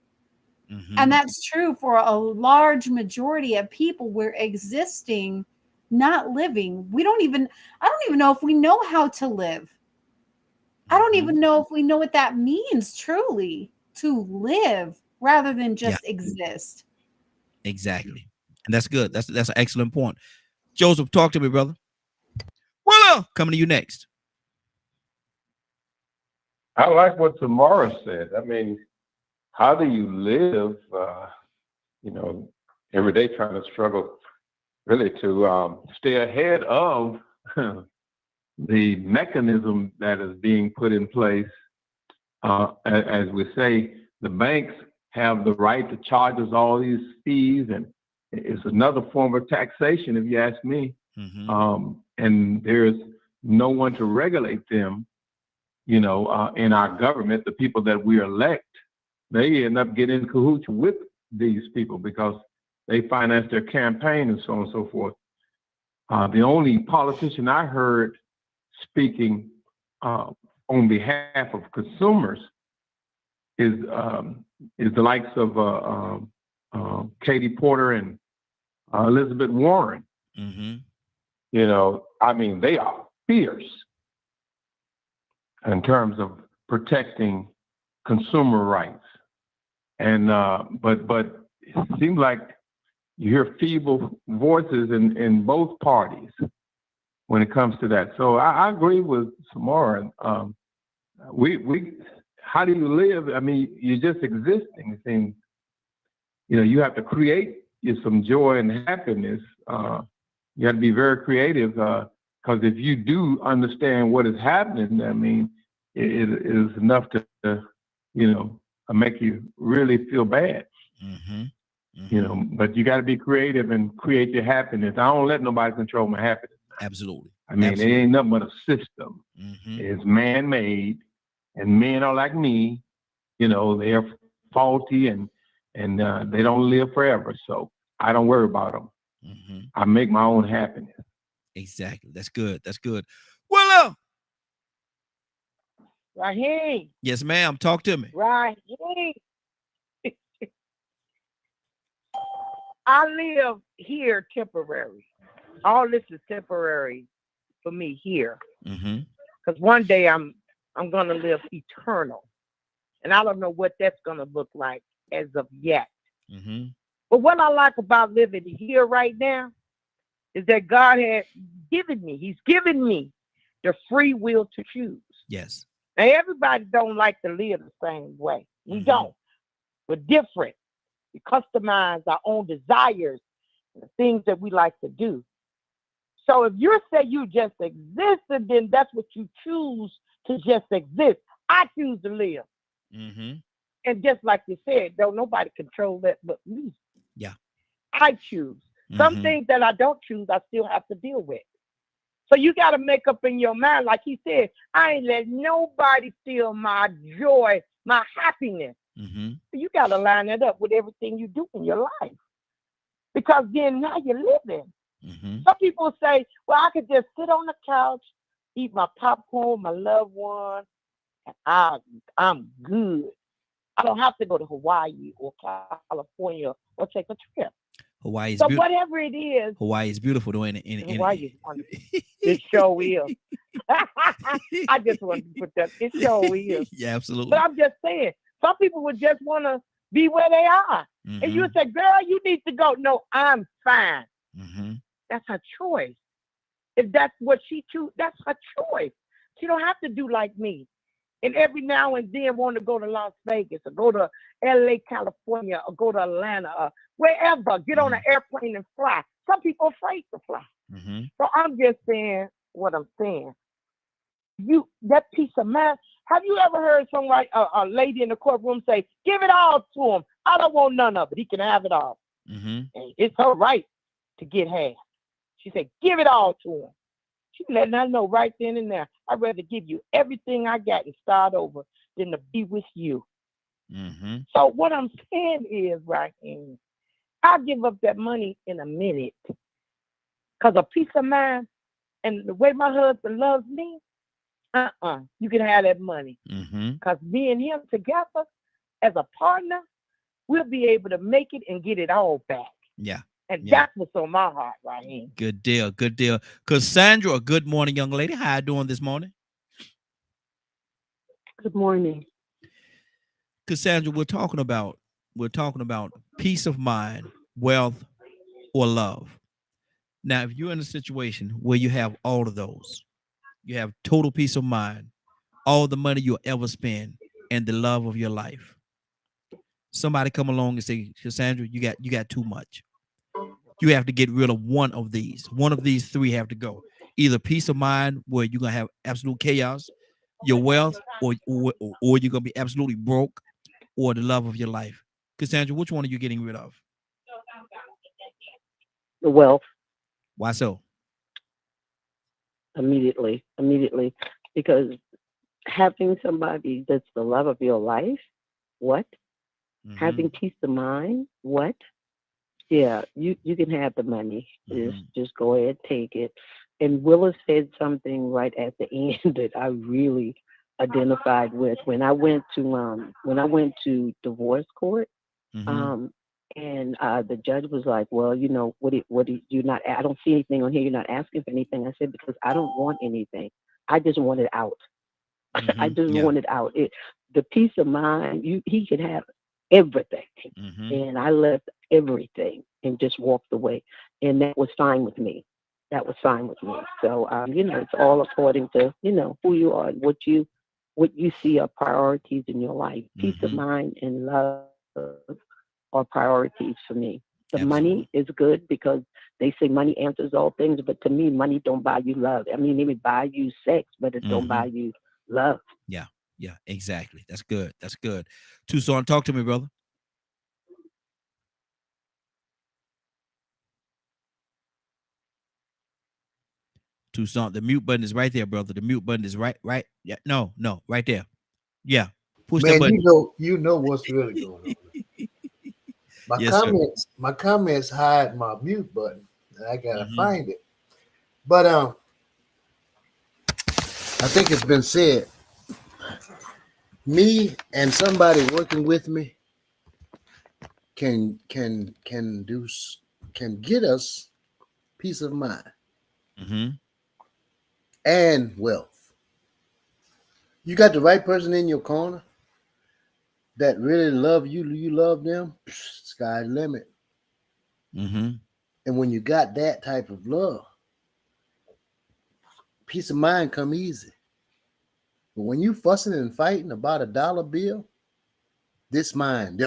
Mm-hmm. And that's true for a large majority of people. We're existing, not living. I don't even know if we know how to live. I don't even know if we know what that means truly, to live rather than just exist. Exactly. And that's good. That's an excellent point. Joseph, talk to me, brother. Well, coming to you next. I like what Tamara said. I mean, how do you live, every day trying to struggle really to stay ahead of the mechanism that is being put in place. As we say, the banks have the right to charge us all these fees, and it's another form of taxation, if you ask me. Mm-hmm. And there's no one to regulate them, in our government. The people that we elect, they end up getting in cahoots with these people because they finance their campaign and so on and so forth. The only politician I heard speaking on behalf of consumers is the likes of Katie Porter and Elizabeth Warren. Mm-hmm. They are fierce in terms of protecting consumer rights. And but it seems like you hear feeble voices in both parties when it comes to that. So I agree with Samara. How do you live? I mean, you're just existing. It seems, you have to create some joy and happiness. You have to be very creative because if you do understand what is happening, I mean, it is enough to make you really feel bad. Mm-hmm. Mm-hmm. But you got to be creative and create your happiness. I don't let nobody control my happiness. Absolutely. I mean, Absolutely. It ain't nothing but a system. Mm-hmm. It's man-made, and men are like me. They're faulty and they don't live forever. So I don't worry about them. Mm-hmm. I make my own happiness. Exactly. That's good. That's good. Well, Raheem. Yes, ma'am. Talk to me. Raheem. I live here temporary. All this is temporary for me here. Because one day I'm going to live eternal. And I don't know what that's going to look like as of yet. Mm-hmm. But what I like about living here right now is that God has given me, he's given me the free will to choose. Yes. Now, everybody don't like to live the same way. We don't. We're different. We customize our own desires and the things that we like to do. So if you say you just exist, and then that's what you choose to just exist. I choose to live. Mm-hmm. And just like you said, don't nobody control that but me. Yeah. I choose. Some things that I don't choose, I still have to deal with. So you got to make up in your mind, like he said, I ain't let nobody steal my joy, my happiness. Mm-hmm. So you got to line it up with everything you do in your life. Because then now you're living. Mm-hmm. Some people say, well, I could just sit on the couch, eat my popcorn, my loved one, and I'm good. I don't have to go to Hawaii or California or take a trip. Hawaii is beautiful. Whatever it is. Hawaii is beautiful, though. Hawaii is wonderful. It sure is. I just want to put that. It sure is. Yeah, absolutely. But I'm just saying, some people would just want to be where they are. Mm-hmm. And you would say, girl, you need to go. No, I'm fine. Mm-hmm. That's her choice. If that's what she choose, that's her choice. She don't have to do like me. And every now and then want to go to Las Vegas or go to LA, California, or go to Atlanta or wherever. Get on an airplane and fly. Some people afraid to fly. So I'm just saying what I'm saying. You, that peace of mind. Have you ever heard somebody, a lady in the courtroom say, "Give it all to him. I don't want none of it. He can have it all." And it's her right to get half. She said, "Give it all to him." She letting her know right then and there, I'd rather give you everything I got and start over than to be with you. So what I'm saying is, Raheem, I'll give up that money in a minute. Because a peace of mind and the way my husband loves me, you can have that money. Because me and him together as a partner, we'll be able to make it and get it all back. And that's what's on my heart, Raheem. Good deal. Good deal. Cassandra, good morning, young lady. How you doing this morning? Good morning. Cassandra, we're talking about peace of mind, wealth, or love. Now, if you're in a situation where you have all of those, you have total peace of mind, all the money you'll ever spend, and the love of your life. Somebody come along and say, Cassandra, you got too much. You have to get rid of one of these. One of these three have to go. Either peace of mind, where you're gonna have absolute chaos, your wealth, or you're gonna be absolutely broke, or the love of your life. Cassandra, which one are you getting rid of? The wealth. Why so? Immediately, because having somebody that's the love of your life, what? Having peace of mind, what? Yeah, you can have the money. Just go ahead, take it. And Willis said something right at the end that I really identified with when I went to divorce court. And the judge was like, "Well, you know, what do you not? I don't see anything on here. You're not asking for anything." I said, "Because I don't want anything. I just want it out. I just want it out. The peace of mind. He could have everything." And I left everything and just walked away, and that was fine with me. So you know, it's all according to, you know, who you are and what you see are priorities in your life. Peace of mind and love are priorities for me. The money is good because they say money answers all things, but to me, money don't buy you love. I mean, it may buy you sex, but it don't buy you love. Yeah, exactly. That's good. Tucson, talk to me, brother. Tucson, the mute button is right there, brother. The mute button is right. Yeah, no, right there. Yeah, push that button. You know what's really going on. My comments hide my mute button, and I gotta find it. But I think it's been said. Me and somebody working with me can get us peace of mind and wealth. You got the right person in your corner that really love you. You love them. Sky's the limit. And when you got that type of love, peace of mind come easy. But when you fussing and fighting about a dollar bill, this mine,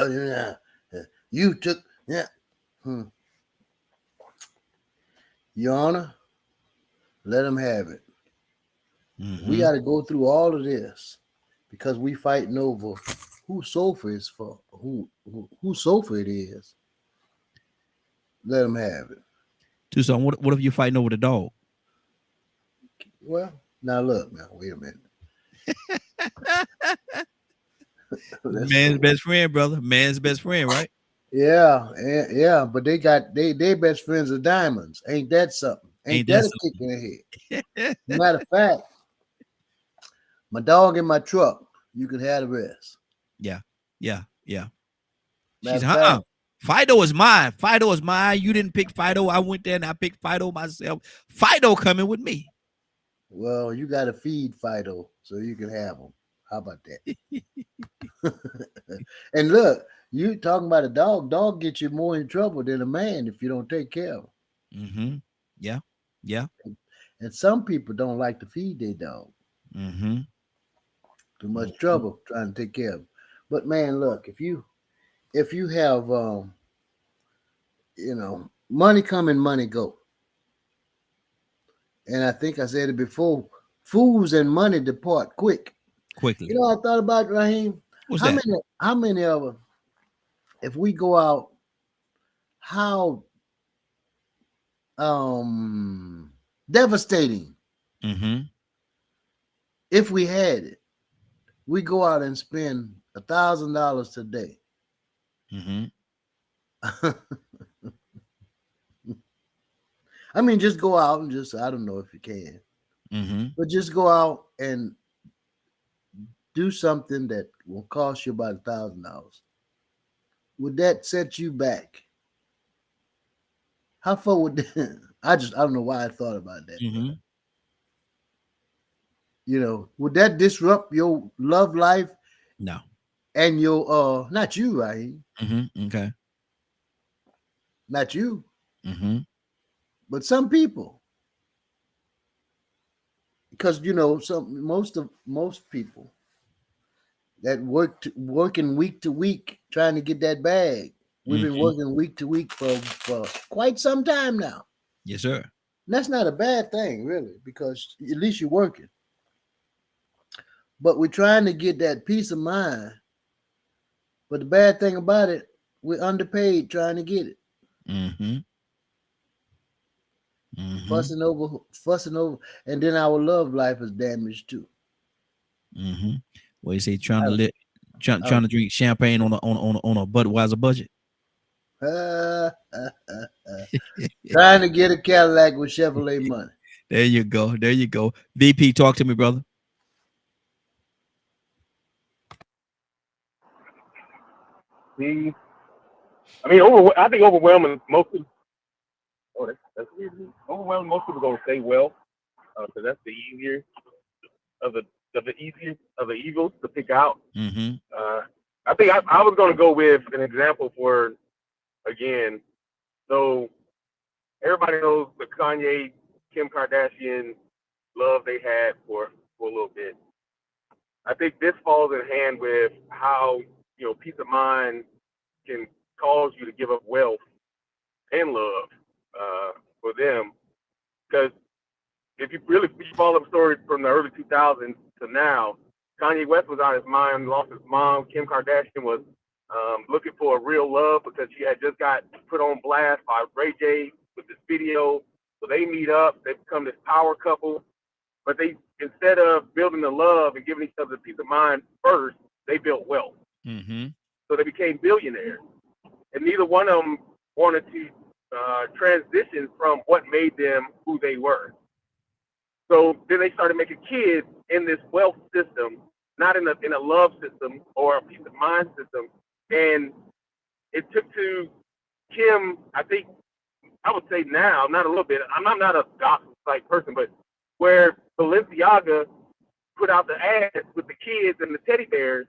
you took, Your Honor, let them have it. We got to go through all of this because we fighting over whose sofa is for, whose sofa it is. Let them have it. Tucson, what if you're fighting over the dog? Well, now look, now wait a minute. Man's best friend, brother. Man's best friend, right? Yeah, but they best friends are diamonds. Ain't that something? Ain't that a kick in the head? Matter of fact, my dog in my truck, you can have the rest. Yeah. She's Fido is mine. Fido is mine. You didn't pick Fido. I went there and I picked Fido myself. Fido coming with me. Well, you got to feed Fido so you can have him. How about that? And look, you talking about a dog. Dog gets you more in trouble than a man if you don't take care of him. Yeah. And some people don't like to feed their dog. Mm-hmm. Too much trouble trying to take care of them. But man, look, if you have money come and money go. And I think I said it before, fools and money depart quickly. I thought about, Raheem? What's how that? How many of them, if we go out, how devastating if we had it. We go out and spend $1,000 today. I mean, just go out and I don't know if you can, but just go out and do something that will cost you about $1,000. Would that set you back? How far would that? I don't know why I thought about that. Would that disrupt your love life? No. And your not you, right? Okay. Not you. But some people. Because most people that working week to week trying to get that bag. We've been working week to week for quite some time now. Yes, sir. And that's not a bad thing, really, because at least you're working. But we're trying to get that peace of mind. But the bad thing about it, we're underpaid trying to get it. Fussing over, and then our love life is damaged too. Well, you say trying to drink champagne on a Budweiser budget. Trying to get a Cadillac with Chevrolet money. There you go. VP, talk to me, brother. I think overwhelming most people. That's weird. Overwhelming most people gonna say wealth, because that's the easier of the evils to pick out. I think I was gonna go with an example for, again. So everybody knows the Kanye, Kim Kardashian love they had for a little bit. I think this falls in hand with how peace of mind can cause you to give up wealth and love for them. Because if you follow the story from the early 2000s to now, Kanye West was out of his mind, lost his mom. Kim Kardashian was looking for a real love because she had just got put on blast by Ray J with this video. So they meet up, they become this power couple. But they, instead of building the love and giving each other peace of mind first, they built wealth. So they became billionaires. And neither one of them wanted to transition from what made them who they were. So then they started making kids in this wealth system, not in a love system or a peace of mind system. And it took to Kim, I think, I would say now, not a little bit, I'm not a gospel type person, but where Balenciaga put out the ads with the kids and the teddy bears,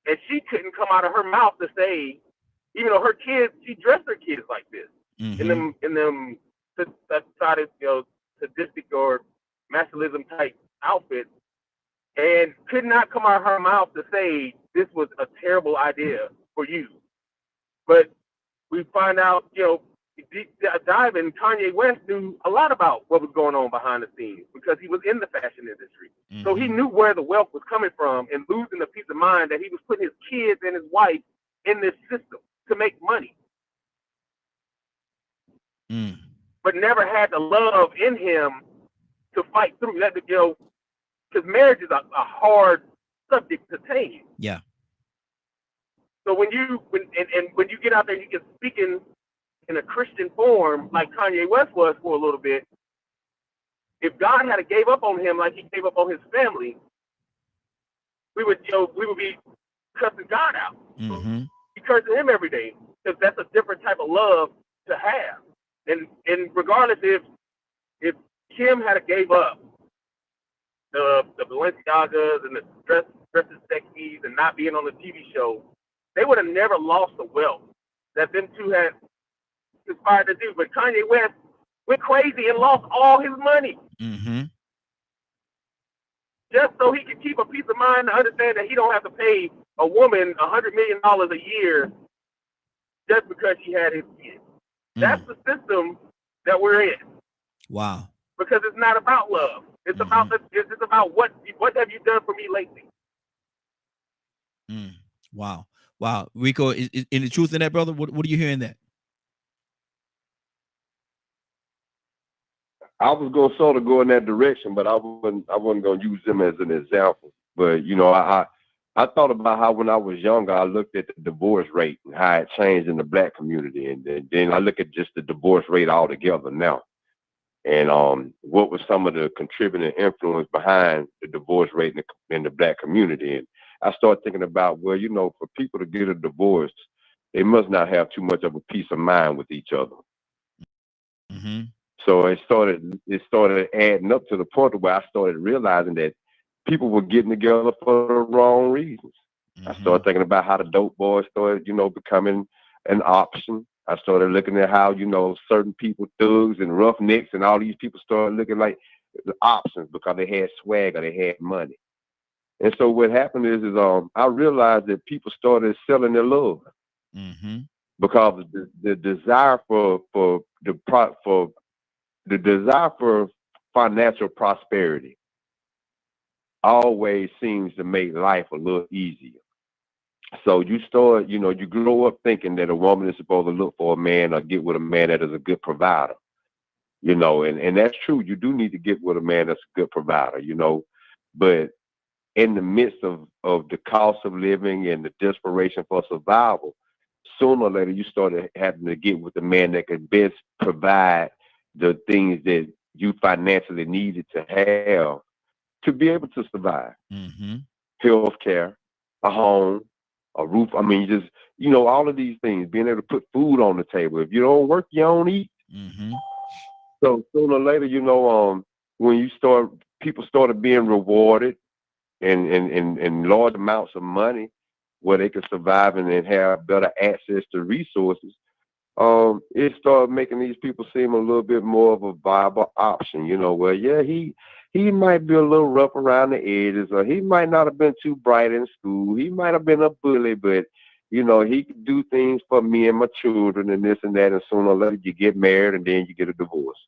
and she couldn't come out of her mouth to say, even though her kids, she dressed her kids like this, in them decided, sadistic or masculinism type outfits, and could not come out of her mouth to say this was a terrible idea for you. But we find out, diving, Kanye West knew a lot about what was going on behind the scenes because he was in the fashion industry. So he knew where the wealth was coming from and losing the peace of mind that he was putting his kids and his wife in this system to make money. But never had the love in him to fight through that, because marriage is a hard subject to tame. Yeah. So when you get out there, you can speak in a Christian form like Kanye West was for a little bit. If God had gave up on him like he gave up on his family, we would be cussing God out. Be cursing him every day because that's a different type of love to have. And regardless if Kim had gave up the Balenciagas and the dresses sexies and not being on the TV show, they would have never lost the wealth that them two had conspired to do. But Kanye West went crazy and lost all his money just so he could keep a peace of mind to understand that he don't have to pay a woman $100 million a year just because she had his kids. That's the system that we're in. Wow. Because it's not about love. It's about it's about what have you done for me lately? Wow. Wow. Rico, is any truth in that, brother? What are you hearing that? I was gonna sort of go in that direction, but I wasn't gonna use them as an example. But you know, I thought about how when I was younger, I looked at the divorce rate and how it changed in the Black community, and then I look at just the divorce rate altogether now, and what was some of the contributing influence behind the divorce rate in the Black community. And I started thinking about, well, you know, for people to get a divorce, they must not have too much of a peace of mind with each other. So it started adding up to the point where I started realizing that people were getting together for the wrong reasons. I started thinking about how the dope boys started, you know, becoming an option. I started looking at how, you know, certain people, thugs and roughnecks and all these people started looking like the options because they had swag or they had money. And so what happened is I realized that people started selling their love because the desire the desire for financial prosperity always seems to make life a little easier. So you start, you know, you grow up thinking that a woman is supposed to look for a man or get with a man that is a good provider, you know, and that's true. You do need to get with a man that's a good provider, you know, but in the midst of the cost of living and the desperation for survival, sooner or later you started having to get with a man that could best provide the things that you financially needed to have to be able to survive. Health care, a home, a roof. I mean, just, you know, all of these things, being able to put food on the table. If you don't work, you don't eat. So sooner or later, you know, when people started being rewarded and large amounts of money where they could survive and then have better access to resources, it started making these people seem a little bit more of a viable option, you know, where, yeah, he might be a little rough around the edges, or he might not have been too bright in school. He might have been a bully, but, you know, he could do things for me and my children and this and that. And sooner or later you get married and then you get a divorce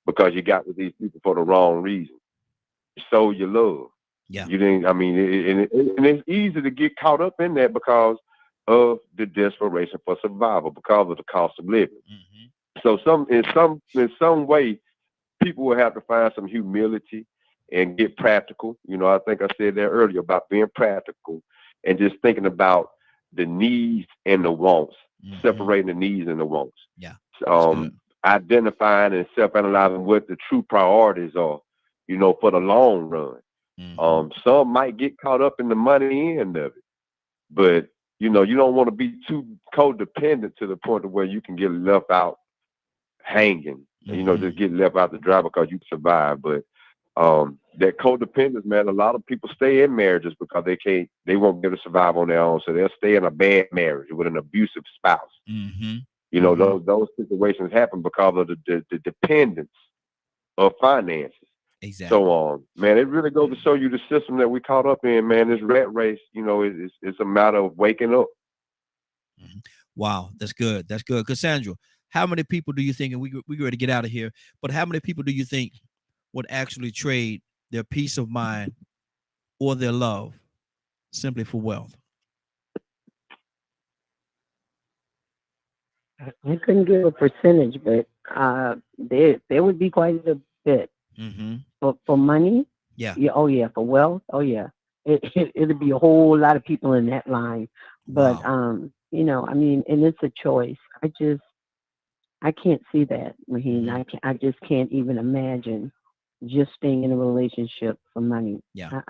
because you got with these people for the wrong reason. You sold your love. Yeah. You didn't, I mean, and it's easy to get caught up in that because of the desperation for survival, because of the cost of living. So in some way, people will have to find some humility and get practical. You know, I think I said that earlier about being practical and just thinking about the needs and the wants, separating the needs and the wants. Yeah. Identifying and self-analyzing what the true priorities are, you know, for the long run. Some might get caught up in the money end of it, but you know, you don't want to be too codependent to the point of where you can get left out hanging, you know, just get left out to dry because you survive. But that codependence, man, a lot of people stay in marriages because they won't be able to survive on their own. So they'll stay in a bad marriage with an abusive spouse. You know, those situations happen because of the dependence of finances. Exactly. So, man, it really goes to show you the system that we caught up in, man. This rat race, you know, it's a matter of waking up. Wow, that's good. That's good. Cassandra, how many people do you think, and we ready to get out of here, but how many people do you think would actually trade their peace of mind or their love simply for wealth? I couldn't give a percentage, but there would be quite a bit. For money, yeah. Oh yeah, for wealth, oh yeah, it'd be a whole lot of people in that line. But you know, I mean, and it's a choice. I can't see that, Raheem. I just can't even imagine just staying in a relationship for money. Yeah,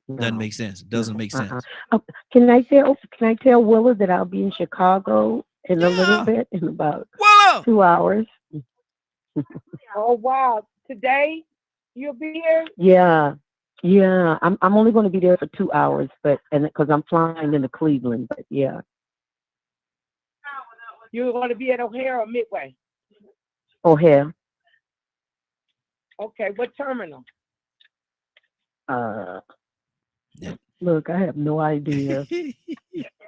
no. Doesn't make sense. Doesn't make sense. Oh, can I tell Willa that I'll be in Chicago in a little bit, in about 2 hours? Oh wow! Today you'll be here? Yeah. I'm only going to be there for 2 hours, but because I'm flying into Cleveland. But yeah. You're going to be at O'Hare or Midway? O'Hare. Okay, what terminal? Look, I have no idea.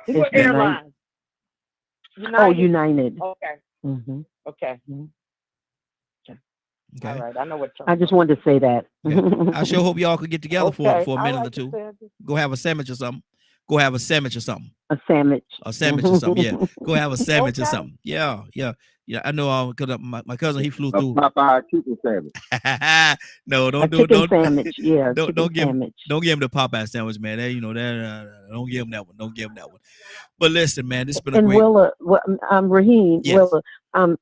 What airline? Oh, United. Okay. Mm-hmm. Okay. Okay. All right. I know what terminal. I just wanted to say that. Okay. I sure hope y'all could get together for a All minute right, or two. Cassandra. Go have a sandwich or something. Go have a sandwich or something. A sandwich. A sandwich or something. Yeah. Go have a sandwich or Okay. something. Yeah. Yeah. Yeah. I know. Cause my cousin, he flew through. Popeye chicken sandwich. No, A don't do chicken don't sandwich. Yeah, don't chicken give him sandwich. don't give him the Popeye sandwich, man. That, you know that don't give him that one. Don't give him that one. But listen, man, this has been a And great. Willa, Raheem, Yes. Willa,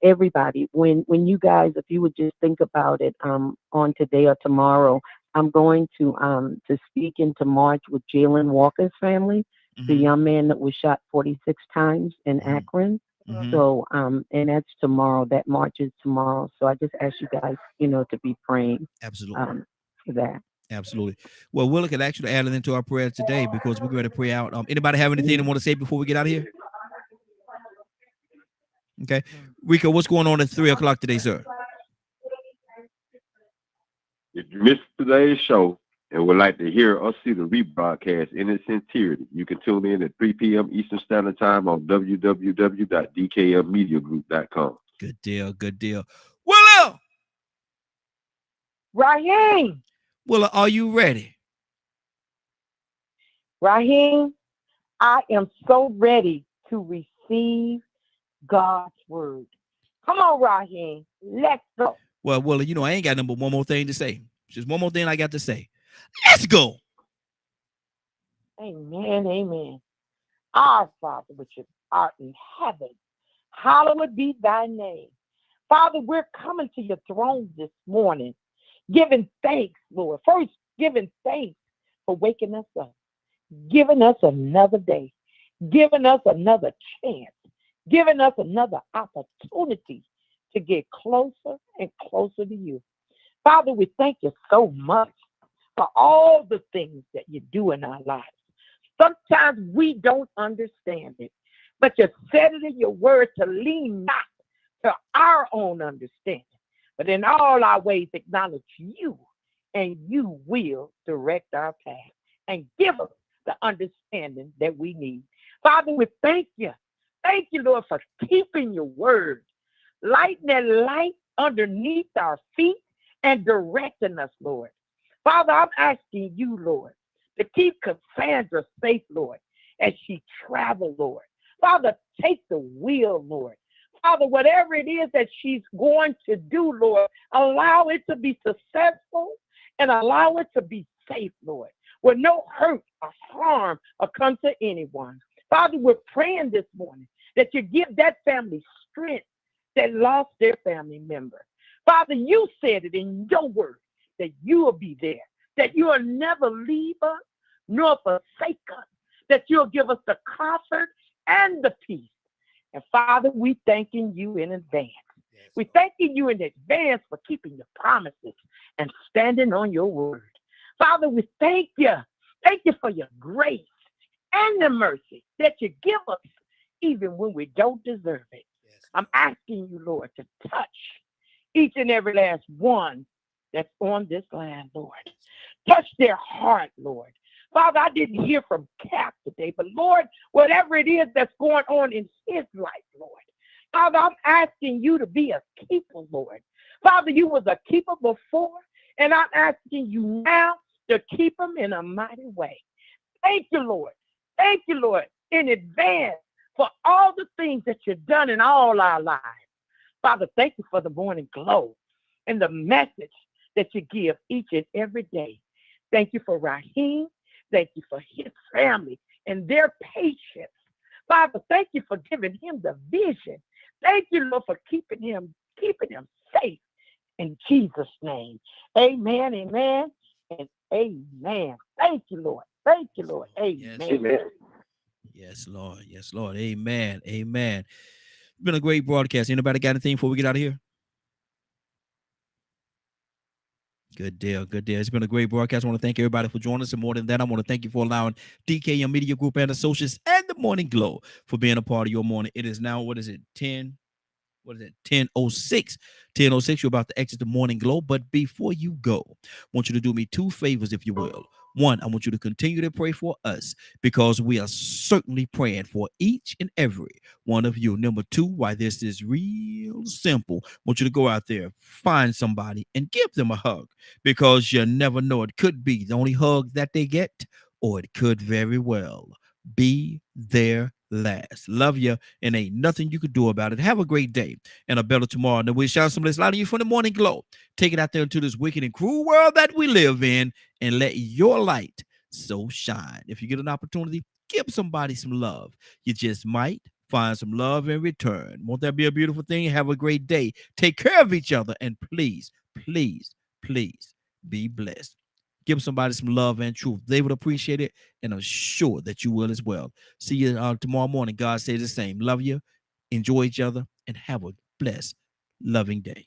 everybody, when you guys, if you would just think about it, on today or tomorrow, I'm going to speak into March with Jalen Walker's family, the young man that was shot 46 times in Akron. So, and that's tomorrow. That march is tomorrow. So I just ask you guys, to be praying. Absolutely. For that. Absolutely. Well, Willa could actually add it into our prayers today because we're going to pray out. Anybody have anything they want to say before we get out of here? Okay. Rico, what's going on at 3:00 today, sir? If you missed today's show and would like to hear or see the rebroadcast in its entirety, you can tune in at 3 p.m. Eastern Standard Time on www.dkmmediagroup.com. Good deal. Good deal. Willa! Raheem. Willa, are you ready? Raheem, I am so ready to receive God's word. Come on, Raheem. Let's go. Well, Willa, I ain't got number one more thing to say. Just one more thing I got to say. Let's go. Amen. Amen. Our Father, which art in heaven, hallowed be thy name. Father, we're coming to your throne this morning, giving thanks, Lord. First, giving thanks for waking us up, giving us another day, giving us another chance, giving us another opportunity to get closer and closer to you. Father, we thank you so much for all the things that you do in our lives. Sometimes we don't understand it, but you said it in your word to lean not to our own understanding, but in all our ways acknowledge you, and you will direct our path and give us the understanding that we need. Father, we thank you. Thank you, Lord, for keeping your word, lighting that light underneath our feet and directing us, Lord. Father, I'm asking you, Lord, to keep Cassandra safe, Lord, as she travels, Lord. Father, take the wheel, Lord. Father, whatever it is that she's going to do, Lord, allow it to be successful and allow it to be safe, Lord, where no hurt or harm will come to anyone. Father, we're praying this morning that you give that family strength that lost their family member. Father, you said it in your word that you will be there, that you will never leave us nor forsake us, that you'll give us the comfort and the peace. And Father, we thanking you in advance. We thanking you in advance for keeping your promises and standing on your word. Father, we thank you. Thank you for your grace and the mercy that you give us even when we don't deserve it. I'm asking you, Lord, to touch each and every last one that's on this land, Lord. Touch their heart, Lord. Father, I didn't hear from Cap today, but Lord, whatever it is that's going on in his life, Lord, Father, I'm asking you to be a keeper, Lord. Father, you was a keeper before, and I'm asking you now to keep him in a mighty way. Thank you, Lord. Thank you, Lord, in advance for all the things that you've done in all our lives. Father, thank you for the morning glow and the message that you give each and every day. Thank you for Raheem. Thank you for his family and their patience. Father, thank you for giving him the vision. Thank you, Lord, for keeping him safe. In Jesus' name. Amen, amen, and amen. Thank you, Lord. Thank you, Lord. Amen. Yes. Amen. Yes, Lord. Yes, Lord. Amen. Amen. It's been a great broadcast. Anybody got anything before we get out of here? Good deal. Good deal. It's been a great broadcast. I want to thank everybody for joining us. And more than that, I want to thank you for allowing DKM Media Group and Associates and the Morning Glow for being a part of your morning. It is now, 10 what is it? 10:06. 10:06. You're about to exit the morning glow. But before you go, I want you to do me two favors, if you will. One, I want you to continue to pray for us because we are certainly praying for each and every one of you. Number two, why this is real simple. I want you to go out there, find somebody, and give them a hug because you never know. It could be the only hug that they get, or it could very well be their last. Love you, and ain't nothing you could do about it. Have a great day and a better tomorrow. And we shine some of this light on you from the morning glow. Take it out there into this wicked and cruel world that we live in, and let your light so shine. If you get an opportunity, give somebody some love. You just might find some love in return. Won't that be a beautiful thing? Have a great day. Take care of each other, and please, please, please be blessed. Give somebody some love and truth. They would appreciate it, and I'm sure that you will as well. See you tomorrow morning. God says the same. Love you, enjoy each other, and have a blessed, loving day.